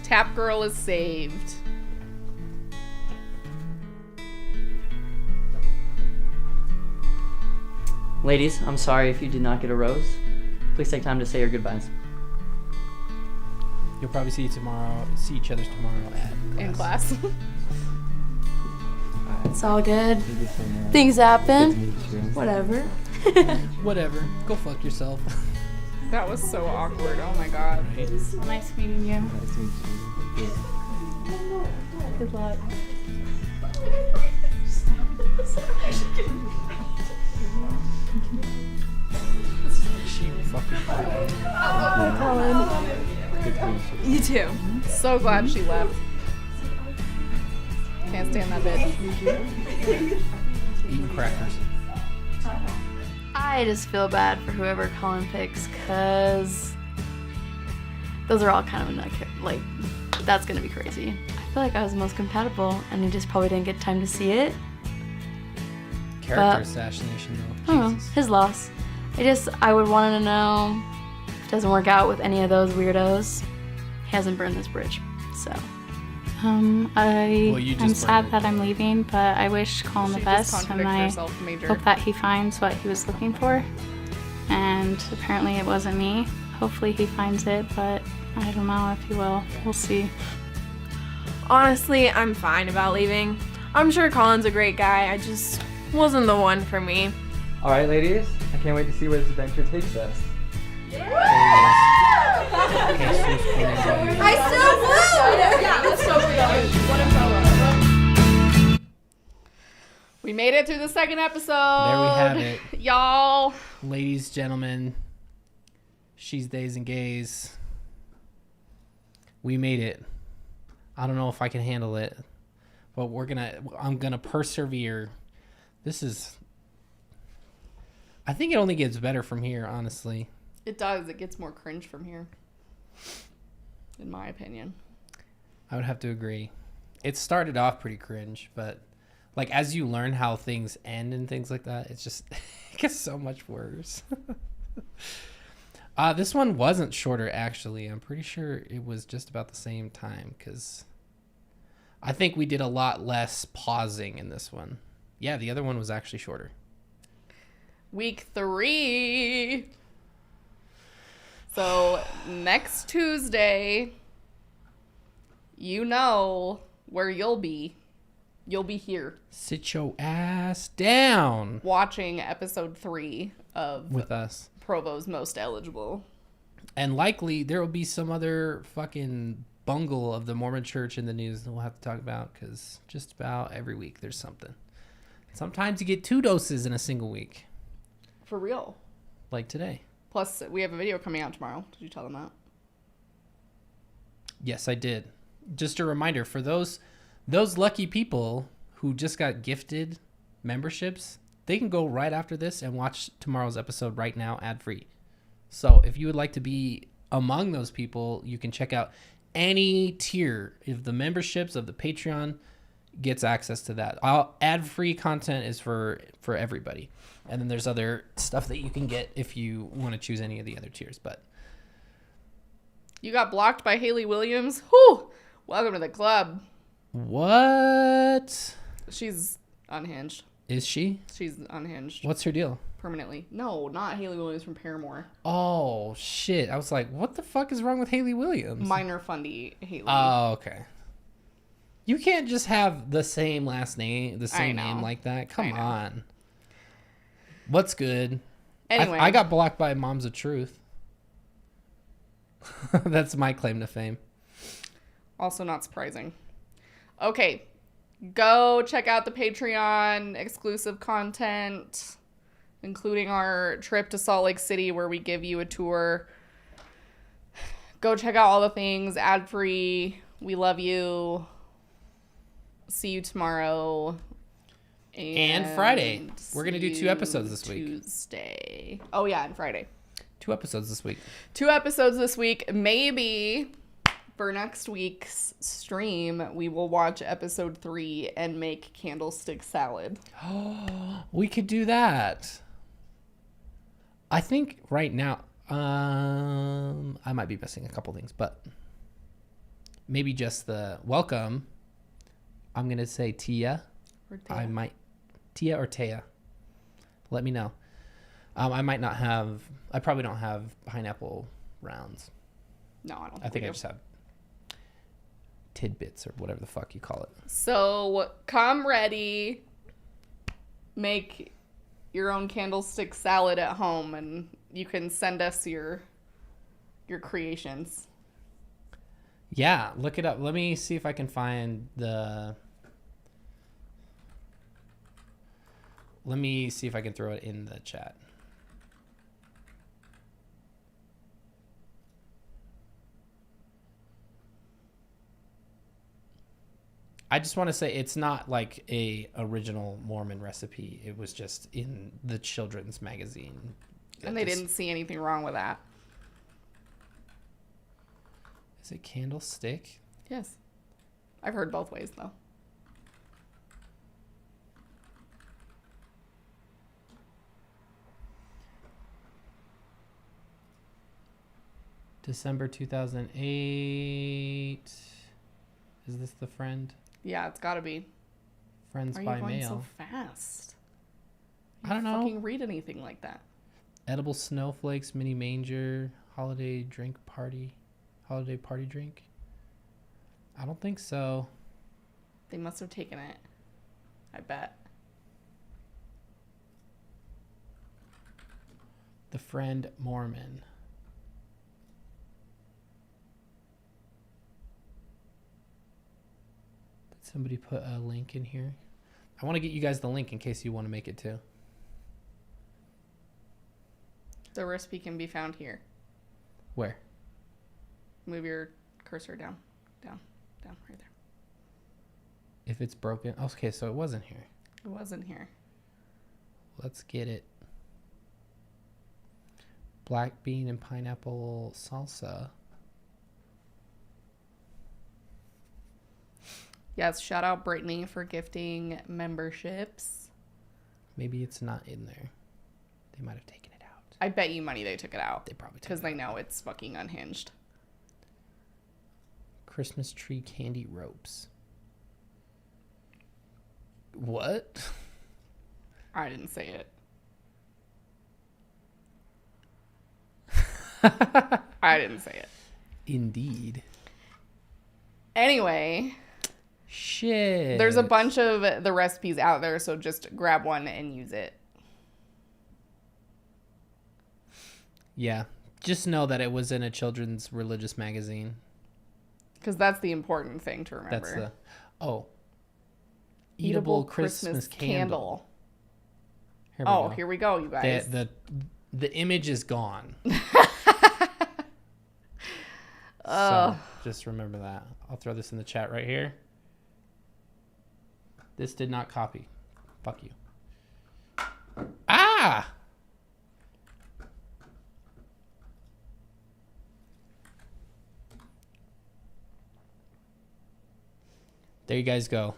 Tap girl is saved. Ladies, I'm sorry if you did not get a rose. Please take time to say your goodbyes. You'll probably see each other tomorrow at In class. It's all good. Things happen. Whatever. Whatever. Go fuck yourself. That was so awkward. Oh my god. Nice meeting you. Nice to meet you. Good luck. She fucking Good to meet you. You too. So glad she left. Can't stand that bitch. eating crackers. I just feel bad for whoever Colin picks, because those are all kind of like, that's gonna be crazy. I feel like I was the most compatible, and he just probably didn't get time to see it. Character assassination, though. Oh, his loss. I would want to know if it doesn't work out with any of those weirdos. He hasn't burned this bridge, so. I'm just sad that I'm leaving, but I wish Colin the She just best, and contradicted I herself, Major. hope that he finds what he was looking for. And apparently it wasn't me. Hopefully he finds it, but I don't know if he will. We'll see. Honestly, I'm fine about leaving. I'm sure Colin's a great guy. I just wasn't the one for me. All right, ladies. I can't wait to see where this adventure takes us. I still woo! Yeah, let's go for that. We made it through the second episode. There we have it. Y'all. Ladies, gentlemen, she's days and gays. We made it. I don't know if I can handle it, but I'm gonna persevere. I think it only gets better from here, honestly. It does. It gets more cringe from here. In my opinion. I would have to agree. It started off pretty cringe, but like as you learn how things end and things like that, it's just it gets so much worse. This one wasn't shorter, actually. I'm pretty sure it was just about the same time, because I think we did a lot less pausing in this one. Yeah, the other one was actually shorter. Week 3. So next Tuesday, you know where you'll be. You'll be here. Sit your ass down. Watching episode 3 of with us. Provo's Most Eligible. And likely there will be some other fucking bungle of the Mormon church in the news that we'll have to talk about, because just about every week there's something. Sometimes you get 2 doses in a single week. For real. Like today. Plus, we have a video coming out tomorrow. Did you tell them that? Yes, I did. Just a reminder for those lucky people who just got gifted memberships, they can go right after this and watch tomorrow's episode right now ad-free. So if you would like to be among those people, you can check out any tier of the memberships of the Patreon. gets access to that. Ad-free content is for everybody. And then there's other stuff that you can get if you want to choose any of the other tiers. But You got blocked by Haley Williams? Whew! Welcome to the club. what She's unhinged. is she? She's unhinged. What's her deal? Permanently. No, not Haley Williams from Paramore. Oh, shit. I was like, what the fuck is wrong with Haley Williams? Minor fundy Haley. Oh, okay. You can't just have the same last name, the same name like that. Come on. What's good? Anyway. I got blocked by Moms of Truth. That's my claim to fame. Also not surprising. Okay. Go check out the Patreon exclusive content, including our trip to Salt Lake City where we give you a tour. Go check out all the things ad-free. We love you. See you tomorrow. And Friday. We're going to do 2 episodes this week. Tuesday. Oh, yeah, and Friday. 2 episodes this week. 2 episodes this week. Maybe for next week's stream, we will watch episode 3 and make candlestick salad. We could do that. I think right now, I might be missing a couple things, but maybe just the welcome. I'm going to say Tia. Tia or Taya. Let me know. I probably don't have pineapple rounds. No, I don't I think I do. just have tidbits or whatever the fuck you call it. So come ready. Make your own candlestick salad at home, and you can send us your creations. Yeah, look it up. Let me see if I can find the... Let me see if I can throw it in the chat. I just want to say it's not like a original Mormon recipe. It was just in the children's magazine. And they didn't see anything wrong with that. Is it candlestick? Yes. I've heard both ways, though. December 2008. Is this the friend? Yeah, it's gotta be. Friends Why are by you going mail. so fast? I don't know. Fucking read anything like that. Edible snowflakes, mini manger, holiday party drink. I don't think so. They must have taken it. I bet. The Friend Mormon. Did somebody put a link in here? I want to get you guys the link in case you want to make it too. The recipe can be found here. Where? Move your cursor down, right there. If it's broken. Okay, so it wasn't here. It wasn't here. Let's get it. Black bean and pineapple salsa. Yes, shout out Brittany for gifting memberships. Maybe it's not in there. They might have taken it out. I bet you money they took it out. They probably took it because they know it's fucking unhinged. Christmas tree candy ropes. What? I didn't say it. I didn't say it. Indeed. Anyway. Shit. There's a bunch of the recipes out there, so just grab one and use it. Yeah. Just know that it was in a children's religious magazine. Because that's the important thing to remember. That's the... Oh. Eatable Christmas candle. Here we go. Here we go, you guys. The image is gone. Oh. So just remember that. I'll throw this in the chat right here. This did not copy. Fuck you. Ah! There you guys go.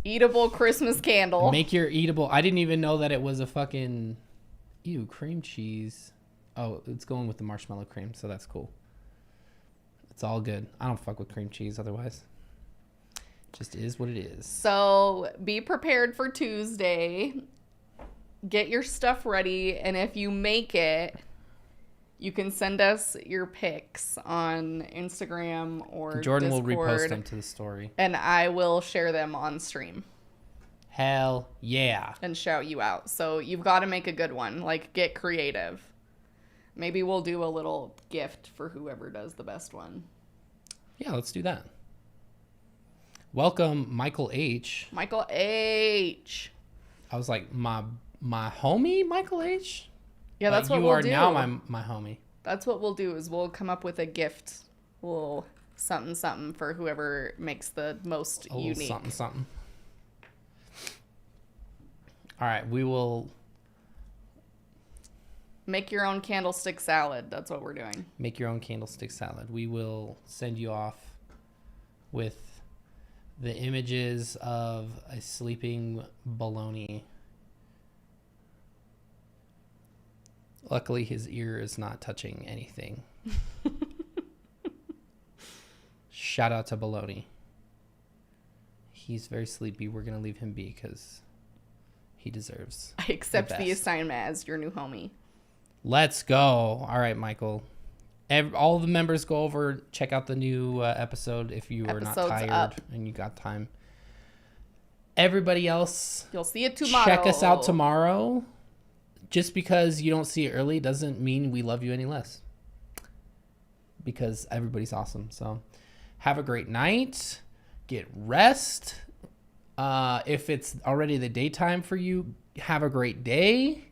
Eatable Christmas candle. Make your eatable. I didn't even know that it was a fucking cream cheese. Oh, it's going with the marshmallow cream, so that's cool. It's all good. I don't fuck with cream cheese otherwise. Just is what it is. So be prepared for Tuesday. Get your stuff ready, and if you make it, you can send us your pics on Instagram or Jordan Discord, will repost them to the story. and I will share them on stream. Hell yeah. And shout you out. So you've got to make a good one. Like, get creative. Maybe we'll do a little gift for whoever does the best one. Yeah, let's do that. Welcome, Michael H. Michael H. I was like, my homie, Michael H? Yeah, that's what you we'll are do. now my homie. That's what we'll do is we'll come up with a gift. We'll something for whoever makes the most unique. Something. All right, we will make your own candlestick salad. That's what we're doing. Make your own candlestick salad. We will send you off with the images of a sleeping baloney. Luckily, his ear is not touching anything. Shout out to Baloney. He's very sleepy. We're going to leave him be because he deserves I accept the assignment as your new homie. Let's go. All right, Michael. All the members go over, check out the new episode if you are not tired and you got time. Everybody else, you'll see it tomorrow. Check us out tomorrow. Just because you don't see it early doesn't mean we love you any less. Because everybody's awesome. So have a great night. Get rest. If it's already the daytime for you, have a great day.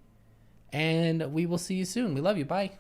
And we will see you soon. We love you. Bye.